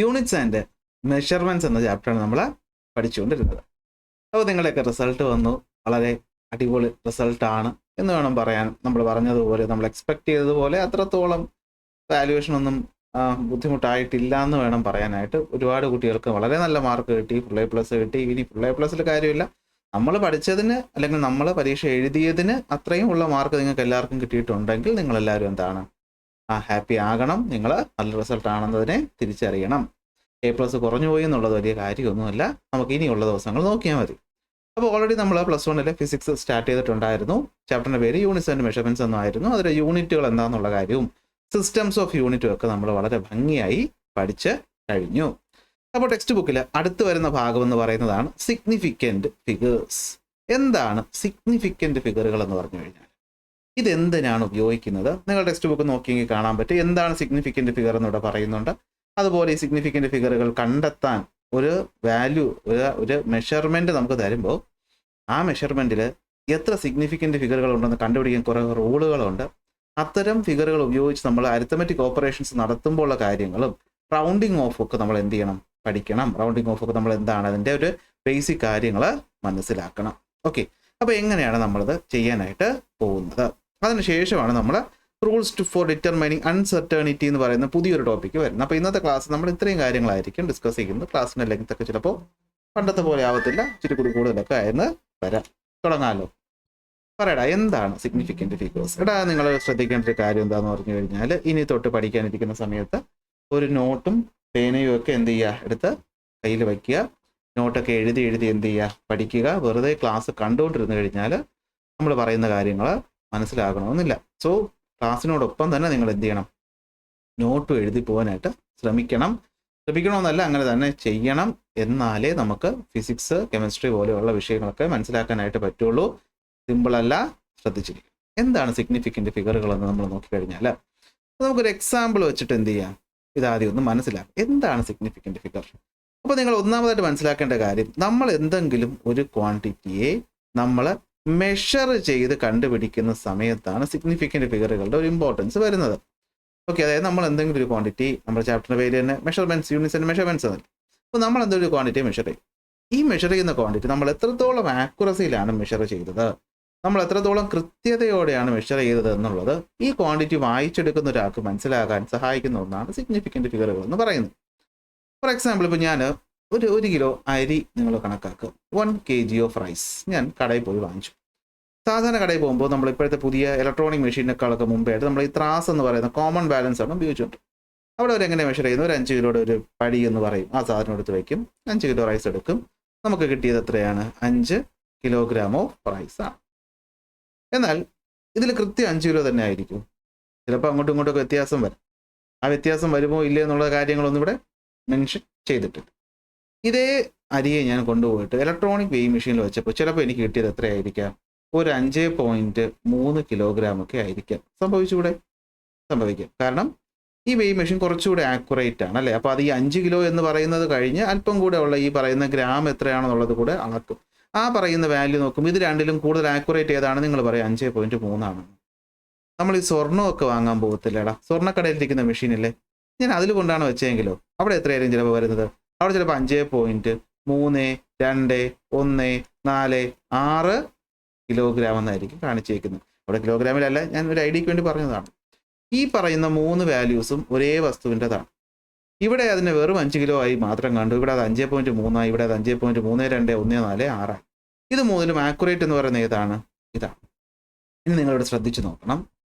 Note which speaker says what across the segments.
Speaker 1: Units and measurements എന്ന ചാപ്റ്ററാണ് നമ്മൾ പഠിച്ചുകൊണ്ടിരുന്നത്. അപ്പോൾ നിങ്ങളുടെയൊക്കെ റിസൾട്ട് വന്നു, വളരെ അടിപൊളി റിസൾട്ടാണ് എന്ന് വേണം പറയാൻ. നമ്മൾ പറഞ്ഞതുപോലെ, നമ്മൾ എക്സ്പെക്ട് ചെയ്തതുപോലെ അത്രത്തോളം വാല്യുവേഷൻ ഒന്നും ബുദ്ധിമുട്ടായിട്ടില്ല എന്ന് വേണം പറയാനായിട്ട്. ഒരുപാട് കുട്ടികൾക്ക് വളരെ നല്ല മാർക്ക് കിട്ടി, ഫുൾ എ പ്ലസ് കിട്ടി. ഇനി ഫുൾ എ പ്ലസിൽ കാര്യമില്ല, നമ്മൾ പഠിച്ചതിന് അല്ലെങ്കിൽ നമ്മൾ പരീക്ഷ എഴുതിയതിന് അത്രയും ഉള്ള മാർക്ക് നിങ്ങൾക്ക് എല്ലാവർക്കും കിട്ടിയിട്ടുണ്ടെങ്കിൽ നിങ്ങളെല്ലാവരും എന്താണ് ഹാപ്പി ആകണം. നിങ്ങൾ നല്ല റിസൾട്ട് ആണെന്നതിനെ തിരിച്ചറിയണം. എ പ്ലസ് കുറഞ്ഞു പോയി എന്നുള്ളത് വലിയ കാര്യമൊന്നുമല്ല, നമുക്ക് ഇനിയുള്ള ദിവസങ്ങൾ നോക്കിയാൽ മതി. അപ്പോൾ ഓൾറെഡി നമ്മൾ പ്ലസ് വണ്ണിലെ ഫിസിക്സ് സ്റ്റാർട്ട് ചെയ്തിട്ടുണ്ടായിരുന്നു. ചാപ്റ്ററിൻ്റെ പേര് യൂണിറ്റ്സ് ആൻഡ് മെഷർമെൻറ്റ്സ് എന്നായിരുന്നു. അതിലെ യൂണിറ്റുകൾ എന്താണെന്നുള്ള കാര്യവും സിസ്റ്റംസ് ഓഫ് യൂണിറ്റും ഒക്കെ നമ്മൾ വളരെ ഭംഗിയായി പഠിച്ച് കഴിഞ്ഞു. അപ്പോൾ ടെക്സ്റ്റ് ബുക്കിൽ അടുത്ത് വരുന്ന ഭാഗം എന്ന് പറയുന്നതാണ് സിഗ്നിഫിക്കൻറ്റ് ഫിഗേഴ്സ്. എന്താണ് സിഗ്നിഫിക്കൻറ്റ് ഫിഗറുകൾ എന്ന് പറഞ്ഞു കഴിഞ്ഞാൽ ഇതെന്തിനാണ് ഉപയോഗിക്കുന്നത്? നിങ്ങൾ ടെക്സ്റ്റ് ബുക്ക് നോക്കിയെങ്കിൽ കാണാൻ പറ്റും എന്താണ് സിഗ്നിഫിക്കൻറ്റ് ഫിഗർ എന്നിവിടെ പറയുന്നുണ്ട്. അതുപോലെ ഈ സിഗ്നിഫിക്കൻറ്റ് ഫിഗറുകൾ കണ്ടെത്താൻ ഒരു വാല്യൂ, ഒരു മെഷർമെൻറ്റ് നമുക്ക് തരുമ്പോൾ ആ മെഷർമെൻറ്റിൽ എത്ര സിഗ്നിഫിക്കൻറ്റ് ഫിഗറുകൾ ഉണ്ടെന്ന് കണ്ടുപിടിക്കാൻ കുറേ റൂളുകളുണ്ട്. അത്തരം ഫിഗറുകൾ ഉപയോഗിച്ച് നമ്മൾ അരിത്തമെറ്റിക് ഓപ്പറേഷൻസ് നടത്തുമ്പോൾ ഉള്ള കാര്യങ്ങളും റൗണ്ടിങ് ഓഫ് ഒക്കെ നമ്മൾ എന്ത് ചെയ്യണം? പഠിക്കണം. റൗണ്ടിങ് ഓഫ് ഒക്കെ നമ്മൾ എന്താണ് അതിൻ്റെ ഒരു ബേസിക് കാര്യങ്ങൾ മനസ്സിലാക്കണം. ഓക്കെ, അപ്പോൾ എങ്ങനെയാണ് നമ്മളത് ചെയ്യാനായിട്ട് പോകുന്നത്? അതിനുശേഷമാണ് നമ്മൾ റൂൾസ് ഫോർ ഡിറ്റർമൈനിങ് അൺസർട്ടേണിറ്റി എന്ന് പറയുന്ന പുതിയൊരു ടോപ്പിക്ക് വരുന്നത്. അപ്പോൾ ഇന്നത്തെ ക്ലാസ് നമ്മൾ ഇത്രയും കാര്യങ്ങളായിരിക്കും ഡിസ്കസ് ചെയ്യുന്നത്. ക്ലാസ്സിൻ്റെ ലെങ്ത് ഒക്കെ ചിലപ്പോൾ പണ്ടത്തെ പോലെ ആവത്തില്ല, ഇച്ചിരി കൂടി കൂടുതലൊക്കെ ആയെന്ന് വരാം. തുടങ്ങാമല്ലോ. പറയടാ, എന്താണ് സിഗ്നിഫിക്കൻറ്റ് ഫിഗേഴ്സ്? എടാ, നിങ്ങൾ ശ്രദ്ധിക്കേണ്ട ഒരു കാര്യം എന്താണെന്ന് പറഞ്ഞു കഴിഞ്ഞാൽ ഇനി തൊട്ട് പഠിക്കാനിരിക്കുന്ന സമയത്ത് ഒരു നോട്ടും പേനയും ഒക്കെ എന്ത് ചെയ്യുക, എടുത്ത് കയ്യിൽ വയ്ക്കുക. നോട്ടൊക്കെ എഴുതി എന്ത് ചെയ്യുക, പഠിക്കുക. വെറുതെ ക്ലാസ് കണ്ടുകൊണ്ടിരുന്നു കഴിഞ്ഞാൽ നമ്മൾ പറയുന്ന കാര്യങ്ങൾ മനസ്സിലാകണമെന്നില്ല. സോ ക്ലാസ്സിനോടൊപ്പം തന്നെ നിങ്ങൾ എന്ത് ചെയ്യണം? നോട്ടും എഴുതി പോകാനായിട്ട് ശ്രമിക്കണമെന്നല്ല, അങ്ങനെ തന്നെ ചെയ്യണം. എന്നാലേ നമുക്ക് ഫിസിക്സ്, കെമിസ്ട്രി പോലെയുള്ള വിഷയങ്ങളൊക്കെ മനസ്സിലാക്കാനായിട്ട് പറ്റുള്ളൂ. സിമ്പിളല്ല, ശ്രദ്ധിച്ചിരിക്കും. എന്താണ് സിഗ്നിഫിക്കൻറ്റ് ഫിഗറുകൾ എന്ന് നമ്മൾ നോക്കിക്കഴിഞ്ഞാൽ നമുക്കൊരു എക്സാമ്പിൾ വെച്ചിട്ട് എന്ത് ചെയ്യാം, ഇതാദ്യം ഒന്ന് മനസ്സിലാക്കാം. എന്താണ് സിഗ്നിഫിക്കൻറ്റ് ഫിഗർ? അപ്പോൾ നിങ്ങൾ ഒന്നാമതായിട്ട് മനസ്സിലാക്കേണ്ട കാര്യം, നമ്മൾ എന്തെങ്കിലും ഒരു ക്വാണ്ടിറ്റിയെ നമ്മൾ മെഷർ ചെയ്ത് കണ്ടുപിടിക്കുന്ന സമയത്താണ് സിഗ്നിഫിക്കൻറ്റ് ഫിഗറുകളുടെ ഒരു ഇമ്പോർട്ടൻസ് വരുന്നത്. ഓക്കെ, അതായത് നമ്മൾ എന്തെങ്കിലും ഒരു ക്വാണ്ടിറ്റി, നമ്മുടെ ചാപ്റ്ററിൻ്റെ പേര് തന്നെ മെഷർമെൻറ്റ്സ്, യൂണിറ്റ്സ് ആൻഡ് മെഷർമെൻറ്റ്സ് ആണ്. അപ്പോൾ നമ്മൾ എന്തെങ്കിലും ഒരു ക്വാണ്ടിറ്റി മെഷർ ചെയ്യും. ഈ മെഷർ ചെയ്യുന്ന ക്വാണ്ടിറ്റി നമ്മൾ എത്രത്തോളം ആക്യുറസിയിലാണ് മെഷർ ചെയ്തത്, നമ്മൾ എത്രത്തോളം കൃത്യതയോടെയാണ് മെഷർ ചെയ്തത് എന്നുള്ളത് ഈ ക്വാണ്ടിറ്റി വായിച്ചെടുക്കുന്ന ഒരാൾക്ക് മനസ്സിലാക്കാൻ സഹായിക്കുന്ന ഒന്നാണ് സിഗ്നിഫിക്കൻറ്റ് ഫിഗറുകൾ എന്ന് പറയുന്നത്. ഫോർ എക്സാമ്പിൾ, ഇപ്പോൾ ഞാൻ ഒരു കിലോ അരി നിങ്ങൾ കണക്കാക്കുക, 1 kg ഓഫ് റൈസ് ഞാൻ കടയിൽ പോയി വാങ്ങിച്ചു. സാധാരണ കടയിൽ പോകുമ്പോൾ നമ്മൾ ഇപ്പോഴത്തെ പുതിയ ഇലക്ട്രോണിക് മെഷീനേക്കാളൊക്കെ മുമ്പായിട്ട് നമ്മൾ ഈ ത്രാസ് എന്ന് പറയുന്ന കോമൺ ബാലൻസ് ആണ് ഉപയോഗിച്ചുകൊണ്ട് അവിടെ അവരെങ്ങനെ മെഷർ ചെയ്യുന്നു? ഒരു 5 കിലോയുടെ ഒരു പടി എന്ന് പറയും, ആ സാധനം എടുത്ത് വയ്ക്കും. 5 കിലോ റൈസ് എടുക്കും. നമുക്ക് കിട്ടിയത് എത്രയാണ്? 5 കിലോഗ്രാം ഓഫ് റൈസ് ആണ്. എന്നാൽ ഇതിൽ കൃത്യം 5 കിലോ തന്നെ ആയിരിക്കും. ചിലപ്പോൾ അങ്ങോട്ടും ഇങ്ങോട്ടൊക്കെ വ്യത്യാസം വരും. ആ വ്യത്യാസം വരുമോ ഇല്ലേ എന്നുള്ള കാര്യങ്ങളൊന്നും ഇവിടെ മെൻഷൻ ചെയ്തിട്ടില്ല. ഇതേ അരിയെ ഞാൻ കൊണ്ടുപോയിട്ട് ഇലക്ട്രോണിക് വെയിങ് മെഷീനിൽ വെച്ചപ്പോൾ ചിലപ്പോൾ എനിക്ക് കിട്ടിയത് എത്രയായിരിക്കാം? ഒരു 5.3 കിലോഗ്രാം ഒക്കെ ആയിരിക്കാം. സംഭവിക്കാം. കാരണം ഈ വെയിങ് മെഷീൻ കുറച്ചുകൂടെ ആക്യുറേറ്റ് ആണ്, അല്ലേ? അപ്പോൾ അത് ഈ 5 കിലോ എന്ന് പറയുന്നത് കഴിഞ്ഞ് അല്പം കൂടെ ഉള്ള ഈ പറയുന്ന ഗ്രാം എത്രയാണെന്നുള്ളത് കൂടെ അളക്കും. ആ പറയുന്ന വാല്യൂ നോക്കും. ഇത് രണ്ടിലും കൂടുതൽ ആക്യുറേറ്റ് ഏതാണ്? നിങ്ങൾ പറയും 5.3 ആണ്. നമ്മൾ ഈ സ്വർണ്ണമൊക്കെ വാങ്ങാൻ പോകത്തില്ലേടാ, സ്വർണ്ണക്കടയിലിരിക്കുന്ന മെഷീനില്ലേ, ഞാൻ അതിൽ കൊണ്ടാണ് വെച്ചെങ്കിലോ അവിടെ എത്രയായിരിക്കും ചിലപ്പോൾ വരുന്നത്? അവിടെ ചിലപ്പോൾ 5.3, 2, 1, 4, 6 കിലോഗ്രാം എന്നായിരിക്കും കാണിച്ചേക്കുന്നത്. അവിടെ കിലോഗ്രാമിലല്ല, ഞാൻ ഒരു ഐഡിയക്ക് വേണ്ടി പറഞ്ഞതാണ്. ഈ പറയുന്ന 3 വാല്യൂസും ഒരേ വസ്തുവിൻ്റെതാണ്. ഇവിടെ അതിന് വെറും 5 കിലോ ആയി മാത്രം കണ്ടു. ഇവിടെ അത് 5.3 ആയി, ഇവിടെ അത് 5.32, 14, 6. ഇത് മൂന്നിലും ആക്യുറേറ്റ് എന്ന് പറയുന്നത് ഏതാണ്? ഇതാണ്. ഇനി നിങ്ങളിവിടെ ശ്രദ്ധിച്ചു നോക്കണം.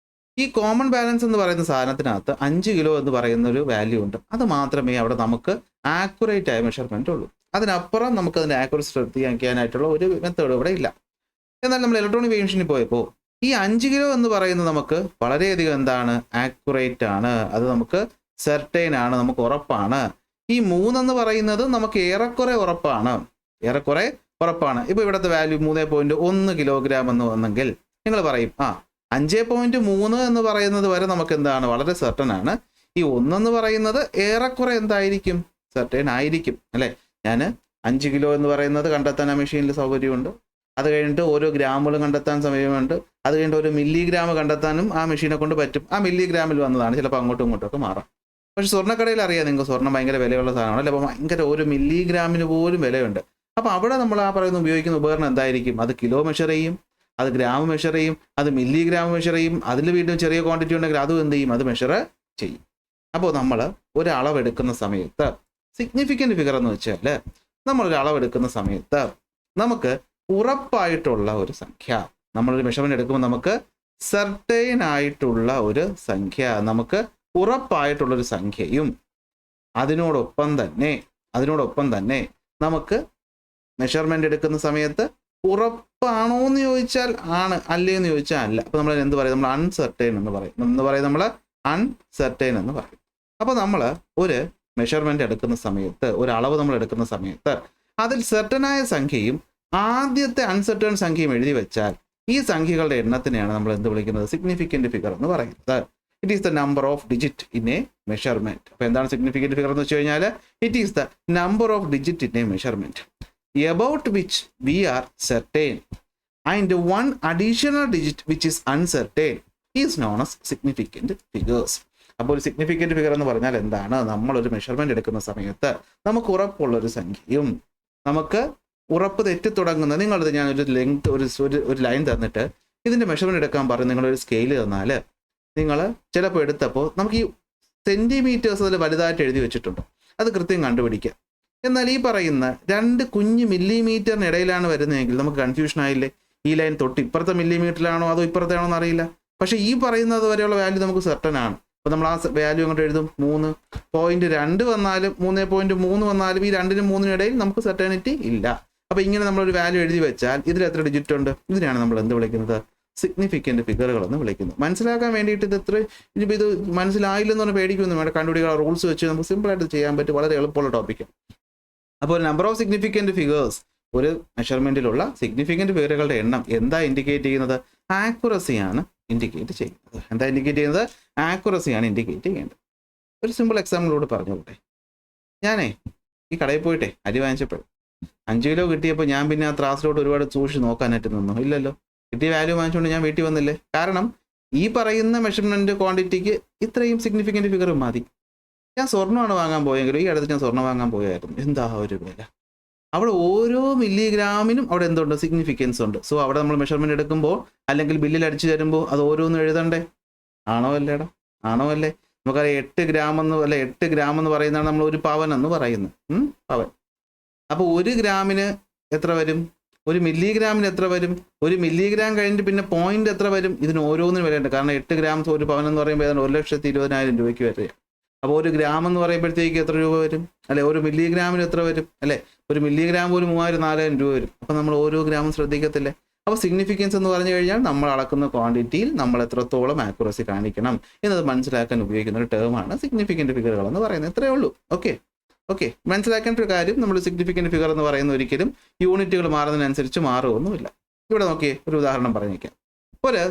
Speaker 1: ഈ കോമൺ ബാലൻസ് എന്ന് പറയുന്ന സാധനത്തിനകത്ത് 5 കിലോ എന്ന് പറയുന്ന ഒരു വാല്യൂ ഉണ്ട്. അത് മാത്രമേ അവിടെ നമുക്ക് ആക്യുറേറ്റ് ആയ മെഷർമെൻറ്റ് ഉള്ളൂ. അതിനപ്പുറം നമുക്ക് അതിൻ്റെ ആക്യുറസി ശ്രദ്ധിക്കാനായിട്ടുള്ള ഒരു മെത്തേഡ് ഇവിടെ ഇല്ല. എന്നാൽ നമ്മൾ ഇലക്ട്രോണിക് വെയിങ് മെഷീനിൽ പോയപ്പോൾ ഈ 5 കിലോ എന്ന് പറയുന്നത് നമുക്ക് വളരെയധികം എന്താണ്? ആക്യുറേറ്റ് ആണ്. അത് നമുക്ക് സെർട്ടൈൻ ആണ്, നമുക്ക് ഉറപ്പാണ്. ഈ 3 എന്ന് പറയുന്നത് നമുക്ക് ഏറെക്കുറെ ഉറപ്പാണ്. ഇപ്പോൾ ഇവിടുത്തെ വാല്യൂ 3.1 കിലോഗ്രാം എന്ന് വന്നെങ്കിൽ നിങ്ങൾ പറയും 5.3 എന്ന് പറയുന്നത് വരെ നമുക്ക് എന്താണ്? വളരെ സെർട്ടൻ ആണ്. ഈ 1 എന്ന് പറയുന്നത് ഏറെക്കുറെ എന്തായിരിക്കും? സെർട്ടൈൻ ആയിരിക്കും, അല്ലേ? ഞാൻ 5 കിലോ എന്ന് പറയുന്നത് കണ്ടെത്താൻ ആ മെഷീനിൽ സൗകര്യമുണ്ട്. അത് കഴിഞ്ഞിട്ട് ഓരോ ഗ്രാമുകളും കണ്ടെത്താൻ സമയമുണ്ട്. അത് കഴിഞ്ഞിട്ട് ഒരു മില്ലിഗ്രാം കണ്ടെത്താനും ആ മെഷീനെ കൊണ്ട് പറ്റും. ആ മില്ലിഗ്രാമിൽ വന്നതാണ് ചിലപ്പോൾ അങ്ങോട്ടും ഇങ്ങോട്ടും ഒക്കെ മാറാം. പക്ഷെ സ്വർണ്ണക്കടയിൽ അറിയാം നിങ്ങൾക്ക് സ്വർണ്ണം ഭയങ്കര വിലയുള്ള സാധനമാണ് അല്ലേ. അപ്പോൾ ഭയങ്കര ഒരു മില്ലിഗ്രാമിന് പോലും വിലയുണ്ട്. അപ്പോൾ അവിടെ നമ്മൾ ആ പറയുന്ന ഉപയോഗിക്കുന്ന ഉപകരണം എന്തായിരിക്കും? അത് കിലോ മെഷർ ചെയ്യും, അത് ഗ്രാം മെഷർ ചെയ്യും, അത് മില്ലിഗ്രാം മെഷർ ചെയ്യും. അതിൽ വീണ്ടും ചെറിയ ക്വാണ്ടിറ്റി ഉണ്ടെങ്കിൽ അതും എന്ത് ചെയ്യും? അത് മെഷർ ചെയ്യും. അപ്പോൾ നമ്മൾ ഒരു അളവെടുക്കുന്ന സമയത്ത് സിഗ്നിഫിക്കൻ്റ് ഫിഗർ എന്ന് വെച്ചാൽ നമ്മളൊരു അളവെടുക്കുന്ന സമയത്ത് നമുക്ക് ഉറപ്പായിട്ടുള്ള ഒരു സംഖ്യ, നമ്മളൊരു മെഷർമെൻ്റ് എടുക്കുമ്പോൾ നമുക്ക് സർട്ടൈൻ ആയിട്ടുള്ള ഒരു സംഖ്യ, നമുക്ക് ഉറപ്പായിട്ടുള്ളൊരു സംഖ്യയും അതിനോടൊപ്പം തന്നെ നമുക്ക് മെഷർമെൻ്റ് എടുക്കുന്ന സമയത്ത് ഉറപ്പാണോ എന്ന് ചോദിച്ചാൽ ആണ്, അല്ലേ എന്ന് ചോദിച്ചാൽ അല്ല. അപ്പോൾ നമ്മൾ എന്ത് പറയും? നമ്മൾ അൺസർട്ടൈൻ എന്ന് പറയും. നമ്മൾ അൺസർട്ടൈൻ എന്ന് പറയും. അപ്പോൾ നമ്മൾ ഒരു മെഷർമെൻ്റ് എടുക്കുന്ന സമയത്ത്, ഒരു അളവ് നമ്മൾ എടുക്കുന്ന സമയത്ത് അതിൽ സെർട്ടനായ സംഖ്യയും ആദ്യത്തെ അൺസർട്ടൺ സംഖ്യയും എഴുതി വെച്ചാൽ ഈ സംഖ്യകളുടെ എണ്ണത്തിനെയാണ് നമ്മൾ എന്ത് വിളിക്കുന്നത്? സിഗ്നിഫിക്കൻ്റ് ഫിഗർ എന്ന് പറയുന്നത്. It is the number of digit in A measurement. അപ്പോൾ എന്താണ് സിഗ്നിഫിക്കൻ്റ് ഫിഗർ എന്ന് വെച്ച് കഴിഞ്ഞാൽ it is the number of digit in A measurement about which we are certain and one additional digit which is uncertain is known as significant figures. അപ്പോൾ ഒരു significant figure എന്ന് പറഞ്ഞാൽ എന്താണ്? നമ്മളൊരു മെഷർമെൻ്റ് എടുക്കുന്ന സമയത്ത് നമുക്ക് ഉറപ്പുള്ളൊരു സംഖ്യയും നമുക്ക് ഉറപ്പ് തെറ്റി തുടങ്ങുന്ന, നിങ്ങളത് ഞാനൊരു ലെങ്ത് ഒരു ലൈൻ തന്നിട്ട് ഇതിൻ്റെ മെഷർമെൻ്റ് എടുക്കാൻ പറഞ്ഞ് നിങ്ങളൊരു സ്കെയിൽ തന്നാൽ നിങ്ങൾ ചിലപ്പോൾ എടുത്തപ്പോൾ നമുക്ക് ഈ സെൻറ്റിമീറ്റേഴ്സ് അതിൽ വലുതായിട്ട് എഴുതി വെച്ചിട്ടുണ്ട്, അത് കൃത്യം കണ്ടുപിടിക്കുക. എന്നാൽ ഈ പറയുന്ന 2 കുഞ്ഞ് മില്ലിമീറ്ററിന് ഇടയിലാണ് വരുന്നതെങ്കിൽ നമുക്ക് കൺഫ്യൂഷൻ ആയില്ലേ? ഈ ലൈൻ തൊട്ട് ഇപ്പുറത്തെ മില്ലിമീറ്ററിലാണോ അതോ ഇപ്പുറത്താണോ എന്ന് അറിയില്ല. പക്ഷേ ഈ പറയുന്നത് വരെയുള്ള വാല്യൂ നമുക്ക് സെർട്ടൻ ആണ്. അപ്പോൾ നമ്മൾ ആ വാല്യൂ അങ്ങോട്ട് എഴുതും 3.2 വന്നാലും 3.3 വന്നാലും ഈ 2നും 3നും ഇടയിൽ നമുക്ക് സെർട്ടനിറ്റി ഇല്ല. അപ്പോൾ ഇങ്ങനെ നമ്മളൊരു വാല്യൂ എഴുതി വെച്ചാൽ ഇതിൽ എത്ര ഡിജിറ്റ് ഉണ്ട്? ഇതിനാണ് നമ്മൾ എന്ത് വിളിക്കുന്നത്? സിഗ്നിഫിക്കൻ്റ് ഫിഗറുകൾ എന്ന് വിളിക്കുന്നത്. മനസ്സിലാക്കാൻ വേണ്ടിയിട്ട് ഇനിയിപ്പോൾ ഇത് മനസ്സിലായില്ലെന്ന് പറഞ്ഞാൽ പേടിക്കൊന്നും വേണ്ട. കണ്ടുപിടിക്കാനുള്ള റൂൾസ് വെച്ച് നമുക്ക് സിമ്പിളായിട്ട് ചെയ്യാൻ പറ്റും, വളരെ എളുപ്പമുള്ള ടോപ്പിക്കാണ്. അപ്പോൾ നമ്പർ ഓഫ് സിഗ്നിഫിക്കൻ്റ് ഫിഗേഴ്സ്, ഒരു മെഷർമെൻറ്റിലുള്ള സിഗ്നിഫിക്കൻ്റ് ഫിഗറുകളുടെ എണ്ണം എന്താ ഇൻഡിക്കേറ്റ് ചെയ്യുന്നത്? ആക്യുറസിയാണ് ഇൻഡിക്കേറ്റ് ചെയ്യുന്നത്. എന്താ ഇൻഡിക്കേറ്റ് ചെയ്യുന്നത്? ആക്യുറസിയാണ് ഇൻഡിക്കേറ്റ് ചെയ്യേണ്ടത്. ഒരു സിമ്പിൾ എക്സാമ്പിളിലൂടെ പറഞ്ഞോട്ടെ. ഞാനേ ഈ കടയിൽ പോയിട്ടെ അരി വാങ്ങിച്ചപ്പോൾ 5 കിലോ കിട്ടിയപ്പോൾ ഞാൻ പിന്നെ ആ ത്രാസിലോട്ട് ഒരുപാട് സൂക്ഷിച്ച് നോക്കാനായിട്ട് നിന്നു ഇല്ലല്ലോ. കിട്ടിയ വാല്യൂ വാങ്ങിച്ചുകൊണ്ട് ഞാൻ വീട്ടിൽ വന്നില്ലേ? കാരണം ഈ പറയുന്ന മെഷർമെൻറ്റ് ക്വാണ്ടിറ്റിക്ക് ഇത്രയും സിഗ്നിഫിക്കൻ്റ് ഫിഗർ മതി. ഞാൻ സ്വർണ്ണമാണ് വാങ്ങാൻ പോയെങ്കിലും ഈ അടുത്ത് ഞാൻ സ്വർണ്ണം വാങ്ങാൻ പോയായിരുന്നു. എന്താ ഒരു വില! അവിടെ ഓരോ മില്ലിഗ്രാമിനും അവിടെ എന്തുണ്ട്? സിഗ്നിഫിക്കൻസ് ഉണ്ട്. സോ അവിടെ നമ്മൾ മെഷർമെൻറ്റ് എടുക്കുമ്പോൾ അല്ലെങ്കിൽ ബില്ലിൽ അടിച്ചു തരുമ്പോൾ അത് ഓരോന്നും എഴുതണ്ടേ? ആണോ അല്ലേടാ? ആണോ അല്ലേ? നമുക്കറിയാം 8 ഗ്രാം എന്ന് പറയുന്നതാണ് നമ്മൾ ഒരു പവൻ എന്ന് പറയുന്നത്. പവൻ. അപ്പോൾ 1 ഗ്രാമിന് എത്ര വരും? 1 മില്ലിഗ്രാമിന് എത്ര വരും? 1 മില്ലിഗ്രാം കഴിഞ്ഞിട്ട് പിന്നെ പോയിന്റ് എത്ര വരും? ഇതിന് ഓരോന്നിനും വിലയുണ്ട്. കാരണം 8 ഗ്രാം ഒരു പവൻ എന്ന് പറയുമ്പോൾ ഏതാണ്ട് 1,20,000 രൂപയ്ക്ക് വരിക. അപ്പോൾ 1 ഗ്രാം എന്ന് പറയുമ്പോഴത്തേക്ക് എത്ര രൂപ വരും? അല്ലെ, 1 മില്ലിഗ്രാമിന് എത്ര വരും? അല്ലെ, 1 മില്ലിഗ്രാം പോലും 3,000-4,000 രൂപ വരും. അപ്പോൾ നമ്മൾ ഓരോ ഗ്രാമും ശ്രദ്ധിക്കത്തില്ലേ? അപ്പോൾ സിഗ്നിഫിക്കൻസ് എന്ന് പറഞ്ഞു കഴിഞ്ഞാൽ നമ്മൾ അളക്കുന്ന ക്വാണ്ടിറ്റിയിൽ നമ്മൾ എത്രത്തോളം ആക്യുറസി കാണിക്കണം എന്നത് മനസ്സിലാക്കാൻ ഉപയോഗിക്കുന്ന ഒരു ടേമാണ് സിഗ്നിഫിക്കൻ്റ് ഫിഗറുകൾ എന്ന് പറയുന്നത്. ഇത്രയേ ഉള്ളൂ. ഓക്കെ മനസ്സിലാക്കേണ്ട ഒരു കാര്യം, നമ്മൾ സിഗ്നിഫിക്കൻ്റ് ഫിഗർ എന്ന് പറയുന്ന ഒരിക്കലും യൂണിറ്റുകൾ മാറുന്നതിനനുസരിച്ച് മാറുമൊന്നുമില്ല. ഇവിടെ നോക്കിയേ, ഒരു ഉദാഹരണം പറഞ്ഞേക്കാം. ഒരു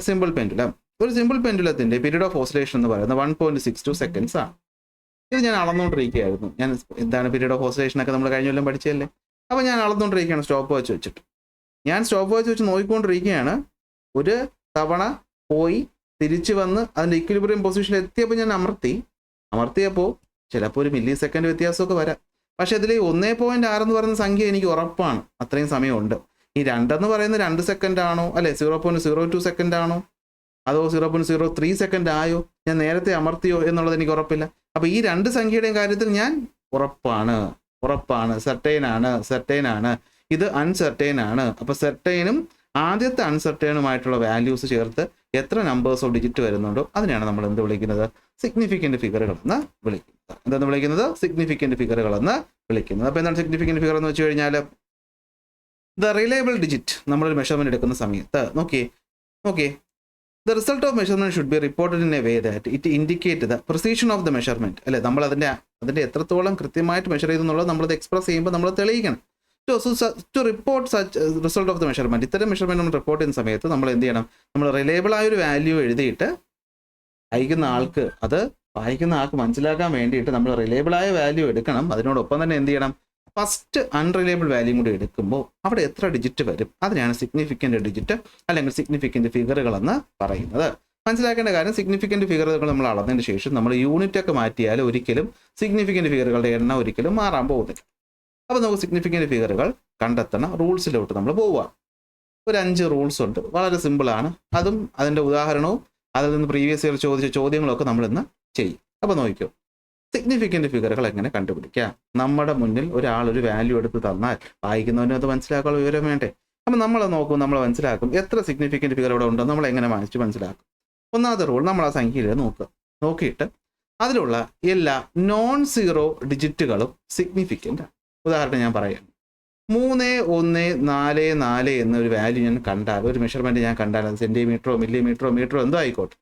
Speaker 1: സിമ്പിൾ പെൻഡുലത്തിൻ്റെ പീരീഡ് ഓഫ് ഓസിലേഷൻ എന്ന് പറയുന്നത് 1.62 സെക്കൻഡ്സ് ആണ്. ഇത് ഞാൻ അളന്നുകൊണ്ടിരിക്കുകയായിരുന്നു. ഞാൻ എന്താണ് പീരീഡ് ഓഫ് ഓസിലേഷൻ ഒക്കെ നമ്മൾ കഴിഞ്ഞ കൊല്ലം പഠിച്ചതല്ലേ. അപ്പോൾ ഞാൻ അളന്നുകൊണ്ടിരിക്കുകയാണ് സ്റ്റോപ്പ് വാച്ച് വെച്ചിട്ട്. ഞാൻ സ്റ്റോപ്പ് വാച്ച് വെച്ച് നോക്കിക്കൊണ്ടിരിക്കുകയാണ്. ഒരു തവണ പോയി തിരിച്ചു വന്ന് അതിൻ്റെ ഇക്വിലിബ്രിയം പൊസിഷനിൽ എത്തിയപ്പോൾ ഞാൻ അമർത്തിയപ്പോൾ ചിലപ്പോൾ ഒരു മില്ലി സെക്കൻഡ് വ്യത്യാസമൊക്കെ വരാം. പക്ഷേ അതിൽ 1.6 എന്ന് പറയുന്ന സംഖ്യ എനിക്ക് ഉറപ്പാണ്, അത്രയും സമയമുണ്ട്. ഈ 2 എന്ന് പറയുന്നത് 2 സെക്കൻഡ് ആണോ, അല്ലെ 0.02 സെക്കൻഡ് ആണോ, അതോ 0.03 സെക്കൻഡ് ആയോ, ഞാൻ നേരത്തെ അമർത്തിയോ എന്നുള്ളത് എനിക്ക് ഉറപ്പില്ല. അപ്പോൾ ഈ 2 സംഖ്യയുടെയും കാര്യത്തിൽ ഞാൻ ഉറപ്പാണ്, സെർട്ടൈൻ ആണ്. ഇത് അൺസെർട്ടൈൻ ആണ്. അപ്പോൾ സെർട്ടൈനും ആദ്യത്തെ അൺസെർട്ടൈനുമായിട്ടുള്ള വാല്യൂസ് ചേർത്ത് എത്ര നമ്പേഴ്സ് ഓഫ് ഡിജിറ്റ് വരുന്നുണ്ടോ അതിനെയാണ് നമ്മൾ എന്ത് വിളിക്കുന്നത്? സിഗ്നിഫിക്കൻ്റ് ഫിഗറുകൾ എന്ന് വിളിക്കുന്നത്. എന്തെന്ന് വിളിക്കുന്നത്? സിഗ്നിഫിക്കൻ്റ് ഫിഗറുകൾ എന്ന് വിളിക്കുന്നത്. അപ്പോൾ എന്താണ് സിഗ്നിഫിക്കൻ്റ് ഫിഗർ എന്ന് വെച്ച് കഴിഞ്ഞാൽ, ദ റിലയബിൾ ഡിജിറ്റ് നമ്മളൊരു മെഷർമെൻറ്റ് എടുക്കുന്ന സമയത്ത് നോക്കിയേ the result of measurement should be reported in a way that it indicate the precision of the measurement. അല്ലെ, നമ്മൾ അതിൻ്റെ എത്രത്തോളം കൃത്യമായിട്ട് മെഷർ ചെയ്തെന്നുള്ളത് നമ്മളത് എക്സ്പ്രസ് ചെയ്യുമ്പോൾ നമ്മൾ തെളിയിക്കണം. To report such result of the measurement, ഇത്തരം മെഷർമെൻറ്റ് നമ്മൾ റിപ്പോർട്ട് ചെയ്യുന്ന സമയത്ത് നമ്മൾ എന്ത് ചെയ്യണം? നമ്മൾ റിലയബിൾ ആയൊരു വാല്യൂ എഴുതിയിട്ട് വായിക്കുന്ന ആൾക്ക് മനസ്സിലാക്കാൻ വേണ്ടിയിട്ട് നമ്മൾ റിലയബിളായ വാല്യൂ എടുക്കണം. അതിനോടൊപ്പം തന്നെ എന്ത് ചെയ്യണം? ഫസ്റ്റ് അൺറിലയബിൾ വാല്യൂ കൂടി എടുക്കുമ്പോൾ അവിടെ എത്ര ഡിജിറ്റ് വരും അതിനെയാണ് സിഗ്നിഫിക്കൻ്റ് ഡിജിറ്റ് അല്ലെങ്കിൽ സിഗ്നിഫിക്കൻ്റ് ഫിഗറുകൾ എന്ന് പറയുന്നത്. മനസ്സിലാക്കേണ്ട കാര്യം സിഗ്നിഫിക്കൻറ്റ് ഫിഗറുകൾ നമ്മൾ അളന്നതിന് ശേഷം നമ്മൾ യൂണിറ്റ് ഒക്കെ മാറ്റിയാൽ ഒരിക്കലും സിഗ്നിഫിക്കൻറ്റ് ഫിഗറുകളുടെ എണ്ണം ഒരിക്കലും മാറാൻ പോകുന്നില്ല. അപ്പോൾ നമുക്ക് സിഗ്നിഫിക്കൻറ്റ് ഫിഗറുകൾ കണ്ടെത്തണം. റൂൾസിലോട്ട് നമ്മൾ പോവുക. ഒരു 5 റൂൾസ് ഉണ്ട്, വളരെ സിമ്പിളാണ്. അതും അതിൻ്റെ ഉദാഹരണവും അതിൽ നിന്ന് പ്രീവിയസ് ഇയർ ചോദിച്ച ചോദ്യങ്ങളൊക്കെ നമ്മളിന്ന് ചെയ്യും. അപ്പോൾ നോക്കിക്കോ, സിഗ്നിഫിക്കൻറ്റ് ഫിഗറുകൾ എങ്ങനെ കണ്ടുപിടിക്കാം. നമ്മുടെ മുന്നിൽ ഒരാളൊരു വാല്യൂ എടുത്ത് തന്നാൽ വായിക്കുന്നവനും അത് മനസ്സിലാക്കാനുള്ള വിവരം വേണ്ടേ. അപ്പം നമ്മൾ നോക്കും, നമ്മൾ മനസ്സിലാക്കും എത്ര സിഗ്നിഫിക്കൻറ്റ് ഫിഗർ ഇവിടെ ഉണ്ടോ നമ്മൾ എങ്ങനെ മനസ്സിലാക്കും. ഒന്നാമത്തെ റൂൾ, നമ്മൾ ആ സംഖ്യയിൽ നോക്കുക. നോക്കിയിട്ട് അതിലുള്ള എല്ലാ നോൺ സീറോ ഡിജിറ്റുകളും സിഗ്നിഫിക്കൻ്റ് ആണ്. ഉദാഹരണം ഞാൻ പറയാം, 3144 എന്നൊരു വാല്യൂ ഞാൻ കണ്ടാൽ, ഒരു മെഷർമെൻറ്റ് ഞാൻ കണ്ടാൽ, അത് സെൻറ്റിമീറ്ററോ മില്ലിമീറ്ററോ മീറ്ററോ എന്തോ ആയിക്കോട്ടെ,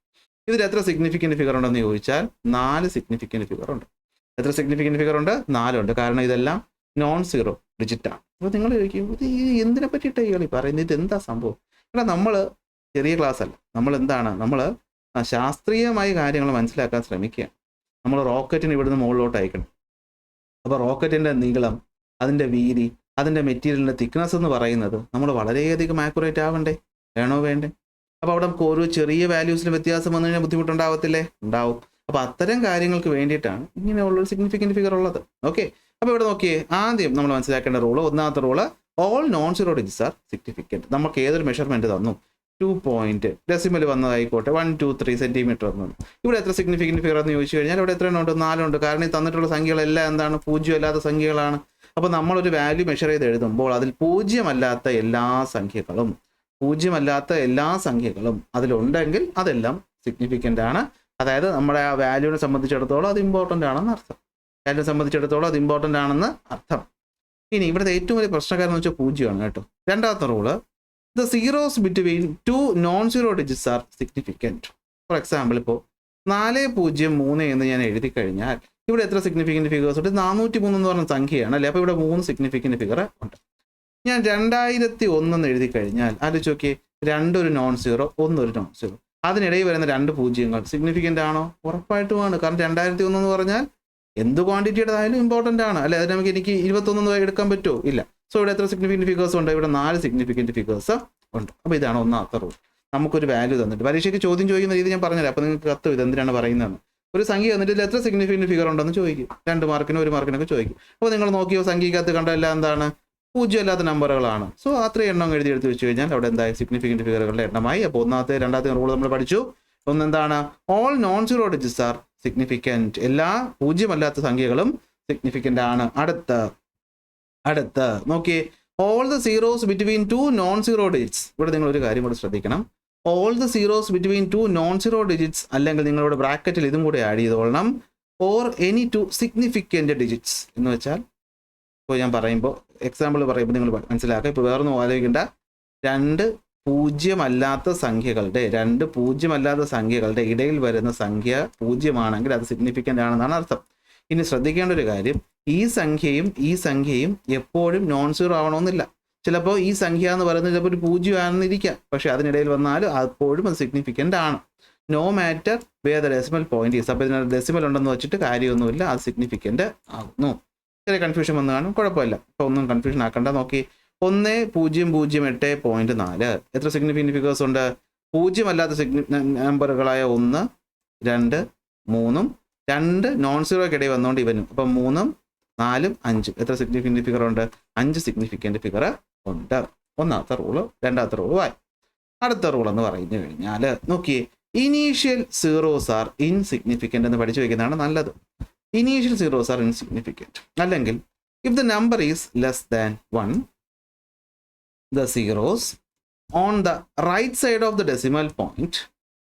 Speaker 1: ഇതിൽ എത്ര സിഗ്നിഫിക്കൻറ്റ് ഫിഗർ ഉണ്ടെന്ന് ചോദിച്ചാൽ 4 സിഗ്നിഫിക്കൻറ്റ് ഫിഗർ ഉണ്ട്. എത്ര സിഗ്നിഫിക്കൻറ്റ് ഫിഗർ ഉണ്ട്? 4 ഉണ്ട്. കാരണം ഇതെല്ലാം നോൺ സീറോ ഡിജിറ്റാണ്. അപ്പോൾ നിങ്ങൾ ചോദിക്കും, ഇത് എന്തിനെ പറ്റിയിട്ടാണ് ഇയാൾ പറയുന്നത്, ഇത് എന്താ സംഭവം? കാരണം നമ്മൾ ചെറിയ ക്ലാസ് അല്ല, നമ്മൾ എന്താണ്, നമ്മൾ ശാസ്ത്രീയമായ കാര്യങ്ങൾ മനസ്സിലാക്കാൻ ശ്രമിക്കുക. നമ്മൾ റോക്കറ്റിന് ഇവിടുന്ന് മുകളിലോട്ട് അയക്കണം. അപ്പോൾ റോക്കറ്റിൻ്റെ നീളം, അതിൻ്റെ വീതി, അതിൻ്റെ മെറ്റീരിയലിൻ്റെ തിക്നെസ് എന്ന് പറയുന്നത് നമ്മൾ വളരെയധികം ആക്യുറേറ്റ് ആവണ്ടേ, വേണോ വേണ്ടേ? അപ്പോൾ അവിടെ നമുക്ക് ഓരോ ചെറിയ വാല്യൂസിന് വ്യത്യാസം വന്നു കഴിഞ്ഞാൽ ബുദ്ധിമുട്ടുണ്ടാവത്തില്ലേ? ഉണ്ടാവും. അപ്പോൾ അത്തരം കാര്യങ്ങൾക്ക് വേണ്ടിയിട്ടാണ് ഇങ്ങനെയുള്ളൊരു സിഗ്നിഫിക്കൻറ്റ് ഫിഗർ ഉള്ളത്. ഓക്കെ, അപ്പോൾ ഇവിടെ നോക്കിയേ, ആദ്യം നമ്മൾ മനസ്സിലാക്കേണ്ട റൂള്, ഒന്നാമത്തെ rule, all non zero digits are significant. നമുക്ക് ഏതൊരു മെഷർമെൻറ്റ് തന്നു, 2 പോയിന്റ് ഡെസിമൽ വന്നതായിക്കോട്ടെ, 1 2 3 സെൻറ്റിമീറ്റർ വന്നു, ഇവിടെ എത്ര സിഗ്നിഫിക്കൻറ്റ് ഫിഗർ എന്ന് ചോദിച്ചു കഴിഞ്ഞാൽ ഇവിടെ എത്ര ഉണ്ട്? 4 ഉണ്ട്. കാരണം ഈ തന്നിട്ടുള്ള സംഖ്യകളെല്ലാം എന്താണ്? പൂജ്യമല്ലാത്ത സംഖ്യകളാണ്. അപ്പോൾ നമ്മളൊരു വാല്യൂ മെഷർ ചെയ്ത് എഴുതുമ്പോൾ അതിൽ പൂജ്യമല്ലാത്ത എല്ലാ സംഖ്യകളും അതിലുണ്ടെങ്കിൽ അതെല്ലാം സിഗ്നിഫിക്കൻ്റ് ആണ്. അതായത് നമ്മുടെ ആ വാല്യൂവിനെ സംബന്ധിച്ചിടത്തോളം അത് ഇമ്പോർട്ടൻ്റ് ആണെന്ന് അർത്ഥം. ഇനി ഇവിടുത്തെ ഏറ്റവും വലിയ പ്രശ്നക്കാരെന്ന് വെച്ചാൽ പൂജ്യമാണ് കേട്ടോ. രണ്ടാമത്തെ rule, the zeros between 2 non zero digits are significant. For example, ഇപ്പോൾ 403 എന്ന് ഞാൻ എഴുതി കഴിഞ്ഞാൽ ഇവിടെ എത്ര സിഗ്നിഫിക്കൻറ്റ് ഫിഗേഴ്സ് ഉണ്ട്? 403 എന്ന് പറഞ്ഞ സംഖ്യയാണ് അല്ലേ. അപ്പോൾ ഇവിടെ 3 സിഗ്നിഫിക്കൻറ്റ് ഫിഗർ ഉണ്ട്. ഞാൻ 2001 എന്ന് എഴുതി കഴിഞ്ഞാൽ ആലോചിച്ച് നോക്കിയേ, 2 ഒരു നോൺ സീറോ, 1 ഒരു നോൺ സീറോ, അതിനിടയിൽ വരുന്ന 2 പൂജ്യങ്ങൾ സിഗ്നിഫിക്കൻ്റ് ആണോ? ഉറപ്പായിട്ടുമാണ്. കാരണം 2001 എന്ന് പറഞ്ഞാൽ എന്ത് ക്വാണ്ടിറ്റിയുടേതായാലും ഇമ്പോർട്ടൻ്റ് ആണ് അല്ലേ. അത് എനിക്ക് 21 എടുക്കാൻ പറ്റുമോ? ഇല്ല. സോ ഇവിടെ എത്ര സിഗ്നിഫിക്കൻറ്റ് ഫിഗേഴ്സ് ഉണ്ട്? ഇവിടെ 4 സിഗ്നിഫിക്കൻറ്റ് ഫിഗേഴ്സ് ഉണ്ട്. അപ്പോൾ ഇതാണ് ഒന്നാമത്തെ റൂൾ. നമുക്കൊരു വാല്യൂ തന്നിട്ട് പരീക്ഷയ്ക്ക് ചോദ്യം ചോദിക്കുന്ന രീതി ഞാൻ പറഞ്ഞുതരാം. അപ്പോൾ നിങ്ങൾക്ക് കത്ത് ഇത് എന്തിനാണ് പറയുന്നതെന്ന്. ഒരു സംഖ്യ തന്നിട്ട് ഇതിൽ എത്ര സിഗ്നിഫിക്കൻറ്റ് ഫിഗർ ഉണ്ടെന്ന് ചോദിക്കും. 2 മാർക്കിനും 1 മാർക്കിനൊക്കെ ചോദിക്കും. അപ്പോൾ നിങ്ങൾ നോക്കിയോ, സംഖ്യക്കകത്ത് കണ്ട എല്ലാം എന്താണ്? പൂജ്യമല്ലാത്ത നമ്പറുകളാണ്. സോ അത്രയും എണ്ണം എടുത്ത് വെച്ച് കഴിഞ്ഞാൽ അവിടെ എന്തായി? സിഗ്നിഫിക്കൻറ്റ് ഫിഗറുകളുടെ എണ്ണമായി. അപ്പോൾ ഒന്നാമത്തെ രണ്ടാമത്തെ റൂൾ നമ്മൾ പഠിച്ചു. ഒന്നെന്താണ്? All non zero digits are significant. എല്ലാ പൂജ്യമല്ലാത്ത സംഖ്യകളും സിഗ്നിഫിക്കൻ്റ് ആണ്. അടുത്ത നോക്കിയേ, all the zeros between 2 non zero digits. ഇവിടെ നിങ്ങൾ ഒരു കാര്യം കൂടെ ശ്രദ്ധിക്കണം. All the zeros between 2 non zero digits, അല്ലെങ്കിൽ നിങ്ങളുടെ ബ്രാക്കറ്റിൽ ഇതും കൂടെ ആഡ് ചെയ്തോളണം. ഓർ എനി 2 സിഗ്നിഫിക്കൻറ്റ് ഡിജിറ്റ്സ് എന്ന് വെച്ചാൽ, ഇപ്പോൾ ഞാൻ പറയുമ്പോൾ എക്സാമ്പിൾ പറയുമ്പോൾ നിങ്ങൾ മനസ്സിലാക്കുക. ഇപ്പോൾ വേറൊന്നും ആലോചിക്കേണ്ട. 2 പൂജ്യമല്ലാത്ത സംഖ്യകളുടെ ഇടയിൽ വരുന്ന സംഖ്യ പൂജ്യമാണെങ്കിൽ അത് സിഗ്നിഫിക്കൻ്റ് ആണെന്നാണ് അർത്ഥം. ഇനി ശ്രദ്ധിക്കേണ്ട ഒരു കാര്യം, ഈ സംഖ്യയും എപ്പോഴും നോൺ സീറോ ആവണമെന്നില്ല. ചിലപ്പോൾ ഈ സംഖ്യ എന്ന് പറയുന്നത് ചിലപ്പോൾ ഒരു പൂജ്യമാണെന്നിരിക്കാം, പക്ഷെ അതിനിടയിൽ വന്നാലും അപ്പോഴും അത് സിഗ്നിഫിക്കൻ്റ് ആണ്. No matter where the decimal point is. അപ്പോൾ ഇതിനകത്ത് ഡെസിമൽ ഉണ്ടെന്ന് വെച്ചിട്ട് കാര്യമൊന്നുമില്ല, അത് സിഗ്നിഫിക്കൻ്റ് ആകുന്നു. ചെറിയ കൺഫ്യൂഷൻ വന്നു കാണും, കുഴപ്പമില്ല. അപ്പോൾ ഒന്നും കൺഫ്യൂഷൻ ആക്കണ്ട. നോക്കി, 1008.4 എത്ര സിഗ്നിഫിക്കൻറ്റ് ഫിഗേഴ്സ് ഉണ്ട്? പൂജ്യമല്ലാത്ത നമ്പറുകളായ 1 2 3 2 നോൺ സീറോയ്ക്കിടയിൽ വന്നുകൊണ്ട് ഇവനും. അപ്പം 3 4 5 എത്ര സിഗ്നിഫിക്കൻറ്റ് ഫിഗർ ഉണ്ട്? 5 സിഗ്നിഫിക്കൻറ്റ് ഫിഗർ ഉണ്ട്. ഒന്നാമത്തെ റൂള്. രണ്ടാമത്തെ റൂള് വായി. അടുത്ത റൂൾ എന്ന് പറഞ്ഞു കഴിഞ്ഞാൽ നോക്കിയേ, ഇനീഷ്യൽ സീറോസ് ആർ ഇൻസിഗ്നിഫിക്കൻ്റ് എന്ന് പഠിച്ചു വയ്ക്കുന്നതാണ് നല്ലത്. Initial zeros are insignificant. അല്ലെങ്കിൽ if the number is less than 1, the zeros on the right side of the decimal point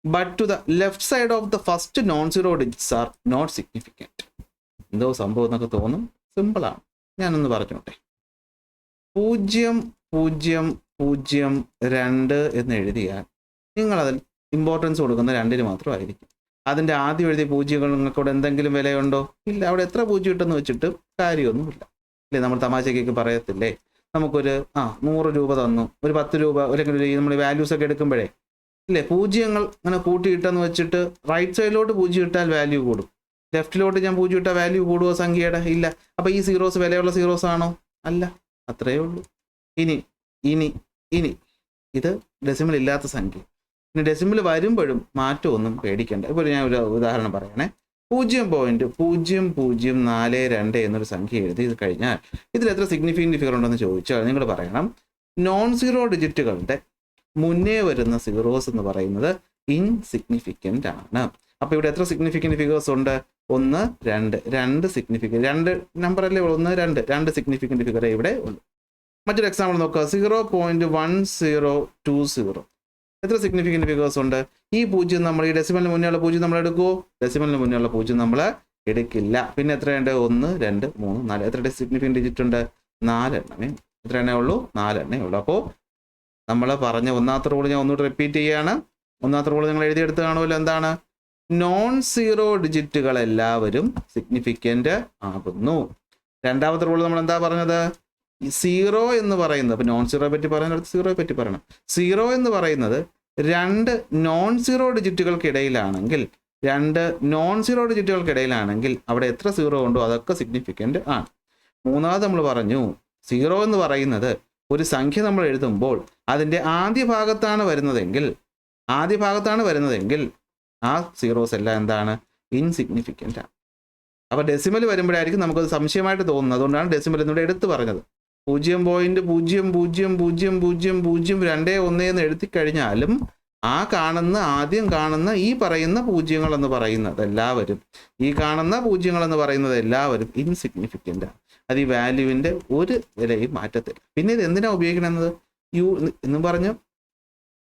Speaker 1: but to the left side of the first non-zero digits are not significant. എന്തോ സംഭവം എന്നൊക്കെ തോന്നും. സിമ്പിളാണ്, ഞാനൊന്ന് പറഞ്ഞോട്ടെ. 0.002 എന്ന് എഴുതിയാൽ നിങ്ങളതിൽ ഇമ്പോർട്ടൻസ് കൊടുക്കുന്ന 2 മാത്രമായിരിക്കും. അതിൻ്റെ ആദ്യം എഴുതിയ പൂജ്യങ്ങൾ നിങ്ങൾക്കവിടെ എന്തെങ്കിലും വിലയുണ്ടോ? ഇല്ല. അവിടെ എത്ര പൂജ്യം ഇട്ടെന്ന് വെച്ചിട്ട് കാര്യമൊന്നുമില്ല ഇല്ലേ. നമ്മൾ തമാശയ്ക്ക് പറയത്തില്ലേ, നമുക്കൊരു 100 രൂപ തന്നു, ഒരു 10 രൂപ, അല്ലെങ്കിൽ നമ്മൾ വാല്യൂസ് ഒക്കെ എടുക്കുമ്പോഴേ ഇല്ലേ, പൂജ്യങ്ങൾ അങ്ങനെ കൂട്ടിയിട്ടെന്ന് വെച്ചിട്ട് റൈറ്റ് സൈഡിലോട്ട് പൂജ്യം ഇട്ടാൽ വാല്യൂ കൂടും, ലെഫ്റ്റിലോട്ട് ഞാൻ പൂജ്യം ഇട്ടാൽ വാല്യൂ കൂടുമോ സംഖ്യയുടെ? ഇല്ല. അപ്പോൾ ഈ സീറോസ് വിലയുള്ള സീറോസ് ആണോ? അല്ല. അത്രയേ ഉള്ളൂ. ഇനി ഇത് ഡെസിമൽ ഇല്ലാത്ത സംഖ്യ. പിന്നെ ഡെസിമൽ വരുമ്പോഴും മാറ്റമൊന്നും പേടിക്കേണ്ട. ഇപ്പോൾ ഞാൻ ഒരു ഉദാഹരണം പറയണേ. 0.0042 എന്നൊരു സംഖ്യ എഴുതി കഴിഞ്ഞാൽ ഇതിൽ എത്ര സിഗ്നിഫിക്കൻറ്റ് ഫിഗർ ഉണ്ടെന്ന് ചോദിച്ചാൽ നിങ്ങൾ പറയണം നോൺ സീറോ ഡിജിറ്റുകളുടെ മുന്നേ വരുന്ന സീറോസ് എന്ന് പറയുന്നത് ഇൻസിഗ്നിഫിക്കൻ്റ് ആണ്. അപ്പോൾ ഇവിടെ എത്ര സിഗ്നിഫിക്കൻറ്റ് ഫിഗേഴ്സ് ഉണ്ട്? 1, 2 സിഗ്നിഫിക്കൻറ്റ്, 2 നമ്പർ അല്ലേ 1, 2 സിഗ്നിഫിക്കൻറ്റ് ഫിഗറേ ഇവിടെ ഉള്ളൂ. മറ്റൊരു എക്സാമ്പിൾ നോക്കുക. 0.1020 എത്ര സിഗ്നിഫിക്കൻറ്റ് ഫിഗേഴ്സ് ഉണ്ട്? ഈ 0 നമ്മൾ ഈ ഡെസിമലിന് മുന്നേ ഉള്ള 0 നമ്മൾ എടുക്കുമോ? ഡെസിമലിന് മുന്നേ ഉള്ള 0 നമ്മൾ എടുക്കില്ല. പിന്നെ എത്രയുണ്ട്? 1, 2, 3, 4. എത്ര സിഗ്നിഫിക്കൻറ്റ് ഡിജിറ്റ് ഉണ്ട്? 4 എണ്ണമേ. എത്ര എണ്ണേ ഉള്ളൂ? 4 എണ്ണേ ഉള്ളൂ. അപ്പോൾ നമ്മൾ പറഞ്ഞ ഒന്നാമത്തെ റൂൾ ഞാൻ ഒന്നുകൂടി റിപ്പീറ്റ് ചെയ്യുകയാണ്. ഒന്നാമത്തെ റൂൾ നിങ്ങൾ എഴുതിയെടുത്ത് കാണുമല്ലോ. എന്താണ്? നോൺ സീറോ ഡിജിറ്റുകൾ എല്ലാവരും സിഗ്നിഫിക്കൻ്റ് ആകുന്നു. രണ്ടാമത്തെ റൂൾ നമ്മൾ എന്താ പറഞ്ഞത്? സീറോ എന്ന് പറയുന്നത്, ഇപ്പം നോൺ സീറോയെ പറ്റി പറയുന്നിടത്ത് സീറോയെ പറ്റി പറയണം. സീറോ എന്ന് പറയുന്നത് 2 നോൺ സീറോ ഡിജിറ്റുകൾക്കിടയിലാണെങ്കിൽ അവിടെ എത്ര സീറോ ഉണ്ടോ അതൊക്കെ സിഗ്നിഫിക്കൻ്റ് ആണ്. മൂന്നാമത് നമ്മൾ പറഞ്ഞു സീറോ എന്ന് പറയുന്നത് ഒരു സംഖ്യ നമ്മൾ എഴുതുമ്പോൾ അതിൻ്റെ ആദ്യ ഭാഗത്താണ് വരുന്നതെങ്കിൽ ആ സീറോസ് എല്ലാം എന്താണ്? ഇൻസിഗ്നിഫിക്കൻ്റ് ആണ്. അപ്പോൾ ഡെസിമൽ വരുമ്പോഴായിരിക്കും നമുക്കത് സംശയമായിട്ട് തോന്നുന്നത്. അതുകൊണ്ടാണ് ഡെസിമൽ എന്നിവിടെ എടുത്തു പറഞ്ഞത്. 0.000021 എന്ന് എഴുതി കഴിഞ്ഞാലും ആദ്യം കാണുന്ന ഈ പറയുന്ന പൂജ്യങ്ങൾ എന്ന് പറയുന്നത് എല്ലാവരും ഇൻസിഗ്നിഫിക്കൻ്റ് ആണ്. അത് ഈ വാല്യൂവിൻ്റെ ഒരു വിലയും മാറ്റത്തില്ല. പിന്നെ ഇത് എന്തിനാണ് ഉപയോഗിക്കണമെന്നത്? എന്നും പറഞ്ഞ്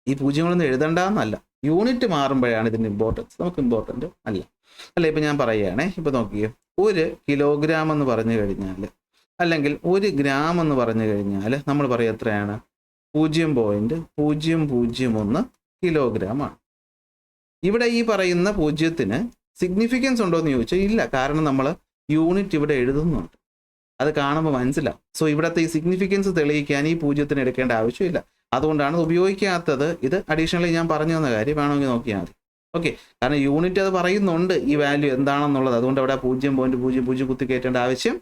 Speaker 1: ഈ പൂജ്യങ്ങളൊന്നും എഴുതണ്ടെന്നല്ല, യൂണിറ്റ് മാറുമ്പോഴാണ് ഇതിൻ്റെ ഇമ്പോർട്ടൻസ്. നമുക്ക് ഇമ്പോർട്ടൻ്റ് അല്ല. ഇപ്പം ഞാൻ പറയുകയാണേ. ഇപ്പം നോക്കിയേ, 1 കിലോഗ്രാം എന്ന് പറഞ്ഞു കഴിഞ്ഞാൽ അല്ലെങ്കിൽ 1 ഗ്രാം എന്ന് പറഞ്ഞു കഴിഞ്ഞാൽ നമ്മൾ പറയുക എത്രയാണ്? 0.001 കിലോഗ്രാം ആണ്. ഇവിടെ ഈ പറയുന്ന 0-ന് സിഗ്നിഫിക്കൻസ് ഉണ്ടോ എന്ന് ചോദിച്ചാൽ ഇല്ല. കാരണം നമ്മൾ യൂണിറ്റ് ഇവിടെ എഴുതുന്നുണ്ട്. അത് കാണുമ്പോൾ മനസ്സിലാവും. സോ ഇവിടുത്തെ ഈ സിഗ്നിഫിക്കൻസ് തെളിയിക്കാൻ ഈ 0-ന് എടുക്കേണ്ട ആവശ്യമില്ല. അതുകൊണ്ടാണ് ഇത് ഉപയോഗിക്കാത്തത്. ഇത് അഡീഷണലി ഞാൻ പറഞ്ഞു തന്ന കാര്യം വേണമെങ്കിൽ നോക്കിയാൽ മതി. ഓക്കെ, കാരണം യൂണിറ്റ് അത് പറയുന്നുണ്ട് ഈ വാല്യൂ എന്താണെന്നുള്ളത്. അതുകൊണ്ട് അവിടെ 0.00 കുത്തിക്കയറ്റേണ്ട ആവശ്യം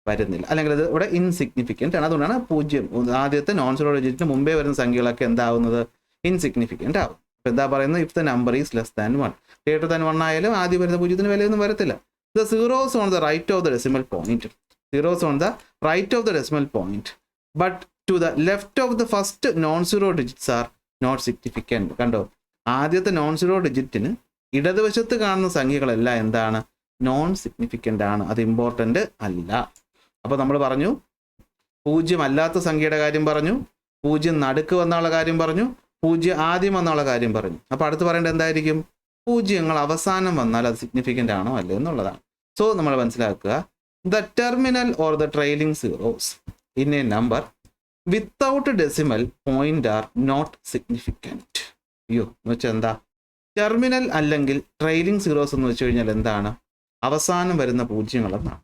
Speaker 1: വരുന്നില്ല. അല്ലെങ്കിൽ അത് ഇവിടെ ഇൻസിഗ്നിഫിക്കൻ്റ് ആണ്. അതുകൊണ്ടാണ് 0 ആദ്യത്തെ നോൺ സീറോ ഡിജിറ്റിന് മുമ്പേ വരുന്ന സംഖ്യകളൊക്കെ എന്താവുന്നത്? ഇൻസിഗ്നിഫിക്കൻ്റ് ആവും. അപ്പോൾ എന്താ പറയുന്നത്? If the number is less than 1, greater than 1 ആയാലും ആദ്യം വരുന്ന 0-ന് വിലയൊന്നും വരത്തില്ല. The zeros on the right of the decimal point but to the left of the first non zero digits are not significant. കണ്ടോ? ആദ്യത്തെ നോൺ സീറോ ഡിജിറ്റിന് ഇടതുവശത്ത് കാണുന്ന സംഖ്യകളെല്ലാം എന്താണ്? നോൺ സിഗ്നിഫിക്കൻ്റ് ആണ്. അത് ഇമ്പോർട്ടൻ്റ് അല്ല. അപ്പോൾ നമ്മൾ പറഞ്ഞു 0 അല്ലാത്ത സംഖ്യയുടെ കാര്യം പറഞ്ഞു, 0 നടുക്ക് വന്നുള്ള കാര്യം പറഞ്ഞു, 0 ആദ്യം വന്നുള്ള കാര്യം പറഞ്ഞു. അപ്പോൾ അടുത്ത് പറയേണ്ടത് എന്തായിരിക്കും? 0 അവസാനം വന്നാൽ അത് സിഗ്നിഫിക്കൻ്റ് ആണോ അല്ലേ എന്നുള്ളതാണ്. സോ നമ്മൾ മനസ്സിലാക്കുക, the terminal or the trailing zeros in a number without decimal point are not significant. എന്ന് വെച്ചാൽ എന്താ? ടെർമിനൽ അല്ലെങ്കിൽ ട്രെയിലിംഗ് സീറോസ് എന്ന് വെച്ച് കഴിഞ്ഞാൽ എന്താണ്? അവസാനം വരുന്ന പൂജ്യങ്ങളെന്നാണ്.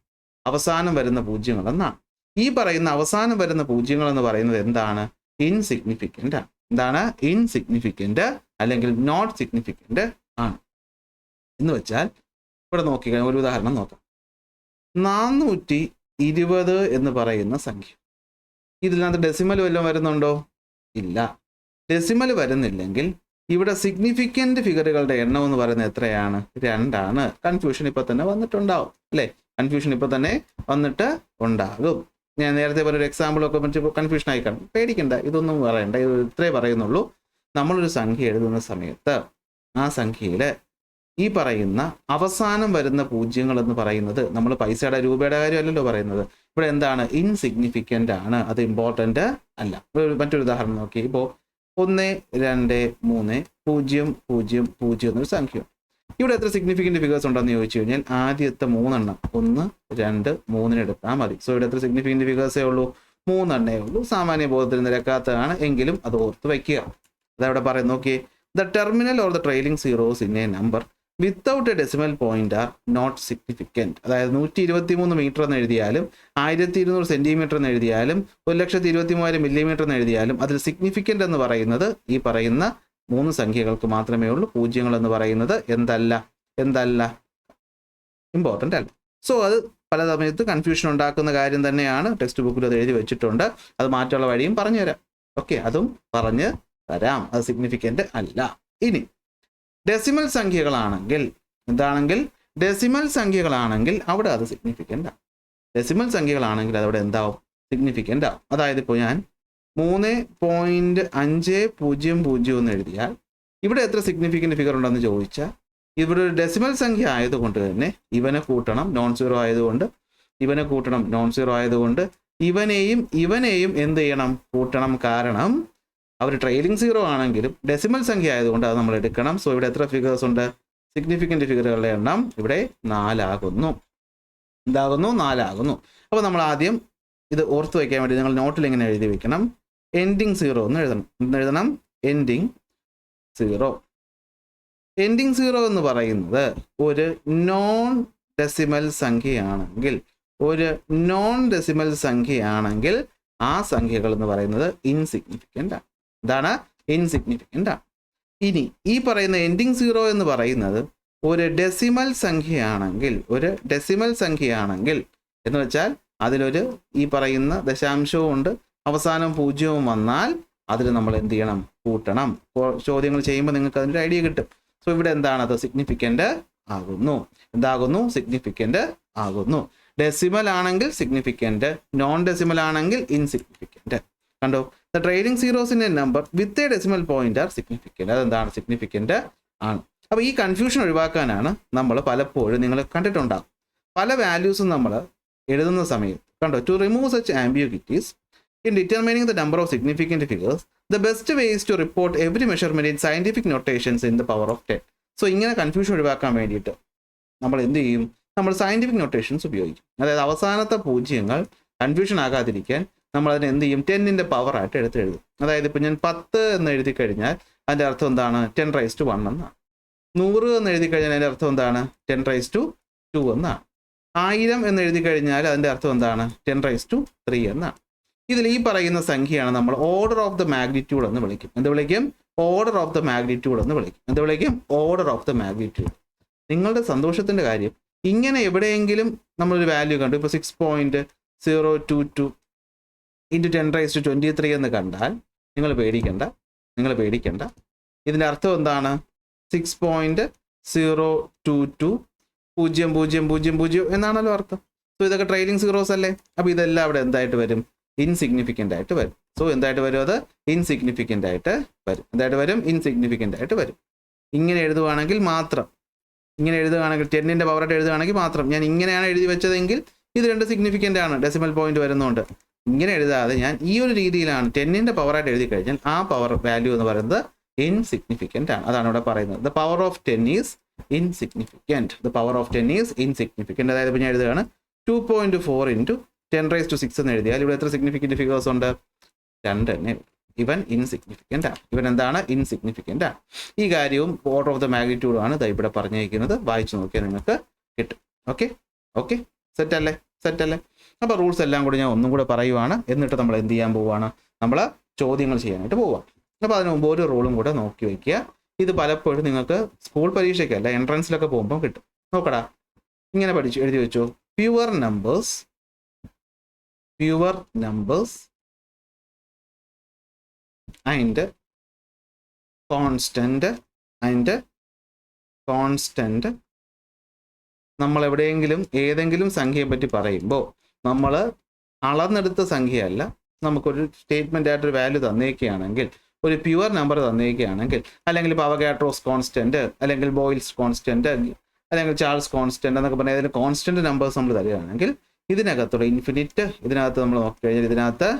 Speaker 1: ഈ പറയുന്ന അവസാനം വരുന്ന പൂജ്യങ്ങൾ എന്ന് പറയുന്നത് എന്താണ്? ഇൻസിഗ്നിഫിക്കൻ്റ് ആണ്. എന്താണ്? ഇൻസിഗ്നിഫിക്കൻ്റ് അല്ലെങ്കിൽ നോട്ട് സിഗ്നിഫിക്കൻ്റ് ആണ്. എന്ന് വെച്ചാൽ ഇവിടെ നോക്കിക്കഴിഞ്ഞാൽ ഒരു ഉദാഹരണം നോക്കാം. 420 എന്ന് പറയുന്ന സംഖ്യ, ഇതിനകത്ത് ഡെസിമൽ വല്ലതും വരുന്നുണ്ടോ? ഇല്ല. ഡെസിമൽ വരുന്നില്ലെങ്കിൽ ഇവിടെ സിഗ്നിഫിക്കൻ്റ് ഫിഗറുകളുടെ എണ്ണം എന്ന് പറയുന്നത് എത്രയാണ്? 2 ആണ്. കൺഫ്യൂഷൻ ഇപ്പം തന്നെ വന്നിട്ടുണ്ടാവും അല്ലേ? ഞാൻ നേരത്തെ പറഞ്ഞൊരു എക്സാമ്പിളൊക്കെ പറ്റി കൺഫ്യൂഷൻ ആയി കാണും. പേടിക്കണ്ട, ഇതൊന്നും പറയണ്ട. ഇത് ഇത്രേ പറയുന്നുള്ളൂ. നമ്മളൊരു സംഖ്യ എഴുതുന്ന സമയത്ത് ആ സംഖ്യയിൽ ഈ പറയുന്ന അവസാനം വരുന്ന പൂജ്യങ്ങൾ എന്ന് പറയുന്നത് നമ്മൾ പൈസയുടെ രൂപയുടെ കാര്യമല്ലല്ലോ പറയുന്നത്. ഇവിടെ എന്താണ്? ഇൻസിഗ്നിഫിക്കൻ്റ് ആണ്. അത് ഇമ്പോർട്ടൻ്റ് അല്ല. മറ്റൊരു ഉദാഹരണം നോക്കി. ഇപ്പോൾ 1, 2, 3, 0, 0, 0 എന്നൊരു സംഖ്യ. ഇവിടെ എത്ര സിഗ്നിഫിക്കൻ്റ് ഫിഗേഴ്സ് ഉണ്ടെന്ന് ചോദിച്ചു കഴിഞ്ഞാൽ ആദ്യത്തെ 3 എണ്ണം 1, 2, 3 എടുത്താൽ മതി. സോ ഇവിടെ എത്ര സിഗ്നിഫിക്കൻ്റ് ഫിഗേഴ്സേ ഉള്ളൂ? 3 എണ്ണേ ഉള്ളൂ. സാമാന്യ ബോധത്തിൽ നിരക്കാത്തതാണ്, എങ്കിലും അത് ഓർത്ത് വയ്ക്കുക. അതവിടെ പറയും. നോക്കിയേ, the terminal or the trailing zeros in a number without a decimal point are not significant. അതായത് 123 മീറ്റർ എന്ന് എഴുതിയാലും 1200 സെന്റിമീറ്റർ എന്ന് എഴുതിയാലും 1,23,000 മില്ലിമീറ്റർ എന്ന് എഴുതിയാലും അതിൽ സിഗ്നിഫിക്കൻ്റ് എന്ന് പറയുന്നത് ഈ പറയുന്ന 3 സംഖ്യകൾക്ക് മാത്രമേ ഉള്ളൂ. പൂജ്യങ്ങൾ എന്ന് പറയുന്നത് എന്തല്ല? ഇമ്പോർട്ടൻ്റ് അല്ല. സോ അത് പല സമയത്ത് കൺഫ്യൂഷൻ ഉണ്ടാക്കുന്ന കാര്യം തന്നെയാണ്. ടെക്സ്റ്റ് ബുക്കിൽ അത് എഴുതി വെച്ചിട്ടുണ്ട്. അത് മാറ്റമുള്ള വഴിയും പറഞ്ഞു തരാം. ഓക്കെ, അതും പറഞ്ഞു തരാം. അത് സിഗ്നിഫിക്കൻ്റ് അല്ല. ഇനി ഡെസിമൽ സംഖ്യകളാണെങ്കിൽ എന്താണെങ്കിൽ ഡെസിമൽ സംഖ്യകളാണെങ്കിൽ അവിടെ അത് സിഗ്നിഫിക്കൻ്റ് ആണ്. ഡെസിമൽ സംഖ്യകളാണെങ്കിൽ അതവിടെ എന്താവും? സിഗ്നിഫിക്കൻ്റ് ആവും. അതായത് ഇപ്പോൾ ഞാൻ 3.500 എന്ന് എഴുതിയാൽ ഇവിടെ എത്ര സിഗ്നിഫിക്കൻ്റ് ഫിഗർ ഉണ്ടെന്ന് ചോദിച്ചാൽ ഇവിടെ ഒരു ഡെസിമൽ സംഖ്യ ആയതുകൊണ്ട് തന്നെ ഇവനെ കൂട്ടണം, നോൺ സീറോ ആയതുകൊണ്ട് ഇവനെ കൂട്ടണം, നോൺ സീറോ ആയതുകൊണ്ട് ഇവനെയും എന്ത് ചെയ്യണം? കൂട്ടണം. കാരണം അവർ ട്രെയിലിംഗ് സീറോ ആണെങ്കിലും ഡെസിമൽ സംഖ്യ ആയതുകൊണ്ട് അത് നമ്മൾ എടുക്കണം. സോ ഇവിടെ എത്ര ഫിഗേഴ്സ് ഉണ്ട്? സിഗ്നിഫിക്കൻ്റ് ഫിഗറുകളുടെ എണ്ണം ഇവിടെ 4 ആകുന്നു. എന്താകുന്നു? 4 ആകുന്നു. അപ്പോൾ നമ്മൾ ആദ്യം ഇത് ഓർത്ത് വയ്ക്കാൻ വേണ്ടി നിങ്ങൾ നോട്ടിൽ ഇങ്ങനെ എഴുതി വെക്കണം. എൻഡിങ് സീറോ എന്ന് എഴുതണം. എഴുതണം എൻഡിങ് സീറോ. എൻഡിങ് സീറോ എന്ന് പറയുന്നത് ഒരു നോൺ ഡെസിമൽ സംഖ്യയാണെങ്കിൽ ആ സംഖ്യകൾ എന്ന് പറയുന്നത് ഇൻസിഗ്നിഫിക്കൻ്റ് ആണ്. എന്താണ്? ഇൻസിഗ്നിഫിക്കൻ്റ് ആണ്. ഇനി ഈ പറയുന്ന എൻഡിങ് സീറോ എന്ന് പറയുന്നത് ഒരു ഡെസിമൽ സംഖ്യയാണെങ്കിൽ എന്ന് വെച്ചാൽ അതിലൊരു ഈ പറയുന്ന ദശാംശവും ഉണ്ട്, അവസാനം 0 വന്നാൽ അതിൽ നമ്മൾ എന്ത് ചെയ്യണം? കൂട്ടണം. ചോദ്യങ്ങൾ ചെയ്യുമ്പോൾ നിങ്ങൾക്ക് അതിൻ്റെ ഐഡിയ കിട്ടും. സോ ഇവിടെ എന്താണ്? അത് സിഗ്നിഫിക്കൻ്റ് ആകുന്നു. എന്താകുന്നു? സിഗ്നിഫിക്കൻ്റ് ആകുന്നു. ഡെസിമൽ ആണെങ്കിൽ സിഗ്നിഫിക്കൻ്റ്, നോൺ ഡെസിമൽ ആണെങ്കിൽ ഇൻസിഗ്നിഫിക്കൻ്റ്. കണ്ടോ? ദ ട്രെയിലിംഗ് സീറോസിൻ്റെ number with a decimal point are significant. അതെന്താണ്? സിഗ്നിഫിക്കൻ്റ് ആണ്. അപ്പോൾ ഈ കൺഫ്യൂഷൻ ഒഴിവാക്കാനാണ് നമ്മൾ പലപ്പോഴും നിങ്ങൾ കണ്ടിട്ടുണ്ടാകും പല വാല്യൂസും നമ്മൾ എഴുതുന്ന സമയത്ത് കണ്ടോ, to remove such ambiguities in determining the number of significant figures the best way is to report every measurement in scientific notations in the power of 10. So ഇങ്ങനെ കൺഫ്യൂഷൻ ഒഴിവാക്കാൻ വേണ്ടിയിട്ട് നമ്മൾ എന്ത് ചെയ്യും? നമ്മൾ സയൻറ്റിഫിക് നൊട്ടേഷൻസ് ഉപയോഗിക്കും. അതായത് അവസാനത്തെ പൂജ്യങ്ങൾ കൺഫ്യൂഷൻ ആകാതിരിക്കാൻ നമ്മൾ അതിനെ എന്ത് ചെയ്യും? 10ന്റെ പവറായിട്ട് എഴുതും. അതായത് ഇപ്പോൾ ഞാൻ 10 എന്ന് എഴുതി കഴിഞ്ഞാൽ അതിൻ്റെ അർത്ഥം എന്താണ്? 10⁻1 എന്നാണ്. 100 എന്ന് എഴുതി കഴിഞ്ഞാൽ അതിൻ്റെ അർത്ഥം എന്താണ്? 10⁻2 എന്നാണ്. 1000 എന്ന് എഴുതി കഴിഞ്ഞാൽ അതിൻ്റെ അർത്ഥം എന്താണ്? 10⁻3 എന്നാണ്. ഇതിൽ ഈ പറയുന്ന സംഖ്യയാണ് നമ്മൾ ഓർഡർ ഓഫ് ദ മാഗ്നിറ്റ്യൂഡ് എന്ന് വിളിക്കും. എന്ത് വിളിക്കും? ഓർഡർ ഓഫ് ദ മാഗ്നിറ്റ്യൂഡ് എന്ന് വിളിക്കും. എന്ത് വിളിക്കും? Order of the magnitude. നിങ്ങളുടെ സന്തോഷത്തിൻ്റെ കാര്യം, ഇങ്ങനെ എവിടെയെങ്കിലും നമ്മളൊരു വാല്യൂ കണ്ടു, ഇപ്പോൾ 6.022 ഇൻറ്റു 10⁻23 എന്ന് കണ്ടാൽ നിങ്ങൾ പേടിക്കണ്ട. ഇതിൻ്റെ അർത്ഥം എന്താണ്? 6.022 എന്നാണല്ലോ അർത്ഥം. സോ ഇതൊക്കെ ട്രെയിലിംഗ് സീറോസ് അല്ലേ? അപ്പോൾ ഇതെല്ലാം അവിടെ എന്തായിട്ട് വരും? ഇൻസിഗ്നിഫിക്കൻ്റ് ആയിട്ട് വരും. സോ എന്തായിട്ട് വരും? അത് ഇൻസിഗ്നിഫിക്കൻ്റ് ആയിട്ട് വരും. എന്തായിട്ട് വരും? ഇൻസിഗ്നിഫിക്കൻ്റ് ആയിട്ട് വരും. ഇങ്ങനെ എഴുതുകയാണെങ്കിൽ മാത്രം, 10ന്റെ പവറായിട്ട് എഴുതുകയാണെങ്കിൽ മാത്രം, ഞാൻ ഇങ്ങനെയാണ് എഴുതി വെച്ചതെങ്കിൽ ഇത് 2 സിഗ്നിഫിക്കൻ്റ് ആണ്, ഡെസിമൽ പോയിന്റ് വരുന്നുണ്ട്. ഇങ്ങനെ എഴുതാതെ ഞാൻ ഈ ഒരു രീതിയിലാണ് 10ന്റെ പവറായിട്ട് എഴുതി കഴിഞ്ഞാൽ ആ പവർ വാല്യൂ എന്ന് പറയുന്നത് ഇൻസിഗ്നിഫിക്കൻ്റ് ആണ്. അതാണ് ഇവിടെ പറയുന്നത്. The power of 10 is insignificant. അതായത് ഇപ്പോൾ ഞാൻ എഴുതുകയാണ് 2.4 ഇൻറ്റു 10⁻6 എന്ന് എഴുതിയാൽ ഇവിടെ എത്ര സിഗ്നിഫിക്കൻ്റ് ഫിഗേഴ്സ് ഉണ്ട്? 2 തന്നെ. ഇവൻ ഇൻസിഗ്നിഫിക്കൻ്റ് ആണ്. ഇവൻ എന്താണ്? ഇൻസിഗ്നിഫിക്കൻ്റ് ആണ്. ഈ കാര്യവും ഓർഡർ ഓഫ് ദ മാഗ്നിറ്റ്യൂഡ് ആണ് ഇതാ ഇവിടെ പറഞ്ഞിരിക്കുന്നത്. വായിച്ചു നോക്കിയാൽ നിങ്ങൾക്ക് കിട്ടും. ഓക്കെ സെറ്റ് അല്ലേ? അപ്പോൾ റൂൾസ് എല്ലാം കൂടി ഞാൻ ഒന്നും കൂടെ പറയുവാണ്. എന്നിട്ട് നമ്മൾ എന്ത് ചെയ്യാൻ പോവുകയാണ്? നമ്മൾ ചോദ്യങ്ങൾ ചെയ്യാനായിട്ട് പോവുക. അപ്പോൾ അതിന് മുമ്പ് ഒരു റൂളും കൂടെ നോക്കി വയ്ക്കുക. ഇത് പലപ്പോഴും നിങ്ങൾക്ക് സ്കൂൾ പരീക്ഷയ്ക്കല്ല, എൻട്രൻസിലൊക്കെ പോകുമ്പോൾ കിട്ടും. നോക്കടാ, ഇങ്ങനെ എഴുതി വെച്ചു. പ്യുവർ നമ്പേഴ്സ് ആൻഡ് കോൺസ്റ്റന്റ് നമ്മൾ എവിടെയെങ്കിലും ഏതെങ്കിലും സംഖ്യയെ പറ്റി പറയുമ്പോൾ നമ്മൾ അളന്നെടുത്ത സംഖ്യയല്ല, നമുക്കൊരു സ്റ്റേറ്റ്മെൻ്റ് ആയിട്ടൊരു വാല്യൂ തന്നേക്കുകയാണെങ്കിൽ, ഒരു പ്യുവർ നമ്പർ തന്നേക്കുകയാണെങ്കിൽ, അല്ലെങ്കിൽ ഇപ്പോൾ അവഗാഡ്രോസ് കോൺസ്റ്റന്റ്, അല്ലെങ്കിൽ ബോയിൽസ് കോൺസ്റ്റന്റ്, അല്ലെങ്കിൽ ചാൾസ് കോൺസ്റ്റന്റ് എന്നൊക്കെ പറഞ്ഞാൽ ഏതെങ്കിലും കോൺസ്റ്റന്റ് നമ്പേഴ്സ് നമ്മൾ തരികയാണെങ്കിൽ ഇതിനകത്തുള്ള ഇൻഫിനിറ്റ്, ഇതിനകത്ത് നമ്മൾ നോക്കിക്കഴിഞ്ഞാൽ ഇതിനകത്ത്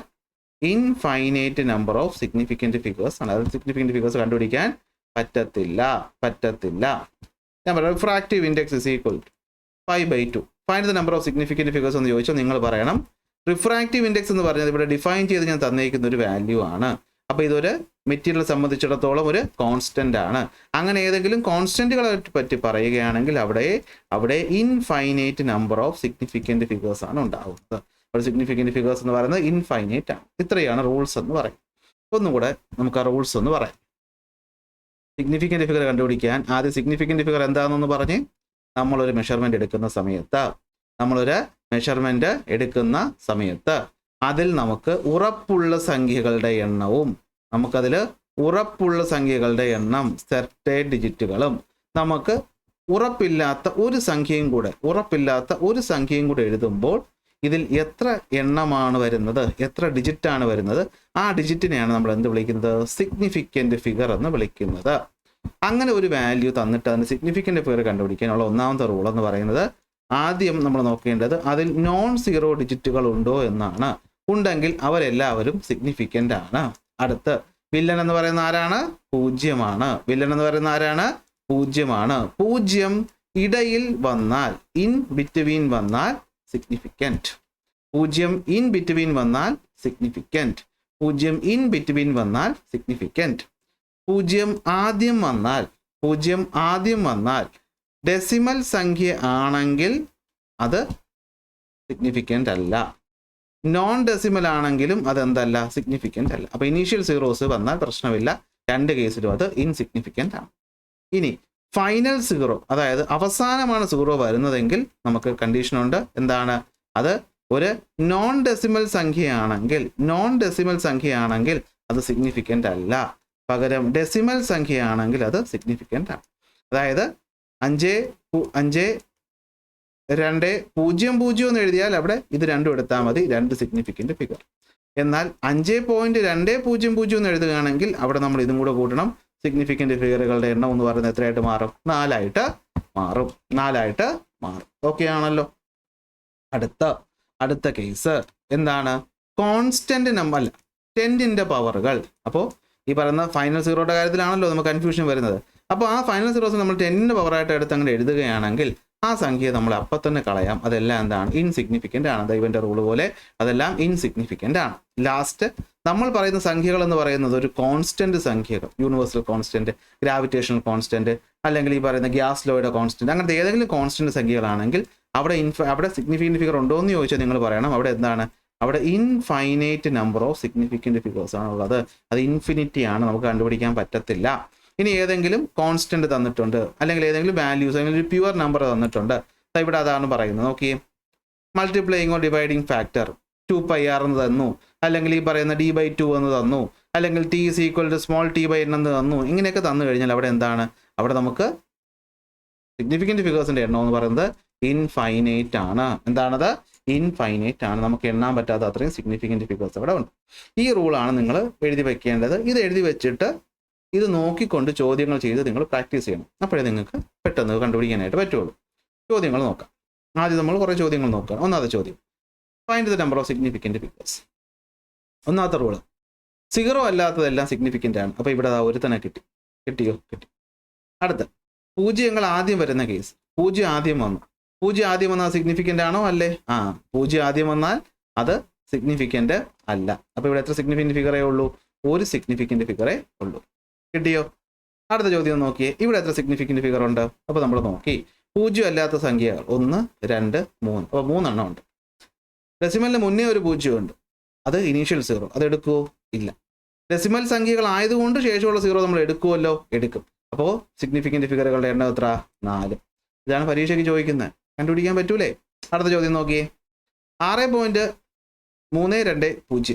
Speaker 1: infinite number of significant figures ആണ്. അത് സിഗ്നിഫിക്കൻറ്റ് ഫിഗേഴ്സ് കണ്ടുപിടിക്കാൻ പറ്റത്തില്ല. ഞാൻ പറയാം, refractive index is equal to 5/2. Find the number of significant figures എന്ന് ചോദിച്ചാൽ നിങ്ങൾ പറയണം റിഫ്രാക്റ്റീവ് ഇൻഡെക്സ് എന്ന് പറഞ്ഞത് ഇവിടെ ഡിഫൈൻ ചെയ്ത് ഞാൻ തന്നിരിക്കുന്ന ഒരു വാല്യൂ ആണ്. അപ്പോൾ ഇതൊരു മെറ്റീരിയൽ സംബന്ധിച്ചിടത്തോളം ഒരു കോൺസ്റ്റന്റ് ആണ്. അങ്ങനെ ഏതെങ്കിലും കോൺസ്റ്റന്റുകളെ പറ്റി പറയുകയാണെങ്കിൽ അവിടെ infinite number of significant figures ആണ് ഉണ്ടാവുന്നത്. ഒരു സിഗ്നിഫിക്കൻറ്റ് ഫിഗേഴ്സ് എന്ന് പറയുന്നത് ഇൻഫൈനൈറ്റ് ആണ്. ഇത്രയാണ് റൂൾസ് എന്ന് പറയും. ഒന്നുകൂടെ നമുക്ക് ആ റൂൾസ് ഒന്ന് പറയാം. സിഗ്നിഫിക്കൻറ്റ് ഫിഗർ കണ്ടുപിടിക്കാൻ ആദ്യം സിഗ്നിഫിക്കൻറ്റ് ഫിഗർ എന്താണെന്ന് പറഞ്ഞ് നമ്മളൊരു മെഷർമെൻറ്റ് എടുക്കുന്ന സമയത്ത് അതിൽ നമുക്ക് ഉറപ്പുള്ള സംഖ്യകളുടെ എണ്ണവും നമുക്കതിൽ ഉറപ്പുള്ള സംഖ്യകളുടെ എണ്ണം സെർട്ടൈൻ ഡിജിറ്റുകളും നമുക്ക് ഉറപ്പില്ലാത്ത ഒരു സംഖ്യയും കൂടെ എഴുതുമ്പോൾ ഇതിൽ എത്ര എണ്ണമാണ് വരുന്നത്, എത്ര ഡിജിറ്റാണ് വരുന്നത്, ആ ഡിജിറ്റിനെയാണ് നമ്മൾ എന്ത് വിളിക്കുന്നത്, സിഗ്നിഫിക്കൻറ്റ് ഫിഗർ എന്ന് വിളിക്കുന്നത്. അങ്ങനെ ഒരു വാല്യൂ തന്നിട്ട് അതിന് സിഗ്നിഫിക്കൻറ്റ് ഫിഗർ കണ്ടുപിടിക്കാനുള്ള ഒന്നാമത്തെ റൂൾ എന്ന് പറയുന്നത്, ആദ്യം നമ്മൾ നോക്കേണ്ടത് അതിൽ നോൺ സീറോ ഡിജിറ്റുകൾ ഉണ്ടോ എന്നാണ്. ഉണ്ടെങ്കിൽ അവരെല്ലാവരും സിഗ്നിഫിക്കൻ്റ് ആണ്. അടുത്ത് വില്ലൻ എന്ന് പറയുന്ന ആരാണ്, 0 വില്ലൻ എന്ന് പറയുന്ന ആരാണ്, 0 0 ഇടയിൽ വന്നാൽ, ഇൻ ബിറ്റ്വീൻ വന്നാൽ സിഗ്നിഫിക്കൻറ്റ്. 0 ഇൻ ബിറ്റ്വീൻ വന്നാൽ സിഗ്നിഫിക്കൻറ്റ്. 0 ഇൻ ബിറ്റ്വീൻ വന്നാൽ സിഗ്നിഫിക്കൻറ്റ്. 0 ആദ്യം വന്നാൽ ഡെസിമൽ സംഖ്യ ആണെങ്കിൽ അത് സിഗ്നിഫിക്കൻ്റ് അല്ല. നോൺ ഡെസിമൽ ആണെങ്കിലും അതെന്തല്ല, സിഗ്നിഫിക്കൻ്റ് അല്ല. അപ്പോൾ ഇനീഷ്യൽ സീറോസ് വന്നാൽ പ്രശ്നമില്ല, രണ്ട് കേസിലും അത് ഇൻസിഗ്നിഫിക്കൻ്റ് ആണ്. ഇനി ഫൈനൽ സീറോ, അതായത് അവസാനമാണ് സീറോ വരുന്നതെങ്കിൽ നമുക്ക് കണ്ടീഷനുണ്ട്. എന്താണ് അത്, ഒരു നോൺ ഡെസിമൽ സംഖ്യയാണെങ്കിൽ അത് സിഗ്നിഫിക്കൻ്റ് അല്ല. പകരം ഡെസിമൽ സംഖ്യയാണെങ്കിൽ അത് സിഗ്നിഫിക്കൻ്റ് ആണ്. അതായത് 5 2 0 0 എന്ന് എഴുതിയാൽ അവിടെ ഇത് രണ്ടും എടുത്താൽ മതി, 2 സിഗ്നിഫിക്കൻ്റ് ഫിഗർ. എന്നാൽ 5.200 എന്ന് എഴുതുകയാണെങ്കിൽ അവിടെ നമ്മൾ ഇതും കൂടെ കൂട്ടണം. സിഗ്നിഫിക്കൻ്റ് ഫിഗറുകളുടെ എണ്ണം എന്ന് പറയുന്നത് എത്രയായിട്ട് മാറും, 4 ആയിട്ട് മാറും. ഓക്കെ ആണല്ലോ. അടുത്ത കേസ് എന്താണ്, കോൺസ്റ്റന്റ് നമ്പർ അല്ല, 10ന്റെ പവറുകൾ. അപ്പോൾ ഈ പറയുന്ന ഫൈനൽ സീറോയുടെ കാര്യത്തിലാണല്ലോ നമുക്ക് കൺഫ്യൂഷൻ വരുന്നത്. അപ്പോൾ ആ ഫൈനൽ സീറോസ് നമ്മൾ 10ന്റെ പവറായിട്ട് എടുത്ത് അങ്ങനെ എഴുതുകയാണെങ്കിൽ ആ സംഖ്യയെ നമ്മൾ അപ്പം തന്നെ കളയാം. അതെല്ലാം എന്താണ്, ഇൻസിഗ്നിഫിക്കൻ്റ് ആണ്. ദൈവന്റെ റൂൾ പോലെ അതെല്ലാം ഇൻസിഗ്നിഫിക്കൻ്റ് ആണ്. ലാസ്റ്റ് നമ്മൾ പറയുന്ന സംഖ്യകൾ എന്ന് പറയുന്നത് ഒരു കോൺസ്റ്റന്റ് സംഖ്യകൾ, യൂണിവേഴ്സൽ കോൺസ്റ്റന്റ്, ഗ്രാവിറ്റേഷണൽ കോൺസ്റ്റന്റ്, അല്ലെങ്കിൽ ഈ പറയുന്ന ഗ്യാസ് ലോയുടെ കോൺസ്റ്റന്റ്, അങ്ങനത്തെ ഏതെങ്കിലും കോൺസ്റ്റന്റ് സംഖ്യകളാണെങ്കിൽ അവിടെ സിഗ്നിഫിക്കൻ്റ് ഫിഗർ ഉണ്ടോ എന്ന് ചോദിച്ചാൽ നിങ്ങൾ പറയണം അവിടെ എന്താണ്, അവിടെ infinite number of significant figures ആണ് ഉള്ളത്. അത് ഇൻഫിനിറ്റി ആണ്, നമുക്ക് കണ്ടുപിടിക്കാൻ പറ്റത്തില്ല. ഇനി ഏതെങ്കിലും കോൺസ്റ്റന്റ് തന്നിട്ടുണ്ട്, അല്ലെങ്കിൽ ഏതെങ്കിലും വാല്യൂസ്, അല്ലെങ്കിൽ ഒരു പ്യുവർ നമ്പർ തന്നിട്ടുണ്ട്, ഇവിടെ അതാണ് പറയുന്നത്. നോക്കിയേ, multiplying or dividing factor 2πr എന്ന് തന്നു, അല്ലെങ്കിൽ ഈ പറയുന്ന d/2 എന്ന് തന്നു, അല്ലെങ്കിൽ t = സ്മോൾ t/n എന്ന് തന്നു. ഇങ്ങനെയൊക്കെ തന്നു കഴിഞ്ഞാൽ അവിടെ എന്താണ്, അവിടെ നമുക്ക് സിഗ്നിഫിക്കൻ്റ് ഫിഗേഴ്സിന്റെ എണ്ണം എന്ന് പറയുന്നത് ഇൻഫൈനൈറ്റ് ആണ്. എന്താണത്, ഇൻഫൈനൈറ്റ് ആണ്. നമുക്ക് എണ്ണാൻ പറ്റാത്ത അത്രയും സിഗ്നിഫിക്കൻ്റ് ഫിഗേഴ്സ് അവിടെ ഉണ്ട്. ഈ റൂളാണ് നിങ്ങൾ എഴുതി വെക്കേണ്ടത്. ഇത് എഴുതി വെച്ചിട്ട് ഇത് നോക്കിക്കൊണ്ട് ചോദ്യങ്ങൾ ചെയ്ത് നിങ്ങൾ പ്രാക്ടീസ് ചെയ്യണം. അപ്പോഴേ നിങ്ങൾക്ക് പെട്ടെന്ന് കണ്ടുപിടിക്കാനായിട്ട് പറ്റുള്ളൂ. ചോദ്യങ്ങൾ നോക്കാം. ആദ്യം നമ്മൾ കുറേ ചോദ്യങ്ങൾ നോക്കാം. ഒന്നാമത്തെ ചോദ്യം, find the number of significant figures. ഒന്നാമത്തെ റൂള്, സീറോ അല്ലാത്തതെല്ലാം സിഗ്നിഫിക്കൻ്റ് ആണ്. അപ്പോൾ ഇവിടെ ഒരുത്തനെ കിട്ടിയോ? അടുത്ത, പൂജ്യങ്ങൾ ആദ്യം വരുന്ന കേസ്. 0 ആദ്യം വന്നു. 0 ആദ്യം വന്നാൽ സിഗ്നിഫിക്കൻ്റ് ആണോ? അല്ലേ? 0 ആദ്യം വന്നാൽ അത് സിഗ്നിഫിക്കൻ്റ് അല്ല. അപ്പോൾ ഇവിടെ എത്ര സിഗ്നിഫിക്കൻ്റ് ഫിഗറേ ഉള്ളൂ? ഒരു സിഗ്നിഫിക്കൻ്റ് ഫിഗറേ ഉള്ളൂ. കിട്ടിയോ? അടുത്ത ചോദ്യം നോക്കിയേ, ഇവിടെ എത്ര സിഗ്നിഫിക്കൻ്റ് ഫിഗർ ഉണ്ട്? അപ്പോൾ നമ്മൾ നോക്കി, 0 അല്ലാത്ത സംഖ്യകൾ 1 2 3, അപ്പോൾ 3 എണ്ണം ഉണ്ട്. ഡെസിമലിന് മുന്നേ ഒരു 0 ഉണ്ട്, അത് ഇനീഷ്യൽ സീറോ, അത് എടുക്കുമോ? ഇല്ല. ഡെസിമൽ സംഖ്യകൾ ആയതുകൊണ്ട് ശേഷമുള്ള സീറോ നമ്മൾ എടുക്കുമല്ലോ, എടുക്കും. അപ്പോൾ സിഗ്നിഫിക്കൻ്റ് ഫിഗറുകളുടെ എണ്ണം എത്ര? 4. ഇതാണ് പരീക്ഷയ്ക്ക് ചോദിക്കുന്നത്, കണ്ടുപിടിക്കാൻ പറ്റൂലേ? അടുത്ത ചോദ്യം നോക്കിയേ, 6.320.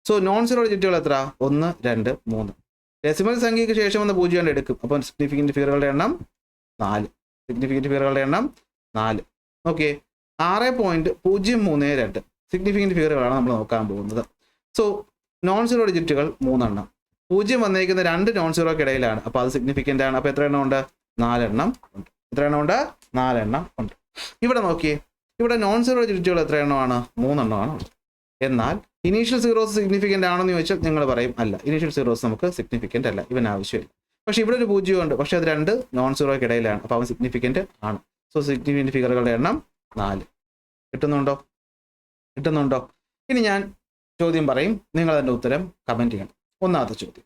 Speaker 1: സോ നോൺ സീറോ ഡിജിറ്റുകൾ എത്ര? 1 2 3. ഡെസിമൽ സംഖ്യയ്ക്ക് ശേഷം വന്ന 0 എടുക്കും. അപ്പോൾ സിഗ്നിഫിക്കൻ്റ് ഫിഗറുകളുടെ എണ്ണം 4. സിഗ്നിഫിക്കൻ്റ് ഫിഗറുകളുടെ എണ്ണം 4. ഓക്കെ, 6.032 സിഗ്നിഫിക്കൻ്റ് ഫിഗറുകളാണ് നമ്മൾ നോക്കാൻ പോകുന്നത്. സോ നോൺ സീറോ ഡിജിറ്റുകൾ 3 എണ്ണം. 0 വന്നേക്കുന്ന 2 നോൺ സീറോയ്ക്ക് ഇടയിലാണ്. അപ്പോൾ അത് സിഗ്നിഫിക്കൻ്റ് ആണ്. അപ്പോൾ എത്ര എണ്ണം ഉണ്ട്? 4 എണ്ണം ഉണ്ട്. എത്ര എണ്ണം ഉണ്ട്? 4 എണ്ണം ഉണ്ട്. ഇവിടെ നോക്കിയേ, ഇവിടെ നോൺ സീറോ ഡിജിറ്റുകൾ എത്ര എണ്ണമാണ്? 3 എണ്ണമാണ് ഉള്ളത്. എന്നാൽ ഇനീഷ്യൽ സീറോസ് സിഗ്നിഫിക്കൻ്റ് ആണെന്ന് ചോദിച്ചാൽ നിങ്ങൾ പറയും അല്ല, ഇനീഷ്യൽ സീറോസ് നമുക്ക് സിഗ്നിഫിക്കൻ്റ് അല്ല, ഇവൻ ആവശ്യമില്ല. പക്ഷേ ഇവിടെ ഒരു 0 ഉണ്ട്, പക്ഷേ അത് 2 നോൺ സീറോയ്ക്ക് ഇടയിലാണ്. അപ്പോൾ അവൻ സിഗ്നിഫിക്കൻ്റ് ആണ്. സോ സിഗ്നിഫിക്കൻ്റ് ഫിഗറുകളുടെ എണ്ണം 4. കിട്ടുന്നുണ്ടോ? ഇനി ഞാൻ ചോദ്യം പറയും, നിങ്ങൾ അതിൻ്റെ ഉത്തരം കമൻറ്റ് ചെയ്യണം. ഒന്നാമത്തെ ചോദ്യം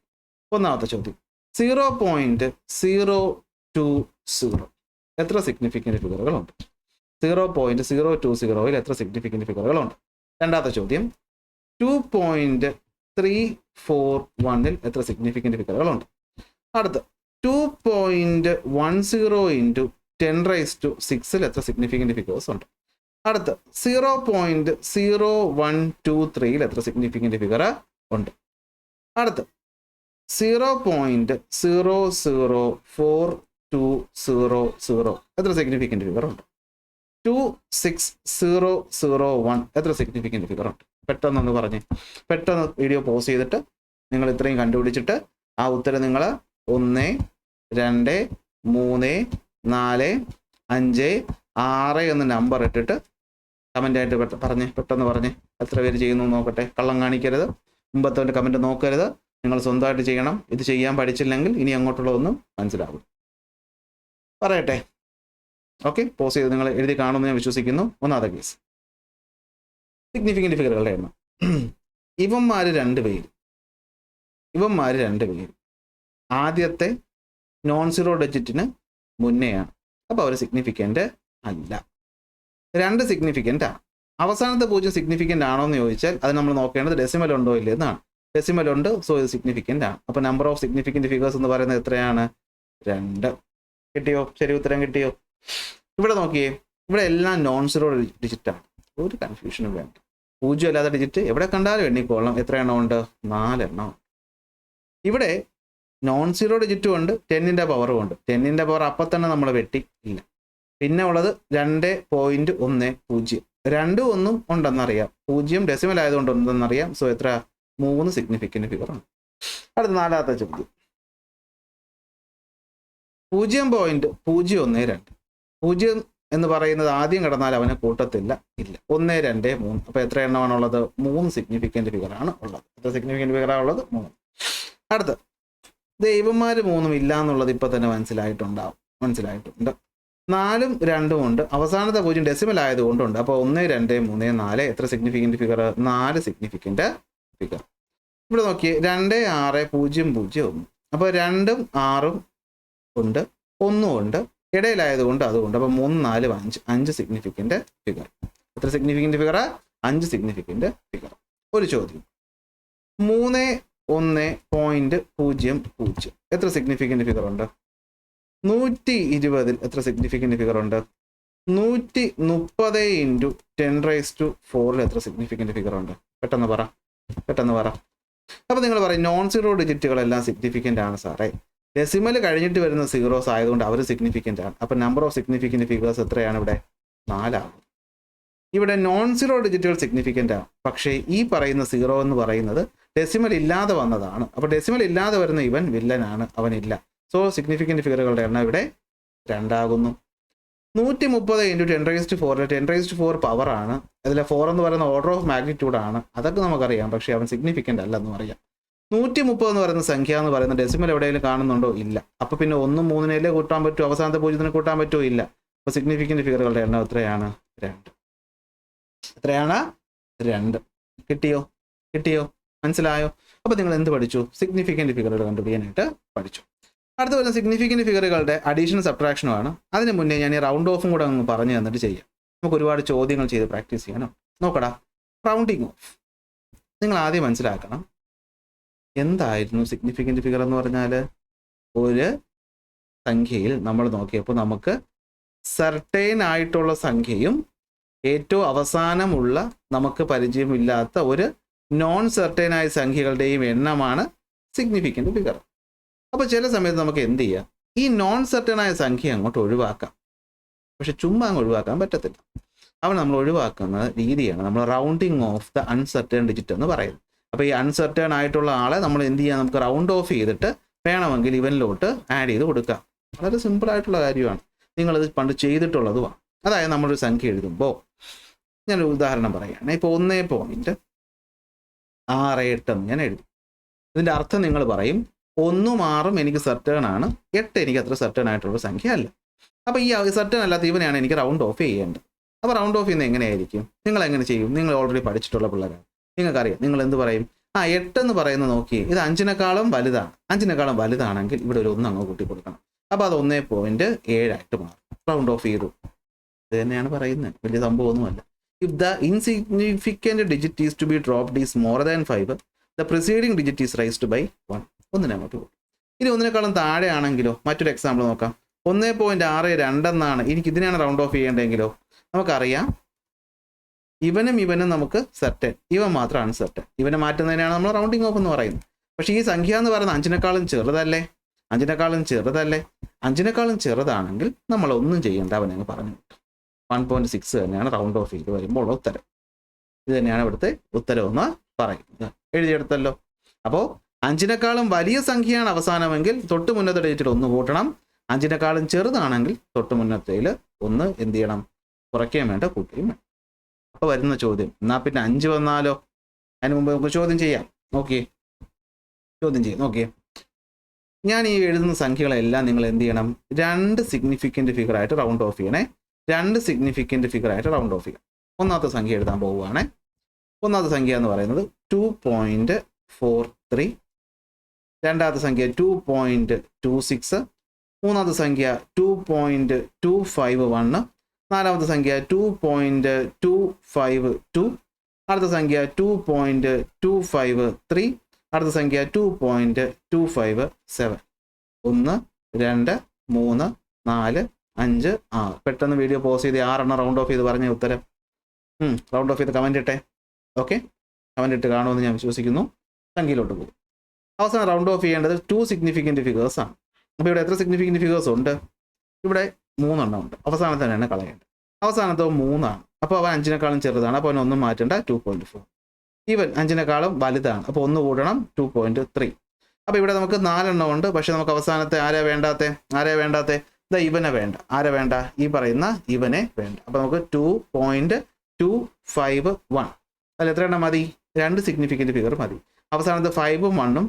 Speaker 1: 0.020 എത്ര സിഗ്നിഫിക്കൻ്റ് ഫിഗറുകളുണ്ട്? 0.020 എത്ര സിഗ്നിഫിക്കൻ്റ് ഫിഗറുകളുണ്ട്? രണ്ടാമത്തെ ചോദ്യം, 2.341 എത്ര സിഗ്നിഫിക്കൻ്റ് ഫിഗറുകളുണ്ട്? അടുത്ത 2.10 × 10⁻⁶ എത്ര സിഗ്നിഫിക്കൻ്റ് ഫിഗേഴ്സ് ഉണ്ട്? അടുത്ത 0.0123 എത്ര സിഗ്നിഫിക്കൻ്റ് ഫിഗർ ഉണ്ട്? അടുത്ത 0.00420 എത്ര സിഗ്നിഫിക്കൻറ്റ് ഫിഗർ ഉണ്ട്? 26001 എത്ര സിഗ്നിഫിക്കൻറ്റ് ഫിഗർ ഉണ്ട്? പെട്ടെന്നൊന്ന് പറഞ്ഞ്, പെട്ടെന്ന് വീഡിയോ പോസ് ചെയ്തിട്ട് നിങ്ങൾ ഇത്രയും കണ്ടുപിടിച്ചിട്ട് ആ ഉത്തരം നിങ്ങൾ 1, 2, 3, 4, 5, 6 എന്ന് നമ്പർ ഇട്ടിട്ട് കമൻ്റായിട്ട് പെട്ടെന്ന് പറഞ്ഞ് എത്ര പേര് ചെയ്യുന്നു നോക്കട്ടെ. കള്ളം കാണിക്കരുത്, മുമ്പത്തെ കമൻറ്റ് നോക്കരുത്, നിങ്ങൾ സ്വന്തമായിട്ട് ചെയ്യണം. ഇത് ചെയ്യാൻ പഠിച്ചില്ലെങ്കിൽ ഇനി അങ്ങോട്ടുള്ളതൊന്നും മനസ്സിലാവും. പറയട്ടെ. ഓക്കെ, പോസ് ചെയ്ത് നിങ്ങൾ എഴുതി കാണുമെന്ന് ഞാൻ വിശ്വസിക്കുന്നു. ഒന്നാമത്തെ കേസ് സിഗ്നിഫിക്കൻറ്റ് ഫിഗറുകളുടെ എണ്ണം. ഇവന്മാർ രണ്ട് പേര് ആദ്യത്തെ നോൺ സീറോ ഡിജിറ്റിന് മുന്നെയാണ്. അപ്പോൾ അവർ സിഗ്നിഫിക്കൻ്റ് അല്ല. 2 സിഗ്നിഫിക്കൻ്റ് ആണ്. അവസാനത്തെ 0 സിഗ്നിഫിക്കൻ്റ് ആണോ എന്ന് ചോദിച്ചാൽ അത് നമ്മൾ നോക്കേണ്ടത് ഡെസിമൽ ഉണ്ടോ ഇല്ല എന്നാണ്. ഡെസിമൽ ഉണ്ട്, സോ ഇത് സിഗ്നിഫിക്കൻ്റ് ആണ്. അപ്പോൾ നമ്പർ ഓഫ് സിഗ്നിഫിക്കൻ്റ് ഫിഗേഴ്സ് എന്ന് പറയുന്നത് എത്രയാണ്? 2. കിട്ടിയോ? ശരി ഉത്തരം കിട്ടിയോ? ഇവിടെ നോക്കിയേ, ഇവിടെ എല്ലാം നോൺ സീറോ ഡിജിറ്റാണ്. ഒരു കൺഫ്യൂഷനും വേണ്ട. 0 അല്ലാത്ത ഡിജിറ്റ് എവിടെ കണ്ടാലും എണ്ണിക്കോളാം. എത്ര എണ്ണം ഉണ്ട്? 4 എണ്ണം. ഇവിടെ നോൺ സീറോ ഡിജിറ്റും ഉണ്ട്, 10ന്റെ പവറും ഉണ്ട്. 10ന്റെ പവർ അപ്പം തന്നെ നമ്മൾ വെട്ടി ഇല്ല. പിന്നെ ഉള്ളത് 2.10. 2 1 ഉണ്ടെന്നറിയാം, 0 ഡെസിമൽ ആയതുകൊണ്ട് ഉണ്ടെന്നറിയാം. സോ എത്ര? 3 സിഗ്നിഫിക്കൻറ്റ് ഫിഗറാണ്. അടുത്ത 4ാമത്തെ ചോദ്യം. 0.012. 0 എന്ന് പറയുന്നത് ആദ്യം കിടന്നാൽ അവനെ കൂട്ടത്തില്ല, ഇല്ല. 1, 2, 3. അപ്പോൾ എത്ര എണ്ണമാണുള്ളത്? 3 സിഗ്നിഫിക്കൻറ്റ് ഫിഗറാണ് ഉള്ളത്. എത്ര സിഗ്നിഫിക്കൻറ്റ് ഫിഗറാണ് ഉള്ളത്? 3. അടുത്ത് ദൈവന്മാർ 3 ഇല്ല എന്നുള്ളത് ഇപ്പം തന്നെ മനസ്സിലായിട്ടുണ്ട്. 4ഉം 2ഉം ഉണ്ട്. അവസാനത്തെ 0 ഡെസിമൽ ആയതുകൊണ്ടുണ്ട്. അപ്പോൾ 1, 2, 3, 4 എത്ര സിഗ്നിഫിക്കൻറ്റ് ഫിഗർ? 4 significant figure. ഇവിടെ നോക്കിയേ, 2, 6, 0, 0, 1. അപ്പോൾ 2ഉം 6ഉം ഉണ്ട്, 1ഉം ഉണ്ട്, ഇടയിലായതുകൊണ്ട് അതുകൊണ്ട്. അപ്പോൾ 3, 4, 5 സിഗ്നിഫിക്കൻറ്റ് ഫിഗർ. എത്ര സിഗ്നിഫിക്കൻറ്റ് ഫിഗർ? 5 significant figure. ഒരു ചോദ്യം. 31.00 എത്ര സിഗ്നിഫിക്കൻറ്റ് ഫിഗർ ഉണ്ട്? 120 എത്ര സിഗ്നിഫിക്കൻറ്റ് ഫിഗർ ഉണ്ട്? 130 × 10⁴ എത്ര സിഗ്നിഫിക്കൻറ്റ് ഫിഗർ ഉണ്ട്? പെട്ടെന്ന് പറ. അപ്പോൾ നിങ്ങൾ പറയും നോൺ സീറോ ഡിജിറ്റുകളെല്ലാം സിഗ്നിഫിക്കൻ്റ് ആണ് സാറേ. ഡെസിമൽ കഴിഞ്ഞിട്ട് വരുന്ന സീറോസ് ആയതുകൊണ്ട് അവർ സിഗ്നിഫിക്കൻ്റ് ആണ്. അപ്പോൾ നമ്പർ ഓഫ് സിഗ്നിഫിക്കൻറ്റ് ഫിഗേഴ്സ് എത്രയാണ് ഇവിടെ? 4 ആകും. ഇവിടെ നോൺ സീറോ ഡിജിറ്റുകൾ സിഗ്നിഫിക്കൻ്റ് ആണ്, പക്ഷേ ഈ പറയുന്ന സീറോ എന്ന് പറയുന്നത് ഡെസിമൽ ഇല്ലാതെ വന്നതാണ്. അപ്പോൾ ഡെസിമൽ ഇല്ലാതെ വരുന്ന ഇവൻ വില്ലനാണ്, അവനില്ല. സോ സിഗ്നിഫിക്കൻറ്റ് ഫിഗറുകളുടെ എണ്ണം ഇവിടെ 2 ആകുന്നു. 130 × 10⁴. 10⁴ പവറാണ്. അതിലെ 4 എന്ന് പറയുന്ന ഓർഡർ ഓഫ് മാഗ്നിറ്റ്യൂഡ് ആണ്. അതൊക്കെ നമുക്കറിയാം, പക്ഷേ അവൻ സിഗ്നിഫിക്കൻ്റ് അല്ലെന്നും അറിയാം. 130 എന്ന് പറയുന്ന സംഖ്യ എന്ന് പറയുന്ന ഡെസിമൽ എവിടെയെങ്കിലും കാണുന്നുണ്ടോ? ഇല്ല. അപ്പോൾ പിന്നെ 1 3 കൂട്ടാൻ പറ്റുമോ? അവസാനത്തെ 0 കൂട്ടാൻ പറ്റുമോ? ഇല്ല. അപ്പോൾ സിഗ്നിഫിക്കൻറ്റ് ഫിഗറുകളുടെ എണ്ണം എത്രയാണ്? 2. എത്രയാണ്? 2. കിട്ടിയോ? മനസ്സിലായോ? അപ്പോൾ നിങ്ങൾ എന്ത് പഠിച്ചു? സിഗ്നിഫിക്കൻറ്റ് ഫിഗറുകൾ കണ്ടുപിടിക്കാനായിട്ട് പഠിച്ചു. അടുത്ത വരുന്ന സിഗ്നിഫിക്കൻറ്റ് ഫിഗറുകളുടെ അഡീഷൻ സബ്ട്രാക്ഷനുമാണ്. അതിന് മുന്നേ ഞാൻ ഈ റൗണ്ട് ഓഫും കൂടെ അങ്ങ് പറഞ്ഞു തന്നിട്ട് ചെയ്യാം. നമുക്ക് ഒരുപാട് ചോദ്യങ്ങൾ ചെയ്ത് പ്രാക്ടീസ് ചെയ്യാനോ. നോക്കടാ, റൗണ്ടിങ് ഓഫ്. നിങ്ങൾ ആദ്യം മനസ്സിലാക്കണം എന്തായിരുന്നു സിഗ്നിഫിക്കൻറ്റ് ഫിഗർ എന്ന് പറഞ്ഞാൽ. ഒരു സംഖ്യയിൽ നമ്മൾ നോക്കിയപ്പോൾ നമുക്ക് സർട്ടൈൻ ആയിട്ടുള്ള സംഖ്യയും ഏറ്റവും അവസാനമുള്ള നമുക്ക് പരിചയമില്ലാത്ത ഒരു നോൺ സർട്ടൈൻ ആയ സംഖ്യകളുടെയും എണ്ണമാണ് സിഗ്നിഫിക്കൻറ്റ് ഫിഗർ. അപ്പോൾ ചില സമയത്ത് നമുക്ക് എന്ത് ചെയ്യാം? ഈ നോൺ സർട്ടൈൻ ആയ സംഖ്യ അങ്ങോട്ട് ഒഴിവാക്കാം. പക്ഷെ ചുമ്മാ അങ്ങ് ഒഴിവാക്കാൻ പറ്റത്തില്ല. അവൻ നമ്മൾ ഒഴിവാക്കുന്ന രീതിയാണ് നമ്മൾ rounding of the uncertain digit എന്ന് പറയുന്നത്. അപ്പോൾ ഈ അൺസർട്ടൈൻ ആയിട്ടുള്ള ആളെ നമ്മൾ എന്ത് ചെയ്യാം? നമുക്ക് റൗണ്ട് ഓഫ് ചെയ്തിട്ട് വേണമെങ്കിൽ ഇവനിലോട്ട് ആഡ് ചെയ്ത് കൊടുക്കാം. വളരെ സിമ്പിളായിട്ടുള്ള കാര്യമാണ്. നിങ്ങളിത് പണ്ട് ചെയ്തിട്ടുള്ളതുമാണ്. അതായത് നമ്മളൊരു സംഖ്യ എഴുതുമ്പോൾ ഞാനൊരു ഉദാഹരണം പറയുകയാണ്. ഇപ്പോൾ 1.68 എന്ന് ഞാൻ എഴുതി. ഇതിൻ്റെ അർത്ഥം നിങ്ങൾ പറയും 1ഉം 6ഉം എനിക്ക് സർട്ടേൺ ആണ്, 8 എനിക്ക് അത്ര സർട്ടേൺ ആയിട്ടുള്ള സംഖ്യ അല്ല. അപ്പോൾ ഈ സർട്ടേൺ അല്ലാത്ത ഇവനെയാണ് എനിക്ക് റൗണ്ട് ഓഫ് ചെയ്യേണ്ടത്. അപ്പോൾ റൗണ്ട് ഓഫ് ചെയ്യുന്നത് എങ്ങനെയായിരിക്കും? നിങ്ങൾ എങ്ങനെ ചെയ്യും? നിങ്ങൾ ഓൾറെഡി പഠിച്ചിട്ടുള്ള പിള്ളേരാണ്, നിങ്ങൾക്കറിയാം. നിങ്ങൾ എന്ത് പറയും? 8 എന്ന് പറയുന്നത് നോക്കി, ഇത് 5-നേക്കാളും വലുതാണ്. 5-നേക്കാളും വലുതാണെങ്കിൽ ഇവിടെ ഒരു 1 അങ്ങ് കൂട്ടി കൊടുക്കണം. അപ്പോൾ അത് 1.7 ആയിട്ട് മാറും. റൗണ്ട് ഓഫ് ചെയ്തു. ഇത് തന്നെയാണ് പറയുന്നത്, വലിയ സംഭവമൊന്നുമല്ല. If the insignificant digit is to be dropped is more than 5, the preceding digit is raised by 1. 1 അങ്ങോട്ട് പോകും. ഇനി 1-നേക്കാളും താഴെ ആണെങ്കിലോ? മറ്റൊരു എക്സാമ്പിൾ നോക്കാം. 1.62 എന്നാണ് എനിക്ക് ഇതിനെയാണ് റൗണ്ട് ഓഫ് ചെയ്യേണ്ടെങ്കിലോ? നമുക്കറിയാം ഇവനും നമുക്ക് സർട്ടൻ, ഇവൻ മാത്രം അൺസർട്ടൻ. ഇവനെ മാറ്റുന്നതിനാണ് നമ്മൾ റൗണ്ടിങ് ഓഫ് എന്ന് പറയുന്നത്. പക്ഷേ ഈ സംഖ്യ എന്ന് പറയുന്നത് 5-നേക്കാളും ചെറുതല്ലേ? 5-നേക്കാളും ചെറുതാണെങ്കിൽ നമ്മൾ ഒന്നും ചെയ്യേണ്ട, അവനങ്ങ് പറഞ്ഞു. 1.6 തന്നെയാണ് റൗണ്ട് ഓഫ് ചെയ്ത് വരുമ്പോൾ ഉത്തരം. ഇത് തന്നെയാണ് ഇവിടുത്തെ ഉത്തരം എന്ന് പറയുന്നത്. എഴുതിയെടുത്തല്ലോ. അപ്പോൾ 5-നേക്കാളും വലിയ സംഖ്യയാണ് അവസാനമെങ്കിൽ തൊട്ട് മുന്നത്തെ ഡിജിറ്റിൽ 1 കൂട്ടണം. 5-നേക്കാളും ചെറുതാണെങ്കിൽ തൊട്ട് മുന്നത്തേൽ 1 എന്ത് ചെയ്യണം? കുറയ്ക്കുകയും വേണ്ട, കൂട്ടുകയും വേണ്ട. അപ്പോൾ വരുന്ന ചോദ്യം, എന്നാൽ പിന്നെ 5 വന്നാലോ? അതിന് മുമ്പ് നമുക്ക് ചോദ്യം ചെയ്യാം. നോക്കിയേ, ഞാൻ ഈ എഴുതുന്ന സംഖ്യകളെല്ലാം നിങ്ങൾ എന്ത് ചെയ്യണം? 2 സിഗ്നിഫിക്കൻറ്റ് ഫിഗർ ആയിട്ട് റൗണ്ട് ഓഫ് ചെയ്യണേ. 2 സിഗ്നിഫിക്കൻറ്റ് ഫിഗർ ആയിട്ട് റൗണ്ട് ഓഫ് ചെയ്യണം. ഒന്നാമത്തെ സംഖ്യ എഴുതാൻ പോവുകയാണേ. ഒന്നാമത്തെ സംഖ്യ എന്ന് പറയുന്നത് 2.43, രണ്ടാമത്തെ സംഖ്യ 2.26, മൂന്നാമത്തെ സംഖ്യ 2.251, നാലാമത്തെ സംഖ്യ 2.252, അടുത്ത സംഖ്യ 2.253, അടുത്ത സംഖ്യ 2.257. 1, 2, 3, 4, 5, 6. പെട്ടെന്ന് വീഡിയോ പോസ് ചെയ്ത് 6 റൗണ്ട് ഓഫ് ചെയ്ത് പറഞ്ഞ ഉത്തരം. റൗണ്ട് ഓഫ് ചെയ്ത് കമൻ്റ് ഇട്ടെ. ഓക്കെ, കമൻ്റ് ഇട്ട് കാണുമെന്ന് ഞാൻ വിശ്വസിക്കുന്നു. സംഖ്യയിലോട്ട് പോകും. അവസാനം റൗണ്ട് ഓഫ് ചെയ്യേണ്ടത് 2 സിഗ്നിഫിക്കൻറ്റ് ഫിഗേഴ്സ് ആണ്. അപ്പോൾ ഇവിടെ എത്ര സിഗ്നിഫിക്കൻറ്റ് ഫിഗേഴ്സ് ഉണ്ട്? ഇവിടെ 3 എണ്ണം ഉണ്ട്. അവസാനത്തെ തന്നെയാണ് കളയേണ്ടത്. അവസാനത്തെ 3 ആണ്. അപ്പോൾ അവൻ 5-നേക്കാളും ചെറുതാണ്. അപ്പോൾ അവൻ ഒന്നും മാറ്റേണ്ട, 2.4. ഇവൻ 5-നേക്കാളും വലുതാണ്. അപ്പോൾ 1 കൂട്ടണം, 2.3. അപ്പോൾ ഇവിടെ നമുക്ക് 4 എണ്ണം ഉണ്ട്. പക്ഷെ നമുക്ക് അവസാനത്തെ ആരെയാ വേണ്ടാത്തെ? ഇവനെ വേണ്ട. ആരെ വേണ്ട? ഈ പറയുന്ന ഇവനെ വേണ്ട. അപ്പോൾ നമുക്ക് 2.251. അതിൽ എത്ര എണ്ണം മതി? 2 സിഗ്നിഫിക്കൻറ്റ് ഫിഗർ മതി. അവസാനത്തെ 5ഉം 1ഉം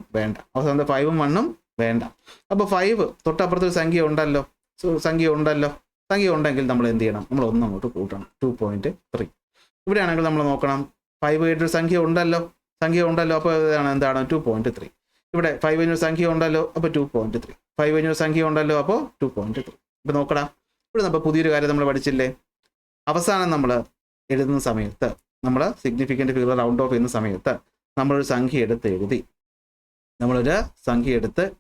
Speaker 1: വേണ്ട. അപ്പോൾ 5 തൊട്ടപ്പുറത്തൊരു സംഖ്യ ഉണ്ടല്ലോ. സംഖ്യ ഉണ്ടെങ്കിൽ നമ്മൾ എന്ത് ചെയ്യണം? നമ്മൾ 1 അങ്ങോട്ട് കൂട്ടണം, 2.3. ഇവിടെയാണെങ്കിൽ നമ്മൾ നോക്കണം, 5 കഴിഞ്ഞൊരു സംഖ്യ ഉണ്ടല്ലോ. അപ്പോൾ എന്താണ് 2.3. ഇവിടെ 5 കഴിഞ്ഞൊരു സംഖ്യ ഉണ്ടല്ലോ, അപ്പോൾ 2.3. 5 കഴിഞ്ഞൊരു സംഖ്യ ഉണ്ടല്ലോ, അപ്പോൾ 2.3. ഇപ്പോൾ നോക്കണം, ഇവിടെ നമ്മൾ പുതിയൊരു കാര്യം നമ്മൾ പഠിച്ചില്ലേ? അവസാനം നമ്മൾ എഴുതുന്ന സമയത്ത്, നമ്മൾ സിഗ്നിഫിക്കൻറ്റ് ഫിഗർ റൗണ്ട് ഓഫ് ചെയ്യുന്ന സമയത്ത് നമ്മളൊരു സംഖ്യ എടുത്ത്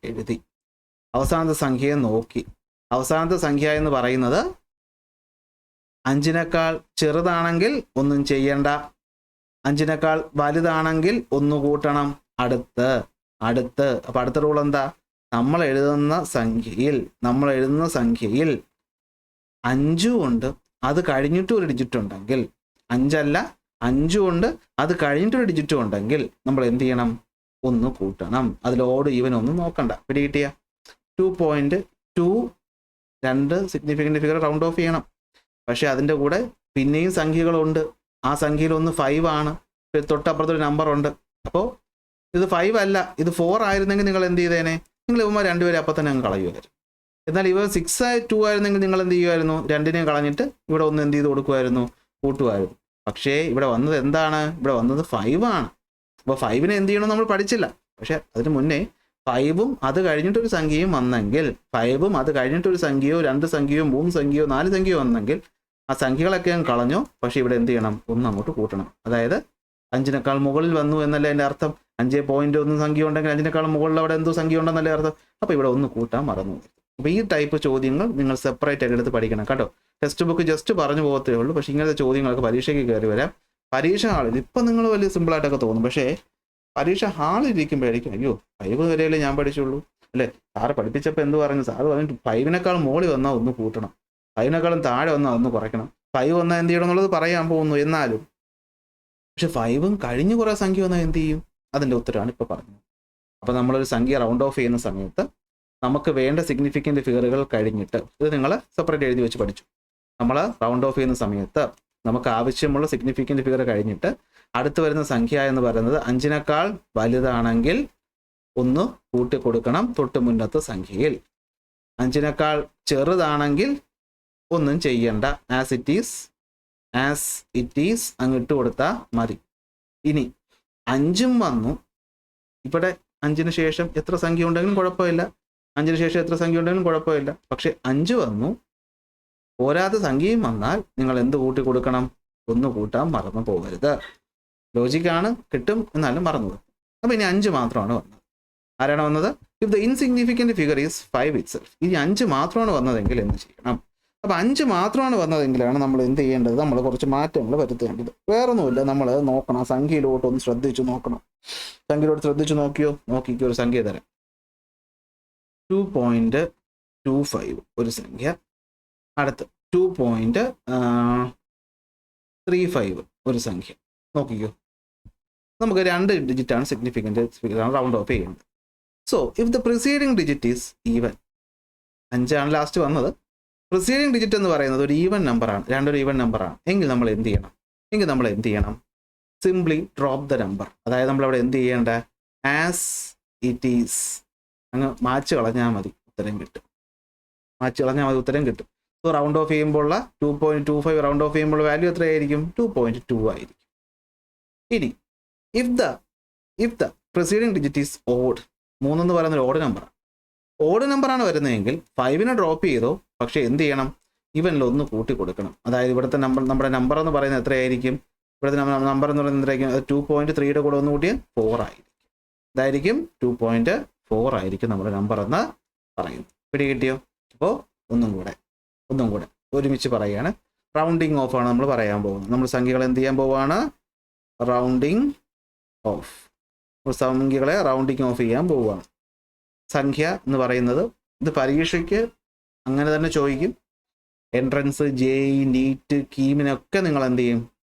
Speaker 1: എഴുതി. അവസാനത്തെ സംഖ്യയെ നോക്കി. അവസാനത്തെ സംഖ്യ എന്ന് പറയുന്നത് 5-നേക്കാൾ ചെറുതാണെങ്കിൽ ഒന്നും ചെയ്യണ്ട, 5-നേക്കാൾ വലുതാണെങ്കിൽ 1 കൂട്ടണം. അടുത്ത്. അപ്പോൾ അടുത്ത റൂൾ എന്താ? നമ്മൾ എഴുതുന്ന സംഖ്യയിൽ 5 ഉണ്ട്, അത് കഴിഞ്ഞിട്ട് ഒരു ഡിജിറ്റ് ഉണ്ടെങ്കിൽ, 5 ഉണ്ട്, അത് കഴിഞ്ഞിട്ടൊരു ഡിജിറ്റ് ഉണ്ടെങ്കിൽ നമ്മൾ എന്ത് ചെയ്യണം? 1 കൂട്ടണം. അതിലോട് ഈവനൊന്നും നോക്കണ്ട. പിടികിട്ടിയ 2.2 2 സിഗ്നിഫിക്കൻറ്റ് ഫിഗർ റൗണ്ട് ഓഫ് ചെയ്യണം. പക്ഷെ അതിൻ്റെ കൂടെ പിന്നെയും സംഖ്യകളുണ്ട്. ആ സംഖ്യയിൽ ഒന്ന് 5 ആണ്. തൊട്ടപ്പുറത്തൊരു നമ്പർ ഉണ്ട്. അപ്പോൾ ഇത് 5 അല്ല, ഇത് 4 ആയിരുന്നെങ്കിൽ നിങ്ങൾ എന്ത് ചെയ്തേനെ? നിങ്ങൾ ഇവന്മാർ രണ്ടുപേരും അപ്പം തന്നെ അങ്ങ് കളയുമായിരുന്നു. എന്നാൽ ഇവ 6-2 ആയിരുന്നെങ്കിൽ നിങ്ങൾ എന്ത് ചെയ്യുമായിരുന്നു? 2നെയും കളഞ്ഞിട്ട് ഇവിടെ ഒന്ന് എന്ത് ചെയ്ത് കൊടുക്കുമായിരുന്നു? കൂട്ടുമായിരുന്നു. പക്ഷേ ഇവിടെ വന്നത് എന്താണ്? ഇവിടെ വന്നത് 5 ആണ്. അപ്പോൾ 5നെ എന്ത് ചെയ്യണമെന്ന് നമ്മൾ പഠിച്ചില്ല. പക്ഷെ അതിന് മുന്നേ 5ഉം അത് കഴിഞ്ഞിട്ടൊരു സംഖ്യയും വന്നെങ്കിൽ, 5ഉം അത് കഴിഞ്ഞിട്ടൊരു സംഖ്യയോ 2 സംഖ്യയോ 3 സംഖ്യയോ 4 സംഖ്യയോ വന്നെങ്കിൽ ആ സംഖ്യകളൊക്കെ ഞാൻ കളഞ്ഞു. പക്ഷേ ഇവിടെ എന്ത് ചെയ്യണം? 1 അങ്ങോട്ട് കൂട്ടണം. അതായത് 5-നേക്കാൾ മുകളിൽ വന്നു എന്നല്ല എൻ്റെ അർത്ഥം. 5.1 സംഖ്യ ഉണ്ടെങ്കിൽ 5-നേക്കാളും മുകളിൽ അവിടെ എന്തോ സംഖ്യ ഉണ്ടെന്നല്ലേ അർത്ഥം. അപ്പോൾ ഇവിടെ 1 കൂട്ടാൻ മറന്നു. അപ്പോൾ ഈ ടൈപ്പ് ചോദ്യങ്ങൾ നിങ്ങൾ സെപ്പറേറ്റ് ആയിട്ട് എടുത്ത് പഠിക്കണം കേട്ടോ. ടെക്സ്റ്റ് ബുക്ക് ജസ്റ്റ് പറഞ്ഞു പോകത്തേ ഉള്ളൂ. പക്ഷേ ഇങ്ങനത്തെ ചോദ്യങ്ങളൊക്കെ പരീക്ഷയ്ക്ക് കയറി വരാം. പരീക്ഷ ഹാളിൽ ഇപ്പം നിങ്ങൾ വലിയ സിമ്പിളായിട്ടൊക്കെ തോന്നും. പക്ഷേ പരീക്ഷ ഹാളിൽ ഇരിക്കുമ്പോഴായിരിക്കും അയ്യോ 5 വരെയല്ലേ ഞാൻ പഠിച്ചുള്ളൂ അല്ലേ, സാറ് പഠിപ്പിച്ചപ്പോൾ എന്ത് പറഞ്ഞു? സാറ് പറഞ്ഞിട്ട് 5-നേക്കാളും മുകളിൽ വന്നാൽ 1 കൂട്ടണം, 5-നേക്കാളും താഴെ വന്നാൽ 1 കുറയ്ക്കണം, 5 വന്നാൽ എന്ത് ചെയ്യണം എന്നുള്ളത് പറയാൻ പോകുന്നു. എന്നാലും പക്ഷെ 5ഉം കഴിഞ്ഞ് കുറേ സംഖ്യ വന്നാൽ എന്ത് ചെയ്യും? അതിൻ്റെ ഉത്തരമാണ് ഇപ്പോൾ പറഞ്ഞത്. അപ്പോൾ നമ്മളൊരു സംഖ്യ റൗണ്ട് ഓഫ് ചെയ്യുന്ന സമയത്ത് നമുക്ക് വേണ്ട സിഗ്നിഫിക്കൻറ്റ് ഫിഗറുകൾ കഴിഞ്ഞിട്ട്, ഇത് നിങ്ങൾ സെപ്പറേറ്റ് എഴുതി വെച്ച് പഠിച്ചു. നമ്മൾ റൗണ്ട് ഓഫ് ചെയ്യുന്ന സമയത്ത് നമുക്ക് ആവശ്യമുള്ള സിഗ്നിഫിക്കൻറ്റ് ഫിഗർ കഴിഞ്ഞിട്ട് അടുത്ത് വരുന്ന സംഖ്യ എന്ന് പറയുന്നത് 5-നേക്കാൾ വലുതാണെങ്കിൽ 1 കൂട്ടി കൊടുക്കണം തൊട്ട് മുന്നത്തെ സംഖ്യയിൽ. 5-നേക്കാൾ ചെറുതാണെങ്കിൽ ഒന്നും ചെയ്യണ്ട, ആസ് ഇറ്റ് ഈസ് അങ്ങിട്ട് കൊടുത്താൽ മതി. ഇനി 5ഉം വന്നു. ഇവിടെ 5-ന് ശേഷം എത്ര സംഖ്യ ഉണ്ടെങ്കിലും കുഴപ്പമില്ല, 5-ന് ശേഷം എത്ര സംഖ്യ ഉണ്ടെങ്കിലും കുഴപ്പമില്ല. പക്ഷെ 5 വന്നു, പോരാത്ത സംഖ്യയും വന്നാൽ നിങ്ങൾ എന്ത് കൂട്ടി കൊടുക്കണം? 1 കൂട്ടാൻ മറന്നു പോകരുത്. ലോജിക്കാണ്, കിട്ടും, എന്നാലും മറന്നു പോകും. അപ്പോൾ ഇനി 5 മാത്രമാണ് വന്നത്. ആരാണ് വന്നത്? If the insignificant figure is 5 itself. ഇനി 5 മാത്രമാണ് വന്നതെങ്കിൽ എന്ത് ചെയ്യണം? അപ്പോൾ 5 മാത്രമാണ് വന്നതെങ്കിലാണ് നമ്മൾ എന്ത് ചെയ്യേണ്ടത്? നമ്മൾ കുറച്ച് മാറ്റങ്ങൾ വരുത്തേണ്ടത്. വേറൊന്നുമില്ല, നമ്മൾ നോക്കണം, സംഖ്യയിലോട്ട് ഒന്ന് ശ്രദ്ധിച്ച് നോക്കണം. സംഖ്യയിലോട്ട് ശ്രദ്ധിച്ച് നോക്കിക്കോ, ഒരു സംഖ്യ തരാം. 2.25 ഒരു സംഖ്യ. അടുത്ത് 2.35 ഒരു സംഖ്യ. നോക്കിക്കോ, നമുക്ക് 2 ഡിജിറ്റാണ് സിഗ്നിഫിക്കൻ്റ് ഫിഗറാണ് റൗണ്ട് ഓഫ് ചെയ്യുന്നത്. So if the preceding digit is even, 5 last വന്നത്, പ്രിസീഡിങ് ഡിജിറ്റ് എന്ന് പറയുന്നത് ഒരു ഈവൻ നമ്പറാണ്, രണ്ടൊരു ഈവൻ നമ്പറാണ് എങ്കിൽ നമ്മൾ എന്ത് ചെയ്യണം? Simply drop the number. അതായത് നമ്മളവിടെ എന്ത് ചെയ്യേണ്ട? ആസ് ഇറ്റ് ഈസ് അങ്ങ് മാച്ച് കളഞ്ഞാൽ മതി, ഉത്തരം കിട്ടും. സോ റൗണ്ട് ഓഫ് ചെയ്യുമ്പോൾ 2.25 റൗണ്ട് ഓഫ് ചെയ്യുമ്പോൾ വാല്യൂ എത്രയായിരിക്കും? 2.2 ആയിരിക്കും. ഇനി if the preceding digit is odd, 3 എന്ന് പറയുന്നത് ഓഡ് നമ്പറാണ് വരുന്നതെങ്കിൽ 5നെ ഡ്രോപ്പ് ചെയ്തോ, പക്ഷേ എന്ത് ചെയ്യണം? ഇവനിൽ ഒന്ന് കൂട്ടി കൊടുക്കണം. അതായത് ഇവിടുത്തെ നമ്മുടെ നമ്പർ എന്ന് പറയുന്നത് എത്രയായിരിക്കും? ഇവിടുത്തെ നമ്പർ എന്ന് പറയുന്നത് എത്രയായിരിക്കും? അത് 2.3യുടെ കൂടെ ഒന്ന് കൂട്ടിയാൽ 4 ആയിരിക്കും. ഇതായിരിക്കും 2.4 ആയിരിക്കും നമ്മുടെ നമ്പർ എന്ന് പറയുന്നത്. പിടികിട്ടിയോ? അപ്പോൾ ഒന്നും കൂടെ ഒരുമിച്ച് പറയുകയാണ്. റൗണ്ടിങ് ഓഫ് ആണ് നമ്മൾ പറയാൻ പോകുന്നത്. നമ്മൾ സംഖ്യകൾ എന്ത് ചെയ്യാൻ പോവുകയാണ്? Rounding off. സംഖ്യകളെ റൗണ്ടിങ് ഓഫ് ചെയ്യാൻ പോവുകയാണ്. സംഖ്യ എന്ന് പറയുന്നത് ഇത് പരീക്ഷയ്ക്ക് അങ്ങനെ തന്നെ ചോദിക്കും. എൻട്രൻസ്, JEE, നീറ്റ്, കീമിനൊക്കെ നിങ്ങൾ എന്ത് ചെയ്യും?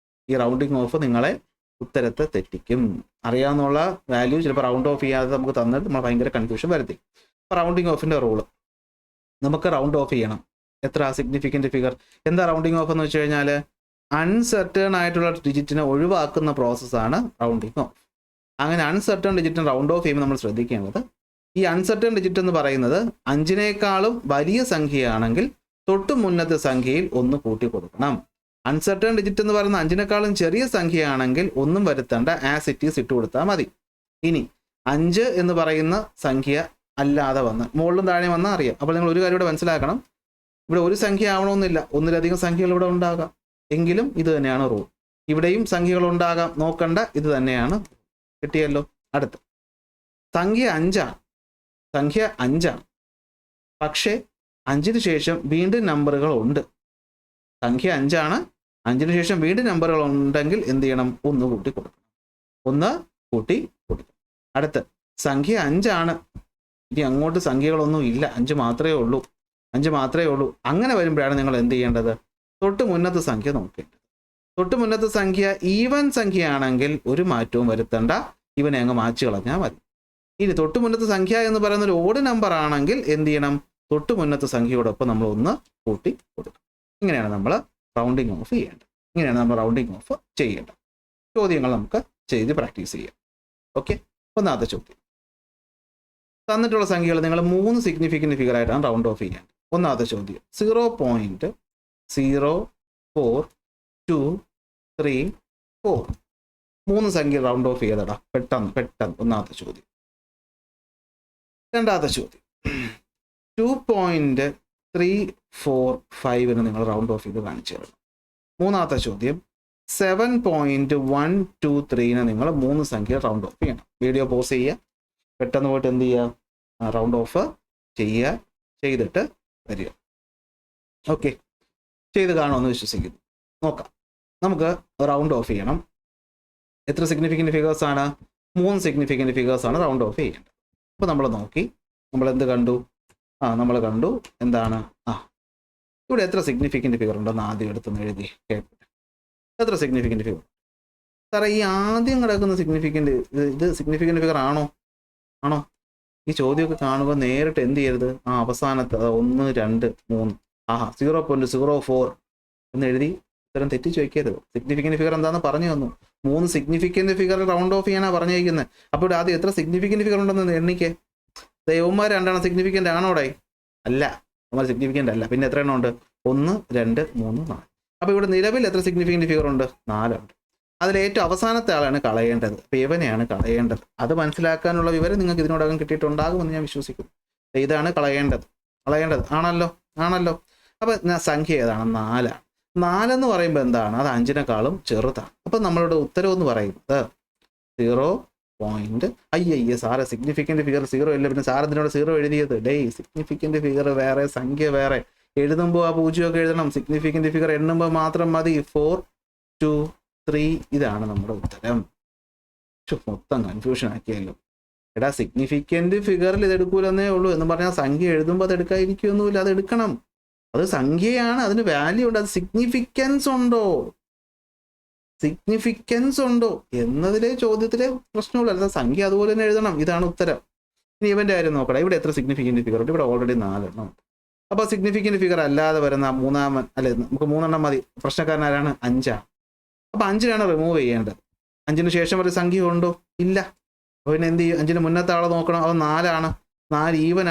Speaker 1: ഈ റൗണ്ടിങ് ഓഫ് നിങ്ങളെ ഉത്തരത്തെ തെറ്റിക്കും. അറിയാവുന്നുള്ള വാല്യൂ ചിലപ്പോൾ റൗണ്ട് ഓഫ് ചെയ്യാതെ നമുക്ക് തന്നിട്ട് നമ്മൾ ഭയങ്കര കൺഫ്യൂഷൻ വരുത്തി. അപ്പോൾ റൗണ്ടിങ് ഓഫിൻ്റെ റൂള്, നമുക്ക് റൗണ്ട് ഓഫ് ചെയ്യണം. എത്ര? Significant figure. എന്താ റൗണ്ടിങ് ഓഫ് എന്ന് വെച്ച് കഴിഞ്ഞാൽ അൺസർട്ടേൺ ആയിട്ടുള്ള ഡിജിറ്റിനെ ഒഴിവാക്കുന്ന പ്രോസസ്സാണ് റൗണ്ടിങ് ഓഫ്. അങ്ങനെ അൺസർട്ടേൺ ഡിജിറ്റിന് റൗണ്ട് ഓഫ് ചെയ്യുമ്പോൾ നമ്മൾ ശ്രദ്ധിക്കേണ്ടത്, ഈ അൺസർട്ടേൺ ഡിജിറ്റ് എന്ന് പറയുന്നത് 5നേക്കാളും വലിയ സംഖ്യയാണെങ്കിൽ തൊട്ട് മുന്നത്തെ സംഖ്യയിൽ 1 കൂട്ടി കൊടുക്കണം. അൺസർട്ടേൺ ഡിജിറ്റ് എന്ന് പറയുന്ന 5നേക്കാളും ചെറിയ സംഖ്യയാണെങ്കിൽ ഒന്നും വരുത്തേണ്ട, ആസ് ഇറ്റ് ഈസ് ഇട്ട് കൊടുത്താൽ മതി. ഇനി 5 എന്ന് പറയുന്ന സംഖ്യ അല്ലാതെ വന്ന് മുകളിലും താഴെ വന്നാൽ അറിയാം. അപ്പോൾ നിങ്ങൾ ഒരു കാര്യം ഇവിടെ മനസ്സിലാക്കണം, ഇവിടെ ഒരു സംഖ്യ ആവണമെന്നില്ല, ഒന്നിലധികം സംഖ്യകൾ ഇവിടെ ഉണ്ടാകാം. എങ്കിലും ഇത് തന്നെയാണ് റൂൾ. ഇവിടെയും സംഖ്യകൾ ഉണ്ടാകാം, നോക്കണ്ട, ഇത് തന്നെയാണ്. കിട്ടിയല്ലോ. അടുത്ത് സംഖ്യ 5ആണ്. പക്ഷേ 5ന് ശേഷം വീണ്ടും നമ്പറുകൾ ഉണ്ട്. സംഖ്യ 5ആണ്, 5ന് ശേഷം വീണ്ടും നമ്പറുകൾ ഉണ്ടെങ്കിൽ എന്ത് ചെയ്യണം? 1 കൂട്ടി കൊടുക്കണം. അടുത്ത് സംഖ്യ 5ആണ്, ഇനി അങ്ങോട്ട് സംഖ്യകളൊന്നും ഇല്ല, 5 മാത്രമേ ഉള്ളൂ. അങ്ങനെ വരുമ്പോഴാണ് നിങ്ങൾ എന്ത് ചെയ്യേണ്ടത്? തൊട്ട് മുന്നത്തെ സംഖ്യ നോക്കേണ്ടത്. തൊട്ട് മുന്നത്തെ സംഖ്യ ഈവൻ സംഖ്യയാണെങ്കിൽ ഒരു മാറ്റവും വരുത്തേണ്ട, ഇവനെ അങ്ങ് മാച്ച് കളഞ്ഞാൽ മതി. ഇനി തൊട്ട് മുന്നത്തെ സംഖ്യ എന്ന് പറയുന്ന ഒരു ഓഡ് നമ്പർ ആണെങ്കിൽ എന്ത് ചെയ്യണം? തൊട്ട് മുന്നത്തെ സംഖ്യയോടൊപ്പം നമ്മൾ 1 കൂട്ടി കൊടുക്കും. ഇങ്ങനെയാണ് നമ്മൾ റൗണ്ടിങ് ഓഫ് ചെയ്യേണ്ടത്. ചോദ്യങ്ങൾ നമുക്ക് ചെയ്ത് പ്രാക്ടീസ് ചെയ്യാം. ഓക്കെ, ഒന്നാമത്തെ ചോദ്യം. തന്നിട്ടുള്ള സംഖ്യകൾ നിങ്ങൾ 3 സിഗ്നിഫിക്കൻ്റ് ഫിഗർ ആയിട്ടാണ് റൗണ്ട് ഓഫ് ചെയ്യേണ്ടത്. ഒന്നാമത്തെ ചോദ്യം 0.04234. 3 സംഖ്യ റൗണ്ട് ഓഫ് ചെയ്തടാ, പെട്ടെന്ന്. ഒന്നാമത്തെ ചോദ്യം. രണ്ടാമത്തെ ചോദ്യം 2.345 നിങ്ങൾ റൗണ്ട് ഓഫ് ചെയ്ത് കാണിച്ചു തരണം. മൂന്നാമത്തെ ചോദ്യം 7.123 നിങ്ങൾ 3 സംഖ്യ റൗണ്ട് ഓഫ് ചെയ്യണം. വീഡിയോ പോസ് ചെയ്യുക, പെട്ടെന്ന് പോയിട്ട് എന്ത് ചെയ്യുക? റൗണ്ട് ഓഫ് ചെയ്തിട്ട് വരിക. ഓക്കെ, ചെയ്ത് കാണുമെന്ന് വിശ്വസിക്കുന്നു. നോക്കാം, നമുക്ക് റൗണ്ട് ഓഫ് ചെയ്യണം. എത്ര സിഗ്നിഫിക്കൻ്റ് ഫിഗേഴ്സ് ആണ്? 3 സിഗ്നിഫിക്കൻ്റ് ഫിഗേഴ്സ് ആണ് റൗണ്ട് ഓഫ് ചെയ്യേണ്ടത്. അപ്പോൾ നമ്മൾ നോക്കി, നമ്മൾ എന്ത് കണ്ടു? നമ്മൾ കണ്ടു എന്താണ്? ഇവിടെ എത്ര സിഗ്നിഫിക്കൻ്റ് ഫിഗർ ഉണ്ടെന്ന് ആദ്യം എടുത്തൊന്ന് എഴുതി കേൾക്കട്ടെ. എത്ര സിഗ്നിഫിക്കൻ്റ് ഫിഗർ? സാറേ, ഈ ആദ്യം കിടക്കുന്ന ഇത് സിഗ്നിഫിക്കൻ്റ് ഫിഗർ ആണോ? ഈ ചോദ്യമൊക്കെ കാണുമ്പോൾ നേരിട്ട് എന്ത് ചെയ്യരുത്? അവസാനത്തെ 1, 2, 3 0.04 എന്ന് എഴുതി ഉത്തരം തെറ്റിച്ച് വയ്ക്കരുത്. സിഗ്നിഫിക്കൻ്റ് ഫിഗർ എന്താണെന്ന് പറഞ്ഞു തന്നു. 3 സിഗ്നിഫിക്കൻ്റ് ഫിഗർ റൗണ്ട് ഓഫ് ചെയ്യാനാണ് പറഞ്ഞിരിക്കുന്നത്. അപ്പോൾ ഇവിടെ ആദ്യം എത്ര സിഗ്നിഫിക്കൻ്റ് ഫിഗർ ഉണ്ടെന്ന് എണ്ണിക്കേ. ദൈവന്മാർ 2 സിഗ്നിഫിക്കൻ്റ് ആണോടെ? അല്ല, നമ്മൾ സിഗ്നിഫിക്കൻ്റ് അല്ല. പിന്നെ എത്ര എണ്ണം ഉണ്ട്? 1, 2, 3, 4. അപ്പോൾ ഇവിടെ നിലവിൽ എത്ര സിഗ്നിഫിക്കൻ്റ് ഫിഗർ ഉണ്ട്? 4 ഉണ്ട്. അതിൽ ഏറ്റവും അവസാനത്തെ ആളാണ് കളയേണ്ടത്. അപ്പോൾ ഇവനെയാണ് കളയേണ്ടത്. അത് മനസ്സിലാക്കാനുള്ള വിവരം നിങ്ങൾക്ക് ഇതിനോടകം കിട്ടിയിട്ടുണ്ടാകുമെന്ന് ഞാൻ വിശ്വസിക്കുന്നു. ഇതാണ് കളയേണ്ടത് ആണല്ലോ. അപ്പോൾ സംഖ്യ ഏതാണ്? 4 ആണ്. 4 എന്ന് പറയുമ്പോൾ എന്താണ്? അത് 5നേക്കാളും ചെറുതാണ്. അപ്പം നമ്മളുടെ ഉത്തരം എന്ന് പറയുന്നത് 0. സാറ് സിഗ്നിഫിക്കൻ്റ് ഫിഗർ 0 ഇല്ല, പിന്നെ സാർ ഇതിനോട് 0 എഴുതിയത്? സിഗ്നിഫിക്കൻ്റ് ഫിഗർ വേറെ, സംഖ്യ വേറെ. എഴുതുമ്പോൾ ആ പൂജ്യമൊക്കെ എഴുതണം. സിഗ്നിഫിക്കൻ്റ് ഫിഗർ എണ്ണുമ്പോൾ മാത്രം മതി. 4 2 3 ഇതാണ് നമ്മുടെ ഉത്തരം. മൊത്തം കൺഫ്യൂഷൻ ആക്കിയല്ലോ. എടാ സിഗ്നിഫിക്കൻ്റ് ഫിഗറിൽ ഇത് എടുക്കൂലെന്നേ ഉള്ളൂ എന്ന് പറഞ്ഞാൽ സംഖ്യ എഴുതുമ്പോൾ അത് എടുക്കാതിരിക്കുകയൊന്നുമില്ല, അത് എടുക്കണം. അത് സംഖ്യയാണ്, അതിന് വാല്യൂ ഉണ്ട്. അത് സിഗ്നിഫിക്കൻസ് ഉണ്ടോ എന്നതിലെ ചോദ്യത്തിലെ പ്രശ്നമുള്ളൂ. അല്ലാതെ സംഖ്യ അതുപോലെ തന്നെ എഴുതണം. ഇതാണ് ഉത്തരം. ഇനി ഇവൻ്റെ കാര്യം നോക്കണം. ഇവിടെ എത്ര സിഗ്നിഫിക്കൻ്റ് ഫിഗർ ഉണ്ട്? ഇവിടെ ഓൾറെഡി 4 എണ്ണം ഉണ്ട്. അപ്പോൾ സിഗ്നിഫിക്കൻ്റ് ഫിഗർ അല്ലാതെ വരുന്ന നമുക്ക് 3 എണ്ണം മതി. പ്രശ്നക്കാരൻ ആരാണ്? 5. അപ്പോൾ 5 റിമൂവ് ചെയ്യേണ്ടത്. 5 ശേഷം ഒരു സംഖ്യ ഉണ്ടോ? ഇല്ല. അപ്പോൾ പിന്നെ എന്ത് ചെയ്യും? 5 മുന്നത്തെ ആളെ നോക്കണം. അത് 4 ഈവൻ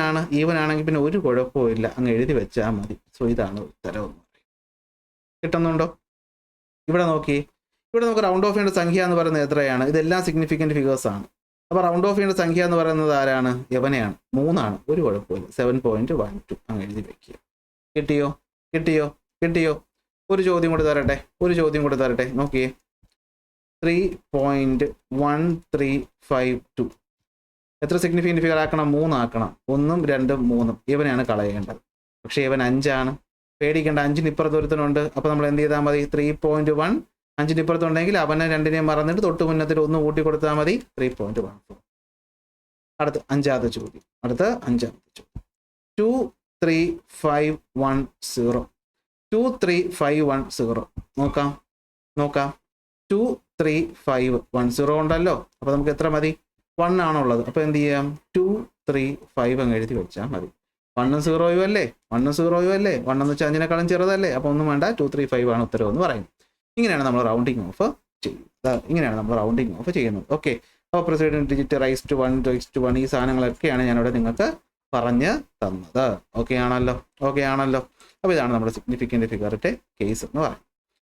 Speaker 1: ആണെങ്കിൽ പിന്നെ ഒരു കുഴപ്പമില്ല, അങ്ങ് എഴുതി വെച്ചാൽ മതി. സോ ഇതാണ് ഉത്തരം. കിട്ടുന്നുണ്ടോ? ഇവിടെ നോക്കി, ഇവിടെ നമുക്ക് റൗണ്ട് ഓഫ് ചെയ്യേണ്ട സംഖ്യ എന്ന് പറയുന്നത് എത്രയാണ്? ഇതെല്ലാം സിഗ്നിഫിക്കൻ്റ് ഫിഗേഴ്സ് ആണ്. അപ്പോൾ റൗണ്ട് ഓഫ് ചെയ്യേണ്ട സംഖ്യ എന്ന് പറയുന്നത് ആരാണ്? യവനെയാണ്. 3 ഒരു കുഴപ്പമില്ല. 7.12 അങ്ങ് എഴുതി വെക്കുക. കിട്ടിയോ? ഒരു ചോദ്യം കൂടി തരട്ടെ. നോക്കിയേ, 3.1352 എത്ര സിഗ്നിഫിക്കൻ്റ് ഫിഗർ ആക്കണം? 3 ആക്കണം. 1 2 3 ഇവനെയാണ് കളയേണ്ടത്. പക്ഷേ ഇവൻ 5. പേടിക്കേണ്ട, 5 ഇപ്പുറത്ത് ഒരുത്തനുണ്ട്. അപ്പോൾ നമ്മൾ എന്ത് ചെയ്താൽ മതി? 3.1 5 ഇപ്പുറത്തുണ്ടെങ്കിൽ അവനെ 2 മറന്നിട്ട് തൊട്ട് മുന്നത്തിൽ 1 കൂട്ടി കൊടുത്താൽ മതി. 3.14. അടുത്ത അഞ്ചാമത്തെ ചോദ്യം. 23510. 23510 നോക്കാം. 23510 ഉണ്ടല്ലോ. അപ്പോൾ നമുക്ക് എത്ര മതി? 1 ആണുള്ളത്. അപ്പോൾ എന്ത് ചെയ്യാം? 235 അങ്ങ് എഴുതി വെച്ചാൽ മതി. 1 0 അല്ലേ? 1 എന്ന് വെച്ചാൽ 5 ചെറുതല്ലേ? അപ്പോൾ ഒന്നും വേണ്ട, 235 ആണ് ഉത്തരം എന്ന് പറയും. ഇങ്ങനെയാണ് നമ്മൾ റൗണ്ടിങ് ഓഫ് ചെയ്യുന്നത്. ഓക്കെ. അപ്പോൾ പ്രസിഡന്റ് ഡിജിറ്റ് റൈസ് ടു 1 ഈ സാധനങ്ങളൊക്കെയാണ് ഞാനിവിടെ നിങ്ങൾക്ക് പറഞ്ഞ് തന്നത്. ഓക്കെ ആണല്ലോ? അപ്പോൾ ഇതാണ് നമ്മുടെ സിഗ്നിഫിക്കൻ്റ് ഫിഗറിൻ്റെ കേസ് എന്ന് പറയുന്നത്.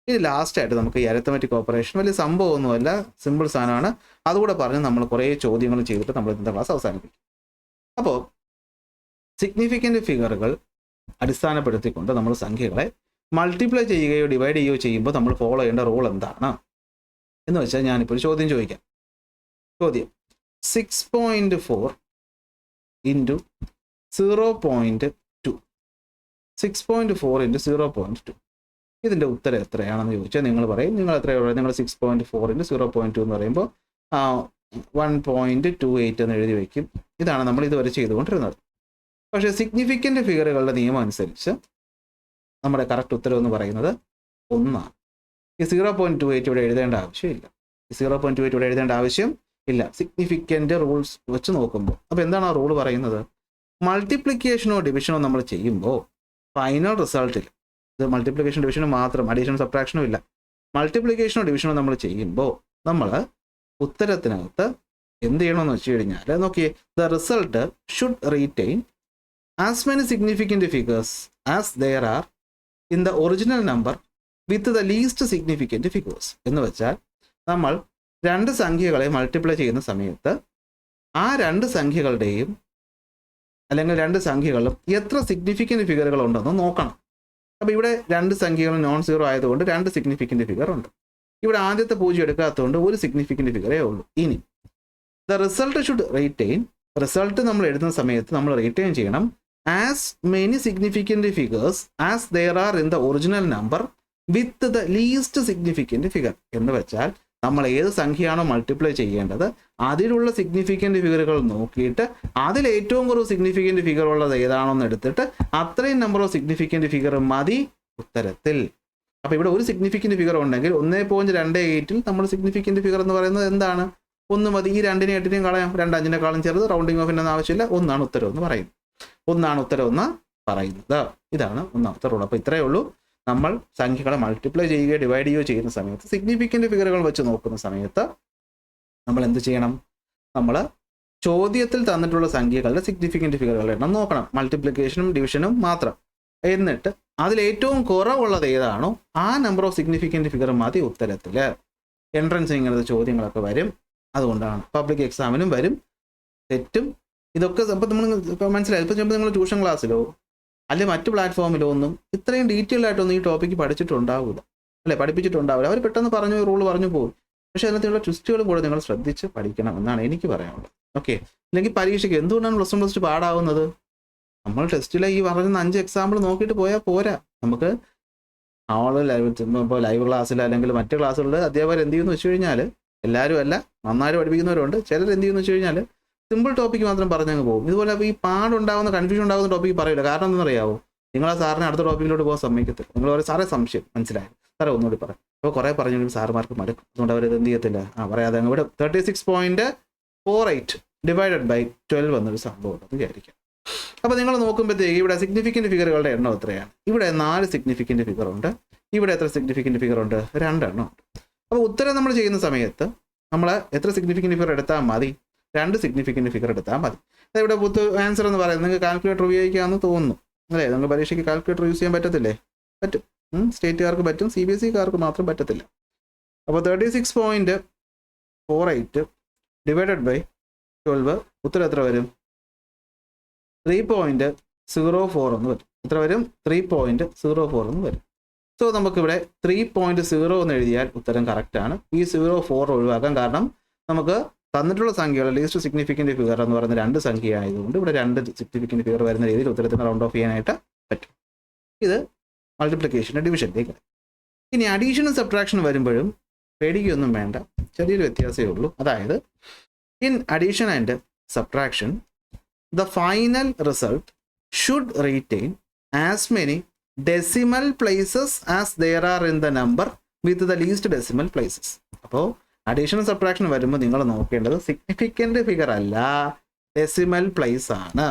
Speaker 1: ഇനി ലാസ്റ്റായിട്ട് നമുക്ക് ഈ അരിത്തമെറ്റിക് ഓപ്പറേഷൻ വലിയ സംഭവമൊന്നുമല്ല, സിമ്പിൾ സാധനമാണ്. അതുകൂടെ പറഞ്ഞ് നമ്മൾ കുറേ ചോദ്യങ്ങൾ ചെയ്തിട്ട് നമ്മൾ ഇന്നത്തെ ക്ലാസ് അവസാനിപ്പിക്കും. അപ്പോൾ സിഗ്നിഫിക്കൻ്റ് ഫിഗറുകൾ അടിസ്ഥാനപ്പെടുത്തിക്കൊണ്ട് നമ്മൾ സംഖ്യകളെ മൾട്ടിപ്ലൈ ചെയ്യുകയോ ഡിവൈഡ് ചെയ്യുകയോ ചെയ്യുമ്പോൾ നമ്മൾ ഫോളോ ചെയ്യേണ്ട റൂൾ എന്താണ് എന്ന് വെച്ചാൽ ഞാനിപ്പോൾ ഒരു ചോദ്യം ചോദിക്കാം. 6.4 ഇൻറ്റു 0.2. 6.4 ഇൻറ്റു 0.2 ഇതിൻ്റെ ഉത്തരം എത്രയാണെന്ന് ചോദിച്ചാൽ നിങ്ങൾ പറയും. നിങ്ങൾ എത്രയാണ്? നിങ്ങൾ 6.4 ഇൻറ്റു 0.2 എന്ന് പറയുമ്പോൾ 1.28 എന്ന് എഴുതി വയ്ക്കും. ഇതാണ് നമ്മൾ ഇതുവരെ ചെയ്തുകൊണ്ടിരുന്നത്. പക്ഷേ സിഗ്നിഫിക്കൻ്റ് ഫിഗറുകളുടെ നിയമം അനുസരിച്ച് നമ്മുടെ കറക്റ്റ് ഉത്തരം എന്ന് പറയുന്നത് 1 ആണ്. ഈ 0.28 ഇവിടെ എഴുതേണ്ട ആവശ്യമില്ല. സിഗ്നിഫിക്കൻ്റ് റൂൾസ് വെച്ച് നോക്കുമ്പോൾ അപ്പോൾ എന്താണ് ആ റൂൾ പറയുന്നത്? മൾട്ടിപ്ലിക്കേഷനോ ഡിവിഷനോ നമ്മൾ ചെയ്യുമ്പോൾ ഫൈനൽ റിസൾട്ടിൽ, ഇത് മൾട്ടിപ്ലിക്കേഷൻ ഡിവിഷനും മാത്രം, അഡീഷനും സബ്ട്രാക്ഷനും ഇല്ല, മൾട്ടിപ്ലിക്കേഷനോ ഡിവിഷനോ നമ്മൾ ചെയ്യുമ്പോൾ നമ്മൾ ഉത്തരത്തിനകത്ത് എന്ത് ചെയ്യണമെന്ന് വെച്ച് കഴിഞ്ഞാൽ നോക്കിയേ, the result should retain as many significant figures as there are in the original number with the least significant figures. എന്ന് വെച്ചാൽ നമ്മൾ 2 സംഖ്യകളെ മൾട്ടിപ്ലൈ ചെയ്യുന്ന സമയത്ത് ആ 2 സംഖ്യകളുടെയും അല്ലെങ്കിൽ 2 സംഖ്യകളിലും എത്ര സിഗ്നിഫിക്കൻ്റ് ഫിഗറുകൾ ഉണ്ടെന്ന് നോക്കണം. അപ്പോൾ ഇവിടെ 2 സംഖ്യകളും നോൺ സീറോ ആയതുകൊണ്ട് 2 സിഗ്നിഫിക്കൻ്റ് ഫിഗർ ഉണ്ട്. ഇവിടെ ആദ്യത്തെ 0 എടുക്കാത്തതുകൊണ്ട് 1 സിഗ്നിഫിക്കൻ്റ് ഫിഗറേ ഉള്ളൂ. ഇനി the result should retain, result നമ്മൾ എഴുതുന്ന സമയത്ത് നമ്മൾ റീറ്റെയിൻ ചെയ്യണം as many significant figures as there are in the original number with the least significant figure. എന്ന് വെച്ചാൽ നമ്മൾ ഏത് സംഖ്യയാണോ മൾട്ടിപ്ലൈ ചെയ്യേണ്ടത് അതിലുള്ള സിഗ്നിഫിക്കൻ്റ് ഫിഗറുകൾ നോക്കിയിട്ട് അതിൽ ഏറ്റവും കുറവ് സിഗ്നിഫിക്കൻ്റ് ഫിഗർ ഉള്ളത് ഏതാണെന്ന് എടുത്തിട്ട് അത്രയും നമ്പർ ഓഫ് സിഗ്നിഫിക്കൻ്റ് ഫിഗർ മതി ഉത്തരത്തിൽ. അപ്പോൾ ഇവിടെ ഒരു സിഗ്നിഫിക്കൻ്റ് ഫിഗർ ഉണ്ടെങ്കിൽ 1.28 നമ്മൾ സിഗ്നിഫിക്കൻ്റ് ഫിഗർ എന്ന് പറയുന്നത് എന്താണ്? 1 മതി. ഈ 2നെ 8നെയും കളയാം. 2 5-നെക്കാളും ചെറുത്, റൗണ്ടിങ് ഓഫിൻ്റെ ഒന്നും ആവശ്യമില്ല. 1 ആണ് ഉത്തരം എന്ന് പറയുന്നത്. ഇതാണ് ഒന്നാമത്തെ റൂൾ. അപ്പോൾ ഇത്രയേ ഉള്ളൂ. നമ്മൾ സംഖ്യകളെ മൾട്ടിപ്ലൈ ചെയ്യുകയോ ഡിവൈഡ് ചെയ്യുകയോ ചെയ്യുന്ന സമയത്ത് സിഗ്നിഫിക്കൻ്റ് ഫിഗറുകൾ വെച്ച് നോക്കുന്ന സമയത്ത് നമ്മൾ എന്ത് ചെയ്യണം? നമ്മൾ ചോദ്യത്തിൽ തന്നിട്ടുള്ള സംഖ്യകളുടെ സിഗ്നിഫിക്കൻ്റ് ഫിഗറുകളുടെ എണ്ണം നോക്കണം, മൾട്ടിപ്ലിക്കേഷനും ഡിവിഷനും മാത്രം. എന്നിട്ട് അതിൽ ഏറ്റവും കുറവുള്ളത് ഏതാണോ ആ നമ്പർ ഓഫ് സിഗ്നിഫിക്കൻ്റ് ഫിഗർ മതി ഉത്തരത്തിൽ. എൻട്രൻസ് ഇങ്ങനത്തെ ചോദ്യങ്ങളൊക്കെ വരും. അതുകൊണ്ടാണ് പബ്ലിക് എക്സാമിനും വരും, തെറ്റും. ഇതൊക്കെ അപ്പോൾ നമ്മൾ മനസ്സിലായി. ഇപ്പോൾ ചിലപ്പോൾ നിങ്ങൾ ട്യൂഷൻ ക്ലാസ്സിലോ അല്ലെങ്കിൽ മറ്റ് പ്ലാറ്റ്ഫോമിലോ ഒന്നും ഇത്രയും ഡീറ്റെയിൽ ആയിട്ടൊന്നും ഈ ടോപ്പിക്ക് പഠിപ്പിച്ചിട്ടുണ്ടാവില്ല. അവർ പെട്ടെന്ന് റൂൾ പറഞ്ഞു പോകും. പക്ഷേ അതിനകത്തുള്ള ട്വിസ്റ്റുകളും കൂടെ നിങ്ങൾ ശ്രദ്ധിച്ച് പഠിക്കണം എന്നാണ് എനിക്ക് പറയാനുള്ളത്. ഓക്കെ. അല്ലെങ്കിൽ പരീക്ഷയ്ക്ക് എന്തുകൊണ്ടാണ് +1 +2 പാടാവുന്നത്? നമ്മൾ ടെസ്റ്റിലെ ഈ പറയുന്ന 5 എക്സാമ്പിൾ നോക്കിയിട്ട് പോയാൽ പോരാ. നമുക്ക് ഇപ്പോൾ ലൈവ് ക്ലാസ്സിൽ അല്ലെങ്കിൽ മറ്റ് ക്ലാസ്സുകളിൽ അധ്യാപകർ എന്ത് ചെയ്യുമെന്ന് വെച്ച് കഴിഞ്ഞാൽ, എല്ലാവരും അല്ല, നന്നായിട്ട് പഠിപ്പിക്കുന്നവരുണ്ട്, ചിലർ എന്ത് ചെയ്യുമെന്ന് വെച്ച് കഴിഞ്ഞാൽ സിമ്പിൾ ടോപ്പിക്ക് മാത്രം പറഞ്ഞങ്ങ് പോകും. ഇതുപോലെ ഈ പാടുണ്ടാകുന്ന കൺഫ്യൂഷൻ ഉണ്ടാകുന്ന ടോപ്പിക്ക് പറയില്ല. കാരണം എന്താണെന്നറിയാവോ? നിങ്ങൾ ആ സാറിനെ അടുത്ത ടോപ്പിക്കിലോട്ട് പോകാൻ സമ്മതിക്കത്തില്ല. നിങ്ങൾ പറയും സാറേ സംശയം മനസ്സിലായി, സാറേ ഒന്നുകൂടി പറയാം. അപ്പോൾ കുറേ പറഞ്ഞെങ്കിലും സാറുമാർക്ക് മടുക്കും. അതുകൊണ്ട് അവർ എന്ത് ചെയ്യത്തില്ല, പറയാതെ ഇവിടെ 36.48 ഡിവൈഡഡ് ബൈ 12 എന്നൊരു സംഭവം ഉണ്ടെന്ന് വിചാരിക്കാം. അപ്പോൾ നിങ്ങൾ നോക്കുമ്പോഴത്തേക്ക് ഇവിടെ സിഗ്നിഫിക്കൻറ്റ് ഫിഗറുകളുടെ എണ്ണം എത്രയാണ്? ഇവിടെ 4 സിഗ്നിഫിക്കൻറ്റ് ഫിഗർ ഉണ്ട്. ഇവിടെ എത്ര സിഗ്നിഫിക്കൻറ്റ് ഫിഗർ ഉണ്ട്? 2 എണ്ണം ഉണ്ട്. അപ്പോൾ ഉത്തരം നമ്മൾ ചെയ്യുന്ന സമയത്ത് നമ്മൾ എത്ര സിഗ്നിഫിക്കൻറ്റ് ഫിഗർ എടുത്താൽ മതി? 2 സിഗ്നിഫിക്കൻറ്റ് ഫിഗർ എടുത്താൽ മതി. ഇവിടെ ആൻസർ എന്ന് പറയുന്നത് നിങ്ങൾക്ക് കാൽക്കുലേറ്റർ ഉപയോഗിക്കാമെന്ന് തോന്നുന്നു അല്ലേ? നിങ്ങൾക്ക് പരീക്ഷയ്ക്ക് കാൽക്കുലേറ്റർ യൂസ് ചെയ്യാൻ പറ്റത്തില്ലേ? പറ്റും. സ്റ്റേറ്റുകാർക്ക് പറ്റും, CBSE-കാർക്ക് മാത്രം പറ്റത്തില്ല. അപ്പോൾ 36.48 ഡിവൈഡഡ് ബൈ 12 ഉത്തരം എത്ര വരും? 3.04 എന്ന് വരും. എത്ര വരും? 3.04 എന്ന് വരും. സോ നമുക്കിവിടെ 3.0 എന്ന് എഴുതിയാൽ ഉത്തരം കറക്റ്റാണ്. ഈ 0.4 ഒഴിവാക്കാം. കാരണം നമുക്ക് തന്നിട്ടുള്ള സംഖ്യകൾ ലീസ്റ്റ് സിഗ്നിഫിക്കൻറ്റ് ഫിഗർ എന്ന് പറയുന്ന 2 സംഖ്യ ആയതുകൊണ്ട് ഇവിടെ 2 സിഗ്നിഫിക്കൻറ്റ് ഫിഗർ വരുന്ന രീതിയിൽ ഉത്തരത്തിന് റൗണ്ട് ഓഫ് ചെയ്യാനായിട്ട് പറ്റും. ഇത് മൾട്ടിപ്ലിക്കേഷൻ്റെ ഡിവിഷനിലേക്ക്. ഇനി അഡീഷനും സബ്ട്രാക്ഷനും വരുമ്പോഴും പേടിക്കൊന്നും വേണ്ട, ചെറിയൊരു വ്യത്യാസമേ ഉള്ളൂ. അതായത് in addition and subtraction the final result should retain as many decimal places as there are in the number with the least decimal places. അപ്പോൾ അഡീഷൻ സബ്ട്രാക്ഷൻ വരുമ്പോൾ നിങ്ങൾ നോക്കേണ്ടത് സിഗ്നിഫിക്കൻറ്റ് ഫിഗർ അല്ല, ഡെസിമൽ പ്ലേസ് ആണ്.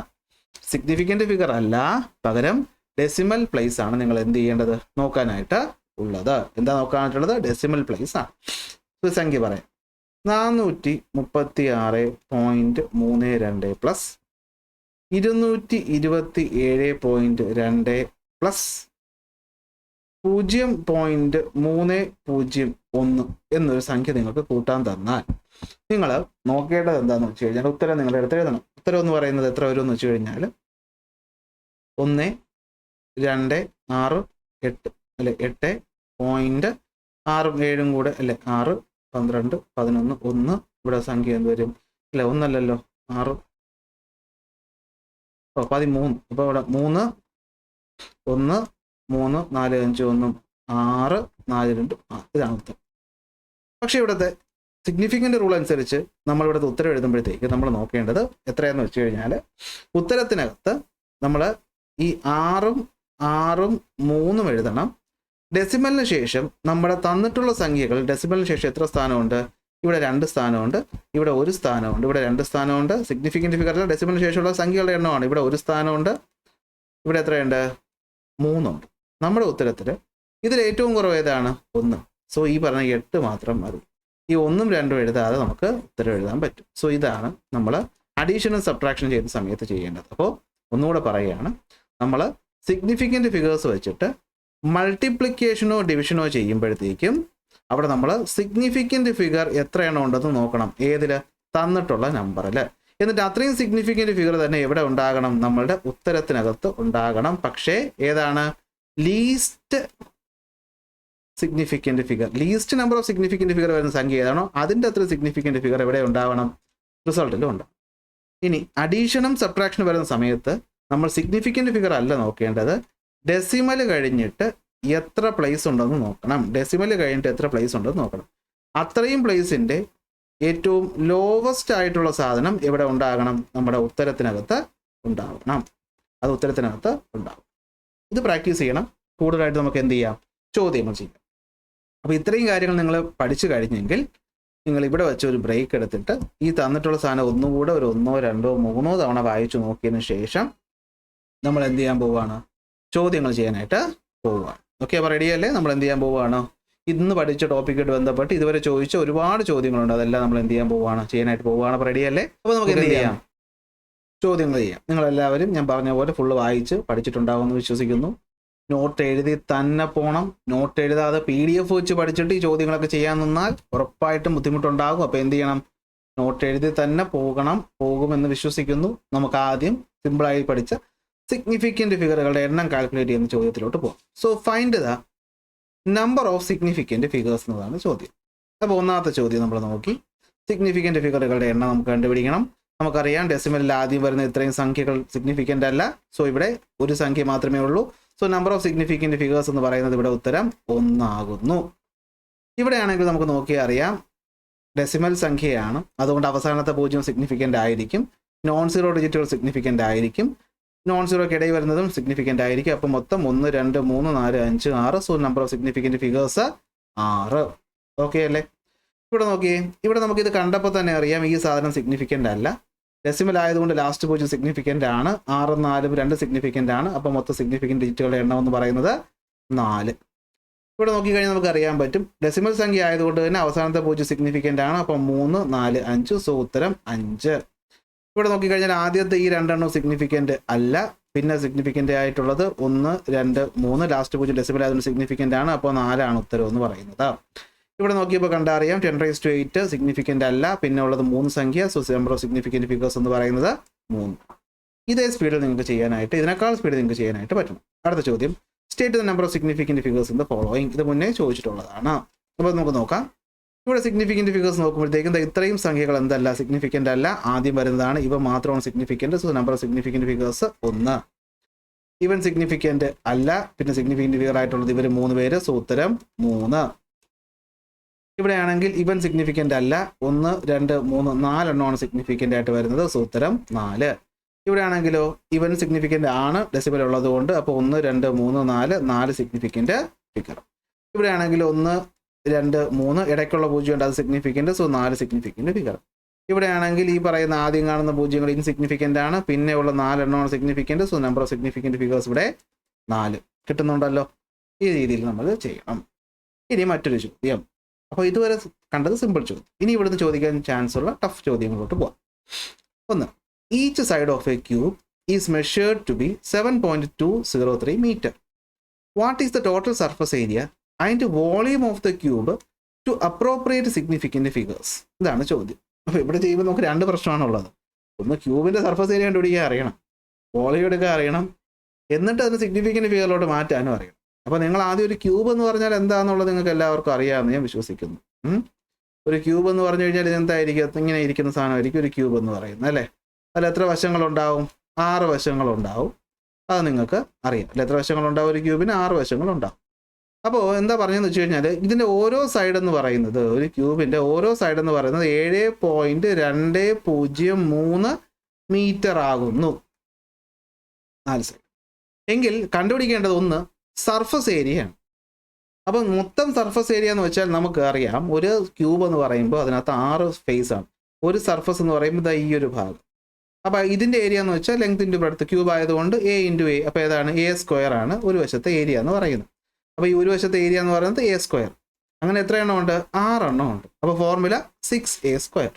Speaker 1: സിഗ്നിഫിക്കൻറ്റ് ഫിഗർ അല്ല, പകരം decimal place ആണ് നിങ്ങൾ എന്ത് ചെയ്യേണ്ടത്, നോക്കാനായിട്ട് ഉള്ളത്. എന്താ നോക്കാനായിട്ടുള്ളത്? ഡെസിമൽ പ്ലേസ് ആണ്. ഒരു സംഖ്യ പറയാം. 436.32 പ്ലസ് 227.2 പ്ലസ് 0.301 എന്നൊരു സംഖ്യ നിങ്ങൾക്ക് കൂട്ടാൻ തന്നാൽ നിങ്ങൾ നോക്കേണ്ടത് എന്താണെന്ന് വെച്ച് കഴിഞ്ഞാൽ ഉത്തരം നിങ്ങളുടെ അടുത്ത് എഴുതണം. ഉത്തരം എന്ന് പറയുന്നത് എത്ര വരും എന്ന് വെച്ച് കഴിഞ്ഞാൽ 1, 2, 6, 8 അല്ലെ 8.6 7 കൂടെ അല്ലെ 6, 12, 11, 1 ഇവിടെ സംഖ്യ എന്ത് വരും? അല്ലെ 1 അല്ലല്ലോ, 6, 13. അപ്പോൾ ഇവിടെ 3, 1, 3, 4, 5, 1, 6, 4, 2 ഇതാണ് ഉത്തരം. പക്ഷേ ഇവിടുത്തെ സിഗ്നിഫിക്കൻ്റ് റൂൾ അനുസരിച്ച് നമ്മളിവിടുത്തെ ഉത്തരം എഴുതുമ്പോഴത്തേക്ക് നമ്മൾ നോക്കേണ്ടത് എത്രയാണെന്ന് വെച്ച് കഴിഞ്ഞാൽ ഉത്തരത്തിനകത്ത് നമ്മൾ ഈ 6ഉം 3ഉം എഴുതണം. ഡെസിമലിന് ശേഷം നമ്മുടെ തന്നിട്ടുള്ള സംഖ്യകൾ ഡെസിമലിന് ശേഷം എത്ര സ്ഥാനമുണ്ട്? ഇവിടെ 2 സ്ഥാനമുണ്ട്, ഇവിടെ 1 സ്ഥാനമുണ്ട്, ഇവിടെ 2 സ്ഥാനമുണ്ട്. സിഗ്നിഫിക്കൻറ്റ് ഫിഗറിൽ ഡെസിമലിന് ശേഷമുള്ള സംഖ്യകളുടെ എണ്ണമാണ്. ഇവിടെ 1 സ്ഥാനമുണ്ട്, ഇവിടെ എത്രയുണ്ട്? 3 ഉണ്ട്. നമ്മുടെ ഉത്തരത്തിൽ ഇതിൽ ഏറ്റവും കുറവ് ഏതാണ്? 1. സോ ഈ പറഞ്ഞ 8 മാത്രം മതി. ഈ 1ഉം 2ഉം എഴുതാതെ നമുക്ക് ഉത്തരം എഴുതാൻ പറ്റും. സോ ഇതാണ് നമ്മൾ അഡീഷനും സബ്ട്രാക്ഷൻ ചെയ്യുന്ന സമയത്ത് ചെയ്യേണ്ടത്. അപ്പോൾ ഒന്നുകൂടെ പറയുകയാണ്, നമ്മൾ സിഗ്നിഫിക്കൻറ്റ് ഫിഗേഴ്സ് വെച്ചിട്ട് മൾട്ടിപ്ലിക്കേഷനോ ഡിവിഷനോ ചെയ്യുമ്പോഴത്തേക്കും അവിടെ നമ്മൾ സിഗ്നിഫിക്കൻറ്റ് ഫിഗർ എത്ര എണ്ണം ഉണ്ടെന്ന് നോക്കണം. ഏതിൽ? തന്നിട്ടുള്ള നമ്പറിൽ. എന്നിട്ട് അത്രയും സിഗ്നിഫിക്കൻറ്റ് ഫിഗർ തന്നെ എവിടെ ഉണ്ടാകണം? നമ്മളുടെ ഉത്തരത്തിനകത്ത് ഉണ്ടാകണം. പക്ഷേ ഏതാണ്? Least significant figure, least number of significant figure വരുന്ന സംഖ്യ ഏതാണോ അതിൻ്റെ അത്ര സിഗ്നിഫിക്കൻറ്റ് ഫിഗർ എവിടെ ഉണ്ടാവണം? റിസൾട്ടിലും ഉണ്ടാവും. ഇനി അഡീഷനും സബ്ട്രാക്ഷനും വരുന്ന സമയത്ത് നമ്മൾ സിഗ്നിഫിക്കൻറ്റ് ഫിഗർ അല്ല നോക്കേണ്ടത്, ഡെസിമൽ കഴിഞ്ഞിട്ട് എത്ര പ്ലേസ് ഉണ്ടെന്ന് നോക്കണം. ഡെസിമൽ കഴിഞ്ഞിട്ട് എത്ര പ്ലേസ് ഉണ്ടെന്ന് നോക്കണം. അത്രയും പ്ലേസിൻ്റെ ഏറ്റവും ലോവസ്റ്റ് ആയിട്ടുള്ള സാധനം എവിടെ ഉണ്ടാകണം? നമ്മുടെ ഉത്തരത്തിനകത്ത് ഉണ്ടാവണം. അത് ഉത്തരത്തിനകത്ത് ഉണ്ടാവും. ഇത് പ്രാക്ടീസ് ചെയ്യണം. കൂടുതലായിട്ട് നമുക്ക് എന്ത് ചെയ്യാം? ചോദ്യങ്ങൾ ചെയ്യാം. അപ്പോൾ ഇത്രയും കാര്യങ്ങൾ നിങ്ങൾ പഠിച്ചു കഴിഞ്ഞെങ്കിൽ നിങ്ങൾ ഇവിടെ വെച്ച് ഒരു ബ്രേക്ക് എടുത്തിട്ട് ഈ തന്നിട്ടുള്ള സാധനം ഒന്നുകൂടെ ഒരു 1, 2, 3 തവണ വായിച്ചു നോക്കിയതിന് ശേഷം നമ്മൾ എന്ത് ചെയ്യാൻ പോവുകയാണ്? ചോദ്യങ്ങൾ ചെയ്യാനായിട്ട് പോവുകയാണ്. ഓക്കെ, അപ്പോൾ റെഡിയല്ലേ? നമ്മൾ എന്ത് ചെയ്യാൻ പോവുകയാണ്? ഇന്ന് പഠിച്ച ടോപ്പിക്കായിട്ട് ബന്ധപ്പെട്ട് ഇതുവരെ ചോദിച്ച ഒരുപാട് ചോദ്യങ്ങളുണ്ട്. അതെല്ലാം നമ്മൾ എന്ത് ചെയ്യാൻ പോവുകയാണ്? ചെയ്യാനായിട്ട് പോവുകയാണ്. അപ്പോൾ റെഡിയല്ലേ? അപ്പോൾ നമുക്ക് എന്ത് ചെയ്യാം? ചോദ്യങ്ങൾ ചെയ്യാം. നിങ്ങളെല്ലാവരും ഞാൻ പറഞ്ഞ പോലെ ഫുള്ള് വായിച്ച് പഠിച്ചിട്ടുണ്ടാവുമെന്ന് വിശ്വസിക്കുന്നു. നോട്ട് എഴുതി തന്നെ പോകണം. നോട്ട് എഴുതാതെ PDF വെച്ച് പഠിച്ചിട്ട് ഈ ചോദ്യങ്ങളൊക്കെ ചെയ്യാൻ നിന്നാൽ ഉറപ്പായിട്ടും ബുദ്ധിമുട്ടുണ്ടാകും. അപ്പോൾ എന്ത് ചെയ്യണം? നോട്ട് എഴുതി തന്നെ പോകുമെന്ന് വിശ്വസിക്കുന്നു. നമുക്ക് ആദ്യം സിമ്പിളായി പഠിച്ച സിഗ്നിഫിക്കൻറ്റ് ഫിഗറുകളുടെ എണ്ണം കാൽക്കുലേറ്റ് ചെയ്യുന്ന ചോദ്യത്തിലോട്ട് പോകാം. So find the number of significant figures എന്നതാണ് ചോദ്യം. അപ്പോൾ ഒന്നാമത്തെ ചോദ്യം നമ്മൾ നോക്കി. സിഗ്നിഫിക്കൻറ്റ് ഫിഗറുകളുടെ എണ്ണം നമുക്ക് കണ്ടുപിടിക്കണം. നമുക്കറിയാം ഡെസിമലിൽ ആദ്യം വരുന്ന ഇത്രയും സംഖ്യകൾ സിഗ്നിഫിക്കൻ്റ് അല്ല. സോ ഇവിടെ ഒരു സംഖ്യ മാത്രമേ ഉള്ളൂ. So number of significant figures എന്ന് പറയുന്നത് ഇവിടെ ഉത്തരം 1 ആകുന്നു. ഇവിടെയാണെങ്കിൽ നമുക്ക് നോക്കിയാൽ അറിയാം ഡെസിമൽ സംഖ്യയാണ്, അതുകൊണ്ട് അവസാനത്തെ 0 സിഗ്നിഫിക്കൻ്റ് ആയിരിക്കും. നോൺ സീറോ ഡിജിറ്റുകൾ സിഗ്നിഫിക്കൻ്റ് ആയിരിക്കും. നോൺ സീറോയ്ക്ക് ഇടയിൽ വരുന്നതും സിഗ്നിഫിക്കൻ്റ് ആയിരിക്കും. അപ്പോൾ മൊത്തം 1 2 3 4 5 6. So number of significant figures 6. Okay അല്ലേ? ഇവിടെ നോക്കിയേ, ഇവിടെ നമുക്കിത് കണ്ടപ്പോൾ തന്നെ അറിയാം ഈ സാധനം സിഗ്നിഫിക്കൻ്റ് അല്ല. ഡെസിമൽ ആയതുകൊണ്ട് ലാസ്റ്റ് 0 സിഗ്നിഫിക്കൻ്റ് ആണ്. 6 4 2 സിഗ്നിഫിക്കൻ്റ് ആണ്. അപ്പോൾ മൊത്തം സിഗ്നിഫിക്കൻ്റ് ഡിജിറ്റുകളുടെ എണ്ണം എന്ന് പറയുന്നത് 4. ഇവിടെ നോക്കിക്കഴിഞ്ഞാൽ നമുക്ക് അറിയാൻ പറ്റും ഡെസിമൽ സംഖ്യ ആയതുകൊണ്ട് തന്നെ അവസാനത്തെ 0 സിഗ്നിഫിക്കൻ്റ് ആണ്. അപ്പോൾ 3 4 5. സോ ഉത്തരം 5. ഇവിടെ നോക്കിക്കഴിഞ്ഞാൽ ആദ്യത്തെ ഈ 2 എണ്ണം സിഗ്നിഫിക്കൻ്റ് അല്ല. പിന്നെ സിഗ്നിഫിക്കൻ്റ് ആയിട്ടുള്ളത് 1 2 3. ലാസ്റ്റ് 0 ഡെസിമൽ ആയതുകൊണ്ട് സിഗ്നിഫിക്കൻ്റ് ആണ്. അപ്പോൾ 4 ആണ് ഉത്തരം എന്ന് പറയുന്നത്. ഇവിടെ നോക്കിയപ്പോൾ കണ്ടറിയാം 10⁸ സിഗ്നിഫിക്കൻ്റ് അല്ല. പിന്നെ ഉള്ളത് 3 സംഖ്യ. So number of significant figures എന്ന് പറയുന്നത് 3. ഇതേ സ്പീഡിൽ നിങ്ങൾക്ക് ചെയ്യാനായിട്ട്, ഇതിനേക്കാൾ സ്പീഡിൽ നിങ്ങൾക്ക് ചെയ്യാനായിട്ട് പറ്റണം. അടുത്ത ചോദ്യം, state the number of significant figures in the following. ഇത് മുന്നേ ചോദിച്ചിട്ടുള്ളതാണ്. അപ്പോൾ നമുക്ക് നോക്കാം. ഇവിടെ സിഗ്നിഫിക്കൻ്റ് ഫിഗേഴ്സ് നോക്കുമ്പോഴത്തേക്കും ഇത്രയും സംഖ്യകൾ എന്തല്ല, സിഗ്നിഫിക്കൻ്റ് അല്ല. ആദ്യം വരുന്നതാണ്, ഇവ മാത്രമാണ് significant. So number of significant figures 1. ഇവൻ സിഗ്നിഫിക്കൻ്റ് അല്ല. പിന്നെ സിഗ്നിഫിക്കൻ്റ് ഫിഗർ ആയിട്ടുള്ളത് ഇവർ 3 പേര്. സോ ഉത്തരം 3. ഇവിടെയാണെങ്കിൽ ഇവൻ സിഗ്നിഫിക്കൻ്റ് അല്ല. 1 2 3 4 എണ്ണമാണ് സിഗ്നിഫിക്കൻ്റ് ആയിട്ട് വരുന്നത്. സോ ഉത്തരം 4. ഇവിടെയാണെങ്കിലോ ഇവൻ സിഗ്നിഫിക്കൻ്റ് ആണ്, ഡെസിമൽ ഉള്ളത് കൊണ്ട്. അപ്പോൾ 1 2 3 4 4 സിഗ്നിഫിക്കൻ്റ് ഫിഗർ. ഇവിടെയാണെങ്കിൽ 1 2 3 ഇടയ്ക്കുള്ള 0 ഉണ്ട്, അത് സിഗ്നിഫിക്കൻ്റ്. So 4 significant figure. ഇവിടെയാണെങ്കിൽ ഈ പറയുന്ന ആദ്യം കാണുന്ന 0 ഇൻസിഗ്നിഫിക്കൻ്റ് ആണ്. പിന്നെ ഉള്ള 4 എണ്ണമാണ് significant. So number of significant figures ഇവിടെ 4 കിട്ടുന്നുണ്ടല്ലോ. ഈ രീതിയിൽ നമ്മൾ ചെയ്യണം. ഇനി മറ്റൊരു ചോദ്യം. അപ്പോൾ ഇതുവരെ കണ്ടത് സിമ്പിൾ ചോദ്യം. ഇനി ഇവിടുന്ന് ചോദിക്കാൻ ചാൻസ് ഉള്ള ടഫ് ചോദ്യങ്ങളോട്ട് പോകാം. 1. Each side of a cube is measured to be 7.203 meter. What is the total surface area and volume of the cube to appropriate significant figures? ഇതാണ് ചോദ്യം. അപ്പോൾ ഇവിടെ ചെയ്യുമ്പോൾ നമുക്ക് 2 പ്രശ്നമാണുള്ളത്. ഒന്ന് ക്യൂബിൻ്റെ സർഫസ് ഏരിയ കണ്ടുപിടിക്കാൻ അറിയണം, വോളിയം എടുക്കാൻ അറിയണം, എന്നിട്ട് അതിന് സിഗ്നിഫിക്കൻ്റ് ഫിഗറിലോട്ട് മാറ്റാനും അറിയണം. അപ്പോൾ നിങ്ങൾ ആദ്യം ഒരു ക്യൂബ് എന്ന് പറഞ്ഞാൽ എന്താണെന്നുള്ളത് നിങ്ങൾക്ക് എല്ലാവർക്കും അറിയാമെന്ന് ഞാൻ വിശ്വസിക്കുന്നു. ഒരു ക്യൂബ് എന്ന് പറഞ്ഞു കഴിഞ്ഞാൽ ഇതെന്തായിരിക്കും, ഇങ്ങനെ ഇരിക്കുന്ന സാധനമായിരിക്കും ഒരു ക്യൂബ് എന്ന് പറയുന്നത് അല്ലേ. അതിൽ എത്ര വശങ്ങളുണ്ടാവും? 6 വശങ്ങളുണ്ടാവും. അത് നിങ്ങൾക്ക് അറിയാം അല്ലെ. എത്ര വശങ്ങളുണ്ടാവും ഒരു ക്യൂബിന്? 6 വശങ്ങളുണ്ടാവും. അപ്പോൾ എന്താ പറഞ്ഞതെന്ന് വെച്ച് കഴിഞ്ഞാൽ ഇതിൻ്റെ ഓരോ സൈഡ് എന്ന് പറയുന്നത്, ഒരു ക്യൂബിൻ്റെ ഓരോ സൈഡ് എന്ന് പറയുന്നത് 7.203 മീറ്റർ ആകുന്നു. 4 സൈഡ്. എങ്കിൽ കണ്ടുപിടിക്കേണ്ടത് ഒന്ന് സർഫസ് ഏരിയയാണ്. അപ്പം മൊത്തം സർഫസ് ഏരിയ എന്ന് വെച്ചാൽ നമുക്ക് അറിയാം ഒരു ക്യൂബ് എന്ന് പറയുമ്പോൾ അതിനകത്ത് 6 ഫേസ് ആണ്. ഒരു സർഫസ് എന്ന് പറയുമ്പോൾ ഈ ഒരു ഭാഗം. അപ്പോൾ ഇതിൻ്റെ ഏരിയ എന്ന് വെച്ചാൽ ലെങ്ത് ഇൻറ്റു ബ്രെഡ്ത്ത്, ക്യൂബ് ആയതുകൊണ്ട് A × A. അപ്പോൾ ഏതാണ്? A² ആണ് ഒരു വശത്തെ ഏരിയ എന്ന് പറയുന്നത്. അപ്പോൾ ഈ ഒരു വശത്തെ ഏരിയ എന്ന് പറയുന്നത് A². അങ്ങനെ എത്ര എണ്ണം ഉണ്ട്? 6 എണ്ണം ഉണ്ട്. അപ്പോൾ ഫോർമുല 6A².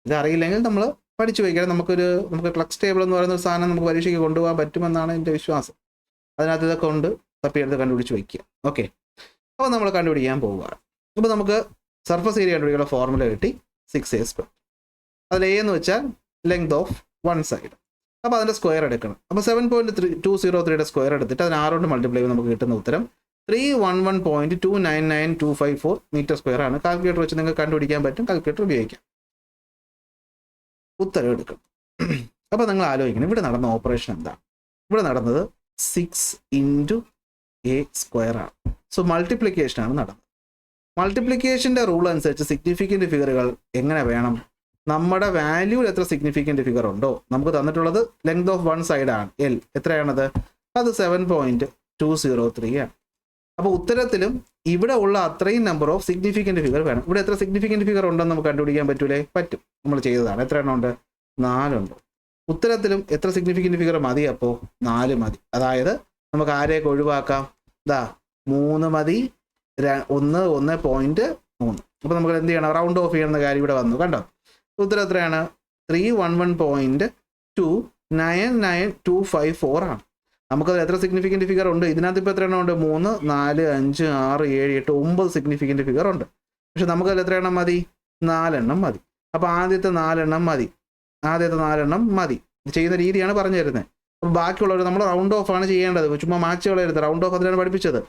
Speaker 1: ഇതറിയില്ലെങ്കിൽ നമ്മൾ പഠിച്ചു വയ്ക്കണം. നമുക്ക് ക്ലക്സ് ടേബിൾ എന്ന് പറയുന്ന ഒരു സാധനം നമുക്ക് പരീക്ഷയ്ക്ക് കൊണ്ടുപോകാൻ പറ്റുമെന്നാണ് എൻ്റെ വിശ്വാസം. അതിനകത്ത് ഇതൊക്കെ കൊണ്ട് തപ്പിയെടുത്ത് കണ്ടുപിടിച്ച് വയ്ക്കുക. ഓക്കെ, അപ്പോൾ നമ്മൾ കണ്ടുപിടിക്കാൻ പോവുക. അപ്പോൾ നമുക്ക് സർഫസ് ഏരിയ കണ്ടുപിടിക്കാനുള്ള ഫോർമുല കിട്ടി 6A². അതിൽ A എന്ന് വെച്ചാൽ ലെങ്ത് ഓഫ് 1 സൈഡ്. അപ്പോൾ അതിൻ്റെ സ്ക്വയർ എടുക്കണം. അപ്പോൾ 7.203 സ്ക്വയർ എടുത്തിട്ട് അതിന് 6 കൊണ്ട് മൾട്ടിപ്ലൈ ചെയ്ത് നമുക്ക് കിട്ടുന്ന ഉത്തരം 311.299254 മീറ്റർ² ആണ്. കാൽക്കുലേറ്റർ വെച്ച് നിങ്ങൾക്ക് കണ്ടുപിടിക്കാൻ പറ്റും. കാൽക്കുലേറ്റർ ഉപയോഗിക്കാം. ഉത്തരം എടുക്കണം. അപ്പോൾ നിങ്ങൾ ആലോചിക്കണം ഇവിടെ നടന്ന ഓപ്പറേഷൻ എന്താണ്? ഇവിടെ നടന്നത് 6 × A² ആണ്. സോ മൾട്ടിപ്ലിക്കേഷൻ ആണ് നടന്നത്. മൾട്ടിപ്ലിക്കേഷൻ്റെ റൂൾ അനുസരിച്ച് സിഗ്നിഫിക്കൻ്റ് ഫിഗറുകൾ എങ്ങനെ വേണം? നമ്മുടെ വാല്യൂവിൽ എത്ര സിഗ്നിഫിക്കൻ്റ് ഫിഗർ ഉണ്ടോ, നമുക്ക് തന്നിട്ടുള്ളത് ലെങ്ത് ഓഫ് 1 സൈഡ് ആണ് L. എത്രയാണത്? അത് 7.203 ആണ്. അപ്പോൾ ഉത്തരത്തിലും ഇവിടെ ഉള്ള അത്രയും നമ്പർ ഓഫ് സിഗ്നിഫിക്കൻ്റ് ഫിഗർ വേണം. ഇവിടെ എത്ര സിഗ്നിഫിക്കൻ്റ് ഫിഗർ ഉണ്ടെന്ന് നമുക്ക് കണ്ടുപിടിക്കാൻ പറ്റൂലേ? പറ്റും. നമ്മൾ ചെയ്തതാണ്. എത്ര എണ്ണം ഉണ്ട്? 4 ഉണ്ട്. ഉത്തരത്തിലും എത്ര സിഗ്നിഫിക്കൻ്റ് ഫിഗർ മതി? അപ്പോൾ 4 മതി. അതായത് നമുക്ക് ആരെയൊക്കെ ഒഴിവാക്കാം? 3 മതി. 1.3. അപ്പോൾ നമുക്ക് എന്ത് ചെയ്യണം? റൗണ്ട് ഓഫ് ചെയ്യുന്ന കാര്യം ഇവിടെ വന്നു. കണ്ടോ? ഉത്തരം എത്രയാണ്? 311.299254 ആണ്. നമുക്കത് എത്ര സിഗ്നിഫിക്കൻ്റ് ഫിഗർ ഉണ്ട്? ഇതിനകത്ത് ഇപ്പോൾ എത്ര എണ്ണം ഉണ്ട്? 3 4 5 6 7 8 9 സിഗ്നിഫിക്കൻ്റ് ഫിഗർ ഉണ്ട്. പക്ഷെ നമുക്കതിൽ എത്ര എണ്ണം മതി? 4 എണ്ണം മതി. അപ്പോൾ ആദ്യത്തെ 4 എണ്ണം മതി. ചെയ്യുന്ന രീതിയാണ് പറഞ്ഞു തരുന്നത്. അപ്പോൾ ബാക്കിയുള്ളവർ നമ്മൾ റൗണ്ട് ഓഫ് ആണ് ചെയ്യേണ്ടത്. ചുമ്മാ മാച്ച് കളയരുത്. റൗണ്ട് ഓഫ് അതിനാണ് പഠിപ്പിച്ചത്.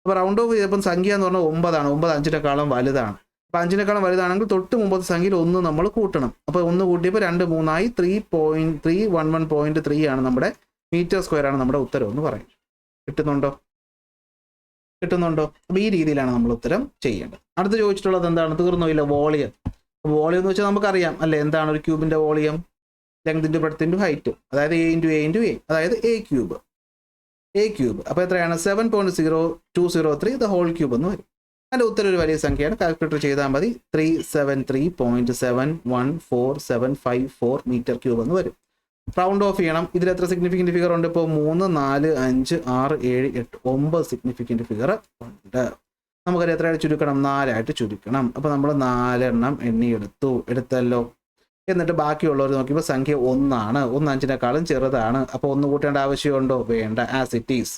Speaker 1: അപ്പോൾ റൗണ്ട് ഓഫ് ചെയ്തപ്പോൾ സംഖ്യ എന്ന് പറഞ്ഞാൽ 9 ആണ്. 9 5-നെക്കാളും വലുതാണ്. അപ്പോൾ 5-നേക്കാളും വലുതാണെങ്കിൽ തൊട്ട് മുമ്പത്തെ സംഖ്യയിൽ 1 നമ്മൾ കൂട്ടണം. അപ്പോൾ 1 കൂട്ടിയപ്പോൾ 2 3 ആയി. 3.311.3 ആണ് നമ്മുടെ മീറ്റർ സ്ക്വയർ ആണ് നമ്മുടെ ഉത്തരം എന്ന് പറയും. കിട്ടുന്നുണ്ടോ? അപ്പോൾ ഈ രീതിയിലാണ് നമ്മൾ ഉത്തരം ചെയ്യേണ്ടത്. അടുത്ത് ചോദിച്ചിട്ടുള്ളത് എന്താണ്? തീർന്നില്ല. വോളിയം. വോളിയം എന്ന് വെച്ചാൽ നമുക്കറിയാം അല്ലേ, എന്താണ് ഒരു ക്യൂബിൻ്റെ volume? Length into breadth into height, അതായത് a, അതായത് a ക്യൂബ്. അപ്പോൾ എത്രയാണ്? 7.0203 ദ ഹോൾ ക്യൂബ് എന്ന് വരും. അതിൻ്റെ ഉത്തരം ഒരു വലിയ സംഖ്യയാണ്. കാൽക്കുലേറ്റർ ചെയ്താൽ മതി. 373.71475 മീറ്റർ ക്യൂബ് എന്ന് വരും. റൗണ്ട് ഓഫ് ചെയ്യണം. ഇതിൽ എത്ര സിഗ്നിഫിക്കൻറ്റ് ഫിഗർ ഉണ്ട്? ഇപ്പോൾ 3, 4, 5, 6, 7, 8, 9 സിഗ്നിഫിക്കൻറ്റ് ഫിഗർ ഉണ്ട്. നമുക്കത് എത്രയായിട്ട് ചുരുക്കണം? 4 ആയിട്ട് ചുരുക്കണം. അപ്പോൾ നമ്മൾ 4 എണ്ണം എടുത്തല്ലോ. എന്നിട്ട് ബാക്കിയുള്ളവർ നോക്കിയപ്പോൾ സംഖ്യ 1 ആണ്. 1 5-നേക്കാളും ചെറുതാണ്. അപ്പോൾ 1 കൂട്ടേണ്ട ആവശ്യമുണ്ടോ? വേണ്ട. As it is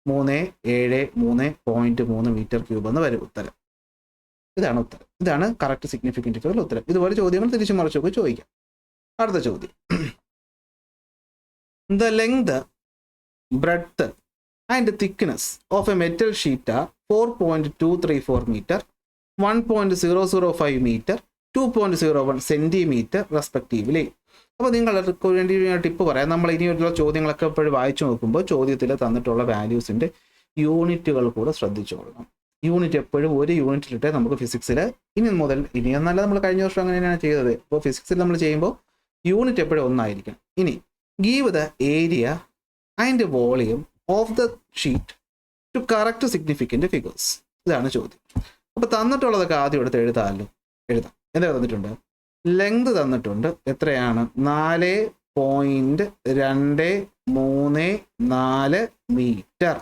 Speaker 1: 373.3 metre cube എന്ന് വരും ഉത്തരം. ഇതാണ് ഉത്തരം. ഇതാണ് കറക്റ്റ് സിഗ്നിഫിക്കൻറ്റ് ഫിഗർ ഉത്തരം. ഇതുപോലെ ചോദ്യങ്ങൾ തിരിച്ചു മറിച്ചൊക്കെ ചോദിക്കാം. അടുത്ത ചോദ്യം. The length, breadth and thickness of a metal sheet are 4.234 meter, 1.005 meter, 2.01 centimeter respectively. അപ്പോൾ നിങ്ങൾക്ക് വേണ്ടി ടിപ്പ് പറയാം. നമ്മൾ ഇനിയുള്ള ചോദ്യങ്ങളൊക്കെ എപ്പോഴും വായിച്ചു നോക്കുമ്പോൾ ചോദ്യത്തിൽ തന്നിട്ടുള്ള വാല്യൂസിൻ്റെ യൂണിറ്റുകൾ കൂടെ ശ്രദ്ധിച്ചോളണം. യൂണിറ്റ് എപ്പോഴും ഒരു യൂണിറ്റിലിട്ടേ നമുക്ക് ഫിസിക്സിൽ ഇനിയെന്നല്ല, നമ്മൾ കഴിഞ്ഞ വർഷം അങ്ങനെ തന്നെയാണ് ചെയ്തത്. അപ്പോൾ ഫിസിക്സിൽ നമ്മൾ ചെയ്യുമ്പോൾ യൂണിറ്റ് എപ്പോഴും ഒന്നായിരിക്കും. ഇനി give the area and volume of the sheet to correct significant figures. ഇതാണ് ചോദ്യം. അപ്പോൾ തന്നിട്ടുള്ളതൊക്കെ ആദ്യം എടുത്ത് എഴുതാം. എന്താ തന്നിട്ടുണ്ട്? ലെങ്ത് തന്നിട്ടുണ്ട്. എത്രയാണ്? 4.234 മീറ്റർ.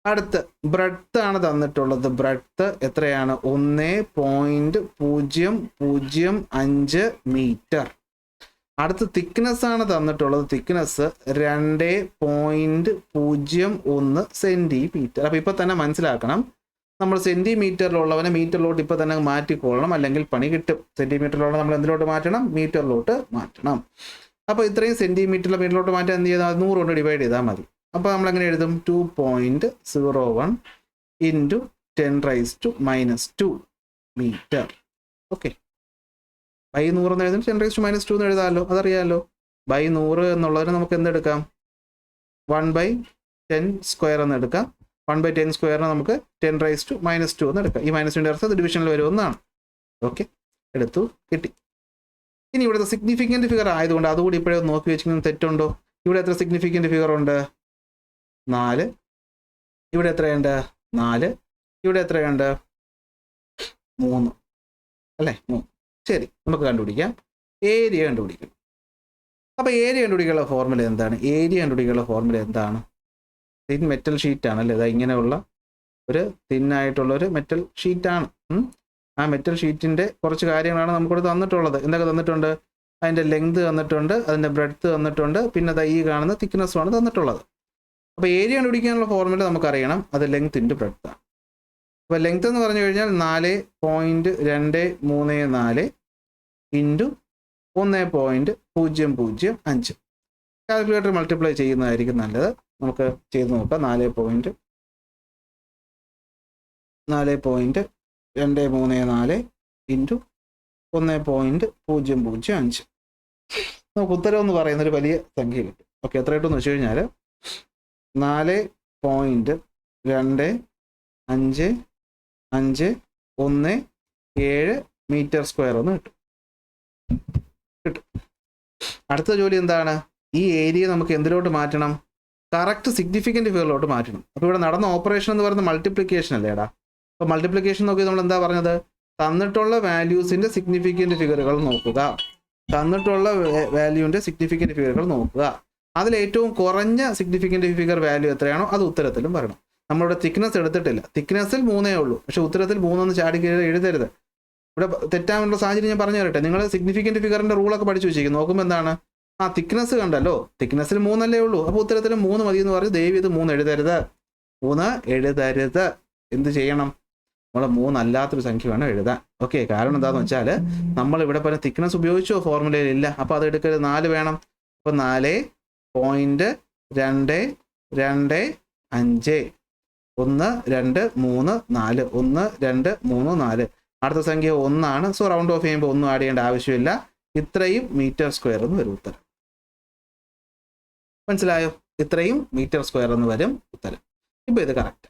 Speaker 1: അടുത്ത് ബ്രെഡ്ത്ത് ആണ് തന്നിട്ടുള്ളത്. ബ്രെഡ്ത്ത് എത്രയാണ്? 1.005 മീറ്റർ. അടുത്ത് തിക്നെസ് ആണ് തന്നിട്ടുള്ളത്. Thickness 2.01 centimetre. അപ്പോൾ ഇപ്പോൾ തന്നെ മനസ്സിലാക്കണം, നമ്മൾ സെൻറ്റിമീറ്ററിലുള്ളവനെ മീറ്ററിലോട്ട് ഇപ്പോൾ തന്നെ മാറ്റിക്കൊള്ളണം, അല്ലെങ്കിൽ പണി കിട്ടും. സെൻറ്റിമീറ്ററിലുള്ള നമ്മൾ എന്തിലോട്ട് മാറ്റണം? മീറ്ററിലോട്ട് മാറ്റണം. അപ്പോൾ ഇത്രയും സെൻറ്റിമീറ്ററിലെ മീറ്ററിലോട്ട് മാറ്റാൻ എന്ത് ചെയ്താൽ 100 കൊണ്ട് ഡിവൈഡ് ചെയ്താൽ മതി. അപ്പോൾ നമ്മളെങ്ങനെ എഴുതും? 2.01 × 10⁻² മീറ്റർ. ഓക്കെ. ബൈ 100 എന്ന് എഴുതും, 10⁻² എന്ന് എഴുതാമല്ലോ, അതറിയാമല്ലോ. ബൈ 100 എന്നുള്ളതിന് നമുക്ക് എന്തെടുക്കാം? 1/10² എന്ന് എടുക്കാം. 1/10² നമുക്ക് 10⁻² എന്ന് എടുക്കാം. ഈ മൈനസിൻ്റെ അർത്ഥം ഇത് ഡിവിഷനിൽ വരുമെന്നാണ്. ഓക്കെ, എടുത്തു, കിട്ടി. ഇനി ഇവിടുത്തെ സിഗ്നിഫിക്കൻറ്റ് ഫിഗർ ആയതുകൊണ്ട് അതുകൂടി ഇപ്പോഴേ നോക്കി വെച്ചിരിക്കുന്നത് തെറ്റുണ്ടോ? ഇവിടെ എത്ര സിഗ്നിഫിക്കൻറ്റ് ഫിഗർ ഉണ്ട്? 4. ഇവിടെ എത്രയുണ്ട്? 4. ഇവിടെ എത്രയുണ്ട്? 3 അല്ലേ? 3. ശരി, നമുക്ക് കണ്ടുപിടിക്കാം. ഏരിയ കണ്ടുപിടിക്കണം. അപ്പോൾ ഏരിയ കണ്ടുപിടിക്കാനുള്ള ഫോർമുല എന്താണ്? തിൻ മെറ്റൽ ഷീറ്റാണ് അല്ലേ? അതായത് ഇങ്ങനെയുള്ള ഒരു തിന്നായിട്ടുള്ളൊരു മെറ്റൽ ഷീറ്റാണ്. ആ മെറ്റൽ ഷീറ്റിൻ്റെ കുറച്ച് കാര്യങ്ങളാണ് നമുക്കിവിടെ തന്നിട്ടുള്ളത്. എന്തൊക്കെ തന്നിട്ടുണ്ട്? അതിൻ്റെ ലെങ്ത് തന്നിട്ടുണ്ട്, അതിൻ്റെ ബ്രെഡ്ത്ത് തന്നിട്ടുണ്ട്, പിന്നെ ഈ കാണുന്ന തിക്നെസ്സുമാണ് തന്നിട്ടുള്ളത്. അപ്പോൾ ഏരിയ കണ്ടുപിടിക്കാനുള്ള ഫോർമുല നമുക്കറിയണം. അത് ലെങ്ത് ഇൻറ്റു ബ്രെഡ്ത്താണ്. അപ്പോൾ ലെങ്ത് എന്ന് പറഞ്ഞു കഴിഞ്ഞാൽ 4.234 ഇൻറ്റു 1.005. കാൽക്കുലേറ്റർ മൾട്ടിപ്ലൈ ചെയ്യുന്നതായിരിക്കും നല്ലത്. നമുക്ക് ചെയ്ത് നോക്കാം. 4.234 ഇൻറ്റു 1.005. നമുക്ക് ഉത്തരം എന്ന് പറയുന്നൊരു വലിയ സംഖ്യ കിട്ടും. ഓക്കെ, എത്ര കിട്ടുമെന്ന് വെച്ച് കഴിഞ്ഞാൽ 4.2517 മീറ്റർ സ്ക്വയർ എന്ന് കിട്ടും. അടുത്ത ജോലി എന്താണ്? ഈ ഏരിയ നമുക്ക് എന്തിലോട്ട് മാറ്റണം? കറക്റ്റ് സിഗ്നിഫിക്കൻറ്റ് ഫിഗറിലോട്ട് മാറ്റണം. അപ്പോൾ ഇവിടെ നടന്ന ഓപ്പറേഷൻ എന്ന് പറയുന്നത് മൾട്ടിപ്ലിക്കേഷൻ അല്ലേടാ. അപ്പോൾ മൾട്ടിപ്ലിക്കേഷൻ നോക്കി നമ്മൾ എന്താ പറഞ്ഞത്? തന്നിട്ടുള്ള വാല്യൂസിൻ്റെ സിഗ്നിഫിക്കൻറ്റ് ഫിഗറുകൾ നോക്കുക. അതിൽ ഏറ്റവും കുറഞ്ഞ സിഗ്നിഫിക്കൻറ്റ് ഫിഗർ വാല്യൂ എത്രയാണോ അത് ഉത്തരത്തിലും പറയണം. നമ്മളിവിടെ തിക്നെസ് എടുത്തിട്ടില്ല. തിക്നെസ്സിൽ 3 ഉള്ളൂ, പക്ഷേ ഉത്തരത്തിൽ 3 ചാടി എഴുതരുത്. ഇവിടെ തെറ്റാനുള്ള സാഹചര്യം ഞാൻ പറഞ്ഞു തരട്ടെ. നിങ്ങൾ സിഗ്നിഫിക്കൻറ്റ് ഫിഗറിൻ്റെ റൂളൊക്കെ പഠിച്ചു വെച്ചിരിക്കും. നോക്കുമ്പോൾ എന്താണ്? തിക്നെസ് കണ്ടല്ലോ, തിക്നെസ്സിൽ 3 ഉള്ളൂ. അപ്പോൾ ഉത്തരത്തിൽ 3 മതി എന്ന് പറഞ്ഞ് ദയവ് ഇത് 3 എഴുതരുത്. എന്ത് ചെയ്യണം? നമ്മൾ 3 അല്ലാത്തൊരു സംഖ്യ വേണം എഴുതാൻ. ഓക്കെ, കാരണം എന്താണെന്ന് വെച്ചാൽ നമ്മളിവിടെ പറഞ്ഞ തിക്നെസ് ഉപയോഗിച്ചോ ഫോർമുലയിൽ ഇല്ല. അപ്പോൾ അത് എടുക്കരുത്, 4 വേണം. അപ്പോൾ 4.225 1 2 3 4 1 2 3 4. അടുത്ത സംഖ്യ 1 ആണ്. സോ റൗണ്ട് ഓഫ് ചെയ്യുമ്പോൾ ഒന്നും ആഡ് ചെയ്യേണ്ട ആവശ്യമില്ല. ഇത്രയും മീറ്റർ സ്ക്വയർ എന്ന് വരും ഉത്തരം. മനസ്സിലായോ? ഇത്രയും മീറ്റർ സ്ക്വയർ എന്ന് വരും ഉത്തരം. ഇപ്പോൾ ഇത് കറക്റ്റ്.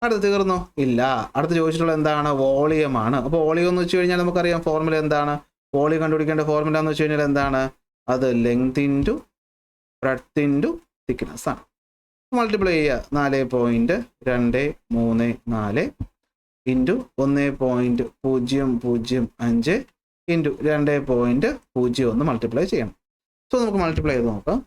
Speaker 1: അടുത്ത് തീർന്നോ? ഇല്ല. അടുത്ത് ചോദിച്ചിട്ടുള്ള എന്താണ്? വോളിയം ആണ്. അപ്പോൾ വോളിയം എന്ന് വെച്ച് കഴിഞ്ഞാൽ നമുക്കറിയാം ഫോർമുല എന്താണ്? വോളിയം കണ്ടുപിടിക്കേണ്ട ഫോർമുല എന്ന് വെച്ച് കഴിഞ്ഞാൽ എന്താണ്? അത് length into breadth into thickness ആണ്. മൾട്ടിപ്ലൈ ചെയ്യുക. 4.234 ഇൻറ്റു 1.005 ഇൻറ്റു 2.01 മൾട്ടിപ്ലൈ ചെയ്യണം. സോ നമുക്ക് മൾട്ടിപ്ലൈ ചെയ്ത് നോക്കാം.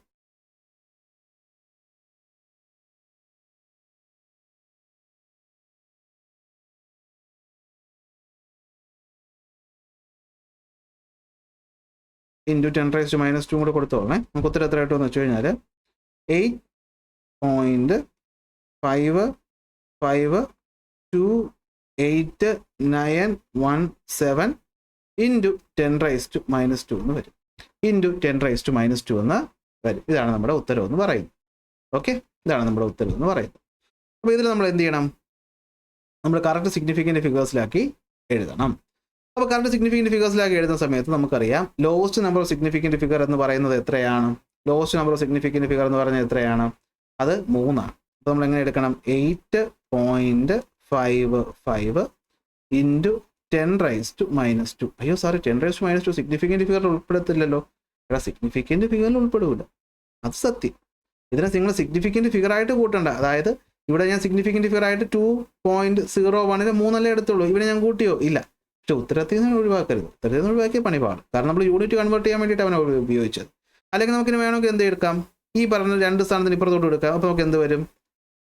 Speaker 1: ഇൻറ്റു 10⁻² കൂടെ കൊടുത്തോളേ. നമുക്ക് ഉത്തരം എത്ര കിട്ടുമെന്ന് വെച്ച് കഴിഞ്ഞാൽ 8.5528917 ഇൻറ്റു 10⁻² എന്ന് വരും. ഇൻറ്റു 10⁻² എന്ന് വരും. ഇതാണ് നമ്മുടെ ഉത്തരം എന്ന് പറയുന്നത്. ഓക്കെ, ഇതാണ് നമ്മുടെ ഉത്തരം എന്ന് പറയുന്നത്. അപ്പോൾ ഇതിൽ നമ്മൾ എന്ത് ചെയ്യണം? നമ്മൾ കറക്റ്റ് സിഗ്നിഫിക്കൻറ്റ് ഫിഗേഴ്സിലാക്കി എഴുതണം. അപ്പോൾ കറക്റ്റ് സിഗ്നിഫിക്കൻറ്റ് ഫിഗേഴ്സിലാക്കി എഴുതുന്ന സമയത്ത് നമുക്കറിയാം lowest number of significant figure എന്ന് പറയുന്നത് എത്രയാണ്? Lowest number of significant figure എന്ന് പറയുന്നത് എത്രയാണ്? അത് 3 ആണ്. അപ്പോൾ നമ്മൾ എങ്ങനെ എടുക്കണം? 8.55 ഇൻറ്റു 10⁻². അയ്യോ സോറി, 10⁻² സിഗ്നിഫിക്കൻറ്റ് ഫിഗറിൽ ഉൾപ്പെടുത്തില്ലല്ലോ. എടാ, സിഗ്നിഫിക്കൻറ്റ് ഫിഗറിൽ ഉൾപ്പെടില്ല, അത് സത്യം. ഇതിനെ നിങ്ങൾ സിഗ്നിഫിക്കൻറ്റ് ഫിഗറായിട്ട് കൂട്ടണ്ട. അതായത് ഇവിടെ ഞാൻ സിഗ്നിഫിക്കൻറ്റ് ഫിഗർ ആയിട്ട് 2.01 3 എടുത്തുള്ളൂ. ഇവിടെ ഞാൻ കൂട്ടിയോ? ഇല്ല. പക്ഷെ ഉത്തരത്തിൽ നിന്ന് ഒഴിവാക്കരുത്. ഉത്തരത്തിൽ നിന്ന് ഒഴിവാക്കിയ പണി പാട്. കാരണം നമ്മൾ യൂണിറ്റ് കൺവേർട്ട് ചെയ്യാൻ വേണ്ടിയിട്ട് അവനെ ഉപയോഗിച്ചത്. അല്ലെങ്കിൽ നമുക്കിന് വേണമെങ്കിൽ എന്ത് എടുക്കാം? ഈ പറഞ്ഞ 2 സ്ഥാനത്തിന് ഇപ്പുറത്തോട്ട് എടുക്കാം. അപ്പോൾ നമുക്ക് എന്ത് വരും?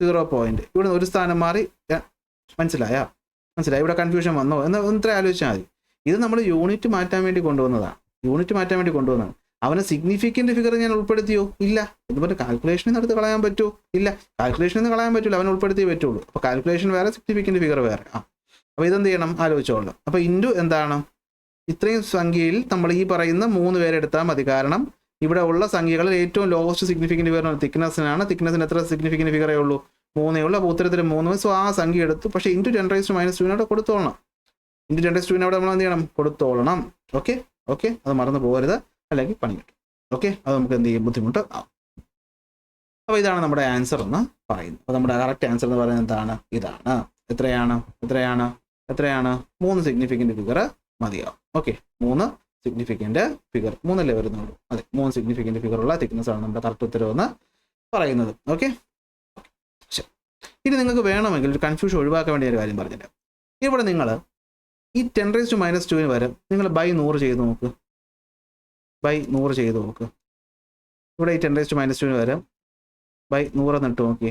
Speaker 1: 0. ഇവിടെ ഒരു സ്ഥാനം മാറി. മനസ്സിലായി? ഇവിടെ കൺഫ്യൂഷൻ വന്നോ എന്ന് ഇത്ര ആലോചിച്ചാൽ മതി. ഇത് നമ്മൾ യൂണിറ്റ് മാറ്റാൻ വേണ്ടി കൊണ്ടുവന്നതാണ്. അവനെ സിഗ്നിഫിക്കൻറ്റ് ഫിഗർ ഞാൻ ഉൾപ്പെടുത്തിയോ? ഇല്ല. ഇതുപോലെ കാൽക്കുലേഷനിൽ നടത്തി കളയാൻ പറ്റുമോ? ഇല്ല. കാൽക്കുലേഷനിൽ നിന്ന് കളയാൻ പറ്റില്ല, അവനെ ഉൾപ്പെടുത്തിയേ പറ്റുള്ളൂ. അപ്പോൾ കാൽക്കുലേഷൻ വേറെ, സിഗ്നിഫിക്കൻറ്റ് ഫിഗർ വേറെ. അപ്പോൾ ഇതെന്ത് ചെയ്യണം? ആലോചിച്ചോളൂ. അപ്പോൾ ഇൻറ്റു എന്താണ്? ഇത്രയും സംഖ്യയിൽ നമ്മൾ ഈ പറയുന്ന 3 പേരെ എടുത്താൽ മതി. കാരണം ഇവിടെ ഉള്ള സംഖ്യകളിൽ ഏറ്റവും ലോവസ്റ്റ് സിഗ്നിഫിക്കൻറ്റ് ഫിഗർ തിക്നെസ്സിനാണ്. തിക്നെസ്സിന് എത്ര സിഗ്നിഫിക്കൻറ്റ് ഫിഗറേ ഉള്ളൂ? 3 ഉള്ളൂ. അപ്പോൾ ഉത്തരത്തിൽ 3. സോ ആ സംഖ്യ എടുത്തു. പക്ഷേ ഇൻറ്റു 10⁻² കൊടുത്തോളണം. ഇൻറ്റു 10⁻² അവിടെ നമ്മൾ എന്ത് ചെയ്യണം? കൊടുത്തോളണം. ഓക്കെ, അത് മറന്നു പോകരുത്, അല്ലെങ്കിൽ പണി കിട്ടും. ഓക്കെ, അത് നമുക്ക് എന്ത് ചെയ്യും? ബുദ്ധിമുട്ട് ആവും. അപ്പോൾ ഇതാണ് നമ്മുടെ ആൻസർ എന്ന് പറയുന്നത്. അപ്പോൾ നമ്മുടെ കറക്റ്റ് ആൻസർ എന്ന് പറയുന്നത് എന്താണ്? ഇതാണ്. എത്രയാണ്? 3 സിഗ്നിഫിക്കൻറ്റ് ഫിഗർ മതിയാവും. ഓക്കെ, 3 സിഗ്നിഫിക്കൻറ്റ് ഫിഗർ 3 വരുന്നുള്ളൂ. അതെ, 3 സിഗ്നിഫിക്കൻറ്റ് ഫിഗർ ഉള്ള തിക്നെസ് ആണ് നമ്മുടെ കറക്റ്റ് ഉത്തരവെന്ന് പറയുന്നത്. ഓക്കെ, ശരി. ഇനി നിങ്ങൾക്ക് വേണമെങ്കിൽ ഒരു കൺഫ്യൂഷൻ ഒഴിവാക്കാൻ വേണ്ടി ഒരു കാര്യം പറഞ്ഞില്ല. ഇവിടെ നിങ്ങൾ ഈ 10⁻² വരെ നിങ്ങൾ ബൈ 100 ചെയ്ത് നോക്ക്. ഇവിടെ ഈ 10⁻² വരെ ബൈ 100 എന്നിട്ട് നോക്കി.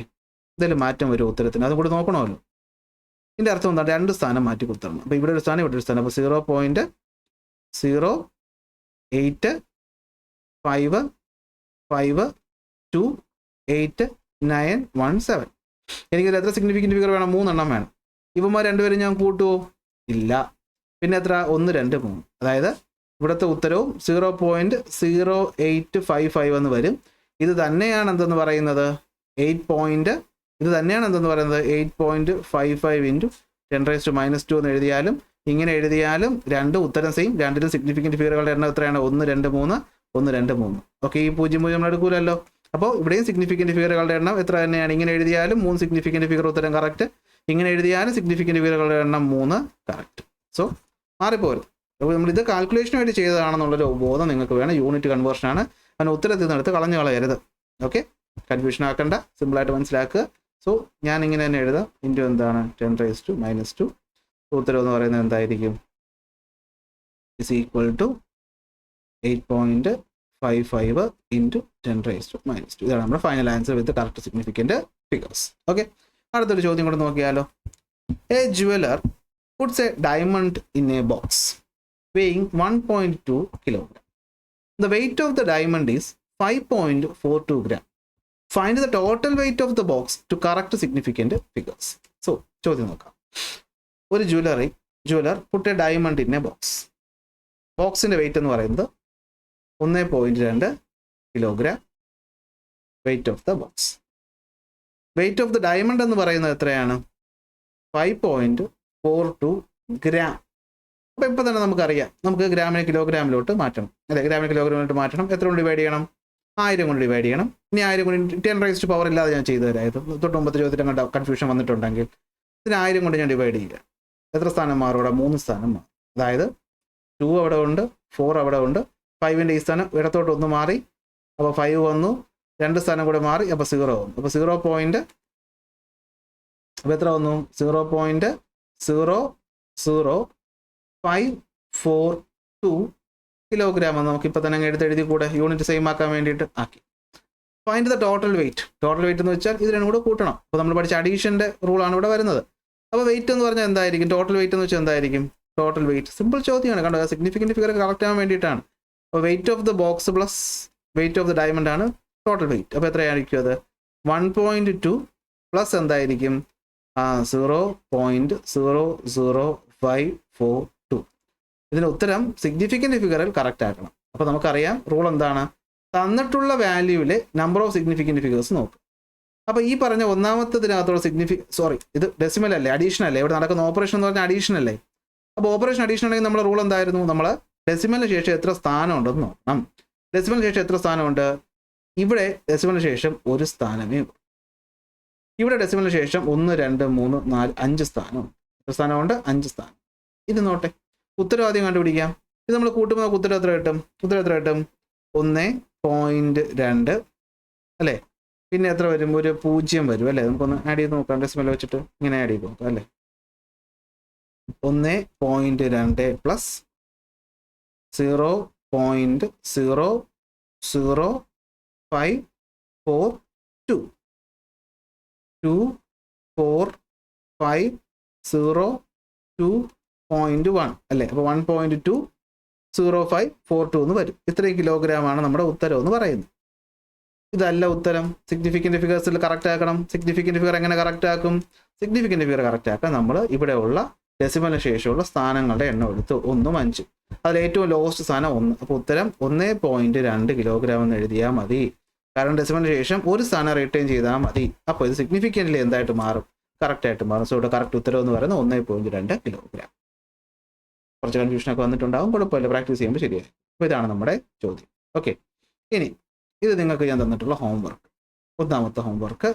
Speaker 1: എന്തെങ്കിലും മാറ്റം വരും ഉത്തരത്തിന്? അതും കൂടി നോക്കണമല്ലോ. ഇതിൻ്റെ അർത്ഥം എന്താണ്? 2 സ്ഥാനം മാറ്റി കൊടുത്തരണം. അപ്പോൾ ഇവിടെ ഒരു സ്ഥാനം, ഇവിടെ ഒരു സ്ഥാനം. അപ്പോൾ 0.08552817. എനിക്കിത് എത്ര സിഗ്നിഫിക്കൻറ്റ് ഫിഗർ വേണം? 3 എണ്ണം വേണം. ഇവന്മാർ 2 പേരും ഞാൻ കൂട്ടുമോ? ഇല്ല. പിന്നെ എത്ര? 1, 2, 3. അതായത് ഇവിടുത്തെ ഉത്തരവും 0.0855 എന്ന് വരും. ഇത് തന്നെയാണ് എന്തെന്ന് പറയുന്നത്? 8.55 ഇൻറ്റു 10⁻² എന്ന് എഴുതിയാലും ഇങ്ങനെ എഴുതിയാലും 2 ഉത്തരം സെയിം. 2ലും സിഗ്നിഫിക്കൻറ്റ് ഫിഗറുകളുടെ എണ്ണം എത്രയാണ്? 1, 2, 3. 1, 2, 3. ഓക്കെ, ഈ 0 നമ്മൾ എടുക്കൂലല്ലോ. അപ്പോൾ ഇവിടെയും സിഗ്നിഫിക്കൻറ്റ് ഫിഗറുകളുടെ എണ്ണം എത്ര തന്നെയാണ്? ഇങ്ങനെ എഴുതിയാലും 3 സിഗ്നിഫിക്കൻറ്റ് ഫിഗർ ഉത്തരം കറക്റ്റ്. ഇങ്ങനെ എഴുതിയാലും സിഗ്നിഫിക്കൻറ്റ് ഫിഗറുകളുടെ എണ്ണം 3 കറക്റ്റ്. സോ മാറിപ്പോരും. അപ്പോൾ നമ്മളിത് കാൽക്കുലേഷന് വേണ്ടി ചെയ്തതാണെന്നുള്ളൊരു ബോധം നിങ്ങൾക്ക് വേണം. യൂണിറ്റ് കൺവേർഷനാണ്. അതിന് ഉത്തരത്തിൽ നിന്നെടുത്ത് കളഞ്ഞു കളയരുത്. ഓക്കെ, കൺഫ്യൂഷൻ ആക്കണ്ട, സിമ്പിളായിട്ട് മനസ്സിലാക്കുക. സോ ഞാൻ ഇങ്ങനെ തന്നെ എഴുതാം. ഇൻറ്റു എന്താണ്? 10⁻². ഉത്തരം എന്ന് പറയുന്നത് എന്തായിരിക്കും? Is equal to 8.55 into 10⁻². ഇതാണ് നമ്മുടെ final answer with correct significant figures. Okay, അടുത്തൊരു ചോദ്യം കൂടെ നോക്കിയാലോ. A jeweller puts a diamond in a box weighing 1.2 kilogram. The weight of the diamond is 5.42 gram. Find the total weight of the box to correct significant figures. So, ചോദ്യം നോക്കാം. ഒരു jeweller put a diamond in a box. ബോക്സിൻ്റെ wait എന്ന് പറയുന്നത് 1.2 kilogram. Weight of the box. Weight of the diamond എന്ന് പറയുന്നത് എത്രയാണ്? 5.42 gram. അപ്പോൾ ഇപ്പോൾ തന്നെ നമുക്കറിയാം, നമുക്ക് ഗ്രാമിനെ കിലോഗ്രാമിലോട്ട് മാറ്റണം അല്ലേ. ഗ്രാമിനെ കിലോഗ്രാമിലോട്ട് മാറ്റണം. എത്ര കൊണ്ട് ഡിവൈഡ് ചെയ്യണം? 1000 കൊണ്ട് ഡിവൈഡ് ചെയ്യണം. ഇനി 1000 കൊണ്ട് 10⁻⁴ ഇല്ലാതെ ഞാൻ ചെയ്തു തരാം. ഇത് തൊട്ട് മുമ്പത്തെ ചോദ്യത്തിൽ അങ്ങോട്ട് കൺഫ്യൂഷൻ വന്നിട്ടുണ്ടെങ്കിൽ ഇതിന് 1000 കൊണ്ട് ഞാൻ ഡിവൈഡ് ചെയ്യുക. എത്ര സ്ഥാനം മാറും? ഇവിടെ 3 സ്ഥാനം മാറും. അതായത് 2 അവിടെ ഉണ്ട്, 4 അവിടെ ഉണ്ട്. 5ൻ്റെ ഈ സ്ഥാനം ഇടത്തോട്ട് 1 മാറി, അപ്പോൾ 5 വന്നു. 2 സ്ഥാനം കൂടെ മാറി, അപ്പോൾ 0 വന്നു. അപ്പോൾ 0. അപ്പോൾ എത്ര വന്നു? 0.00542 കിലോഗ്രാം എന്ന് നമുക്കിപ്പോൾ തന്നെ എഴുതി കൂടെ യൂണിറ്റ് സെയിം ആക്കാൻ വേണ്ടിയിട്ട് ആക്കി. Find the total wait. Total wait എന്ന് വെച്ചാൽ ഇതിനും കൂടെ കൂട്ടണം. അപ്പോൾ നമ്മൾ പഠിച്ച അഡീഷൻ്റെ റൂളാണ് ഇവിടെ വരുന്നത്. അപ്പോൾ വെയിറ്റ് എന്ന് പറഞ്ഞാൽ എന്തായിരിക്കും? ടോട്ടൽ വെയിറ്റ് എന്ന് വെച്ചാൽ എന്തായിരിക്കും? ടോട്ടൽ വെയിറ്റ് സിമ്പിൾ ചോദ്യമാണ്, കണ്ടോ. സിഗ്നിഫിക്കൻറ്റ് ഫിഗർ കറക്റ്റ് ആവാൻ വേണ്ടിയിട്ടാണ്. അപ്പോൾ weight of the box plus weight of the diamond ആണ് ടോട്ടൽ വെയിറ്റ്. അപ്പോൾ എത്രയായിരിക്കും അത്? 1.2 പ്ലസ് എന്തായിരിക്കും? 0.00542. ഇതിന് ഉത്തരം സിഗ്നിഫിക്കൻറ്റ് ഫിഗറിൽ കറക്റ്റ് ആക്കണം. അപ്പോൾ നമുക്കറിയാം റൂൾ എന്താണ്? തന്നിട്ടുള്ള വാല്യൂവിലെ നമ്പർ ഓഫ് സിഗ്നിഫിക്കൻറ്റ് ഫിഗേഴ്സ് നോക്കും. അപ്പോൾ ഈ പറഞ്ഞ ഒന്നാമത്തതിനകത്തുള്ള ഇത് ഡെസിമൽ അല്ലേ, അഡീഷൻ അല്ലേ? ഇവിടെ നടക്കുന്ന ഓപ്പറേഷൻ എന്ന് പറഞ്ഞാൽ അഡീഷൻ അല്ലേ? അപ്പോൾ ഓപ്പറേഷൻ അഡീഷൻ ആണെങ്കിൽ നമ്മുടെ റൂൾ എന്തായിരുന്നു? നമ്മൾ ഡെസിമലിന് ശേഷം എത്ര സ്ഥാനം ഉണ്ടെന്ന് നോക്കണം. ഡെസിമലിന് ശേഷം എത്ര സ്ഥാനമുണ്ട്? ഇവിടെ ഡെസിമലിന് ശേഷം ഒരു സ്ഥാനമേ ഉള്ളൂ. ഇവിടെ ഡെസിമലിന് ശേഷം 1, 2, 3, 4, 5 സ്ഥാനമുണ്ട്. എത്ര സ്ഥാനമുണ്ട്? 5 സ്ഥാനം. ഇത് നോട്ടെ, ഉത്തരം ആദ്യം കണ്ടുപിടിക്കാം. ഇത് നമ്മൾ കൂട്ടുമ്പോൾ നമുക്ക് ഉത്തരം എത്ര കിട്ടും? 1.2 അല്ലേ? പിന്നെ എത്ര വരും? ഒരു 0 വരും അല്ലേ? നമുക്കൊന്ന് ആഡ് ചെയ്ത് നോക്കാം. ഡെസിമൽ വെച്ചിട്ട് ഇങ്ങനെ ആഡ് ചെയ്ത് നോക്കാം അല്ലേ. 1.2 പ്ലസ് 0.00542 24502.1 അല്ലേ. അപ്പോൾ 1.20542 എന്ന് വരും. ഇത്രയും കിലോഗ്രാമാണ് നമ്മുടെ ഉത്തരം എന്ന് പറയുന്നത്. ഇതല്ല ഉത്തരം. സിഗ്നിഫിക്കൻറ്റ് ഫിഗേഴ്സിൽ കറക്റ്റ് ആക്കണം. സിഗ്നിഫിക്കൻറ്റ് ഫിഗർ എങ്ങനെ കറക്റ്റ് ആക്കും? സിഗ്നിഫിക്കൻറ്റ് ഫിഗർ കറക്റ്റ് ആക്കാൻ നമ്മൾ ഇവിടെയുള്ള ഡെസിമലിന് ശേഷമുള്ള സ്ഥാനങ്ങളുടെ എണ്ണം എടുത്ത് 1, 5. അതിൽ ഏറ്റവും ലോവസ്റ്റ് സ്ഥാനം 1. അപ്പോൾ ഉത്തരം 1.2 കിലോഗ്രാം എന്ന് എഴുതിയാൽ മതി. കാരണം ഡെസിമലിന് ശേഷം ഒരു സ്ഥാനം റിട്ടേൺ ചെയ്താൽ മതി. അപ്പോൾ ഇത് സിഗ്നിഫിക്കൻ്റ്ലി എന്തായിട്ട് മാറും? കറക്റ്റായിട്ട് മാറും. സോ ഇവിടെ കറക്റ്റ് ഉത്തരം എന്ന് പറയുന്നത് 1.2 കിലോഗ്രാം. കുറച്ച് കൺഫ്യൂഷനൊക്കെ വന്നിട്ടുണ്ടാകും, കുഴപ്പമില്ല, പ്രാക്ടീസ് ചെയ്യുമ്പോൾ ശരിയായി. അപ്പോൾ ഇതാണ് നമ്മുടെ ചോദ്യം. ഓക്കെ, ഇനി ഇത് നിങ്ങൾക്ക് ഞാൻ തന്നിട്ടുള്ള ഹോംവർക്ക്, ഒന്നാമത്തെ ഹോംവർക്ക്.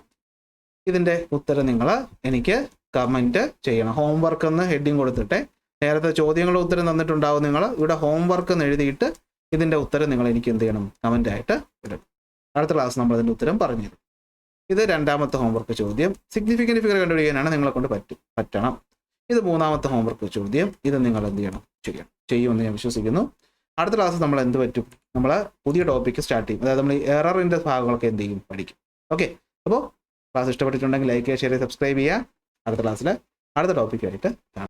Speaker 1: ഇതിൻ്റെ ഉത്തരം നിങ്ങൾ എനിക്ക് കമൻറ്റ് ചെയ്യണം. ഹോംവർക്ക് എന്ന് ഹെഡിങ് കൊടുത്തിട്ട് നേരത്തെ ചോദ്യങ്ങളുടെ ഉത്തരം തന്നിട്ടുണ്ടാവും. നിങ്ങൾ ഇവിടെ ഹോംവർക്ക് എന്ന് എഴുതിയിട്ട് ഇതിൻ്റെ ഉത്തരം നിങ്ങൾ എനിക്ക് എന്ത് ചെയ്യണം? കമൻ്റായിട്ട് ഇടണം. അടുത്ത ക്ലാസ് നമ്മൾ അതിൻ്റെ ഉത്തരം പറഞ്ഞു തരും. ഇത് രണ്ടാമത്തെ ഹോംവർക്ക് ചോദ്യം. സിഗ്നിഫിക്കൻറ്റ് ഫിഗർ കണ്ടുപിടിക്കാനാണ് നിങ്ങളെ കൊണ്ട് പറ്റണം. ഇത് മൂന്നാമത്തെ ഹോംവർക്ക് ചോദ്യം. ഇത് നിങ്ങൾ എന്ത് ചെയ്യണം? ചെയ്യുമെന്ന് ഞാൻ വിശ്വസിക്കുന്നു. അടുത്ത ക്ലാസ് നമ്മൾ എന്ത് പറ്റും? നമ്മൾ പുതിയ ടോപ്പിക്ക് സ്റ്റാർട്ട് ചെയ്യും. അതായത് നമ്മൾ ഈ എററിൻ്റെ ഭാഗങ്ങളൊക്കെ എന്ത് ചെയ്യും? പഠിക്കും. ഓക്കെ, അപ്പോൾ ക്ലാസ് ഇഷ്ടപ്പെട്ടിട്ടുണ്ടെങ്കിൽ ലൈക്ക് ചെയ്യുക, ഷെയർ ചെയ്യുക, സബ്സ്ക്രൈബ് ചെയ്യുക. അടുത്ത ക്ലാസ്സിൽ അടുത്ത ടോപ്പിക്കായിട്ട് കാണാം.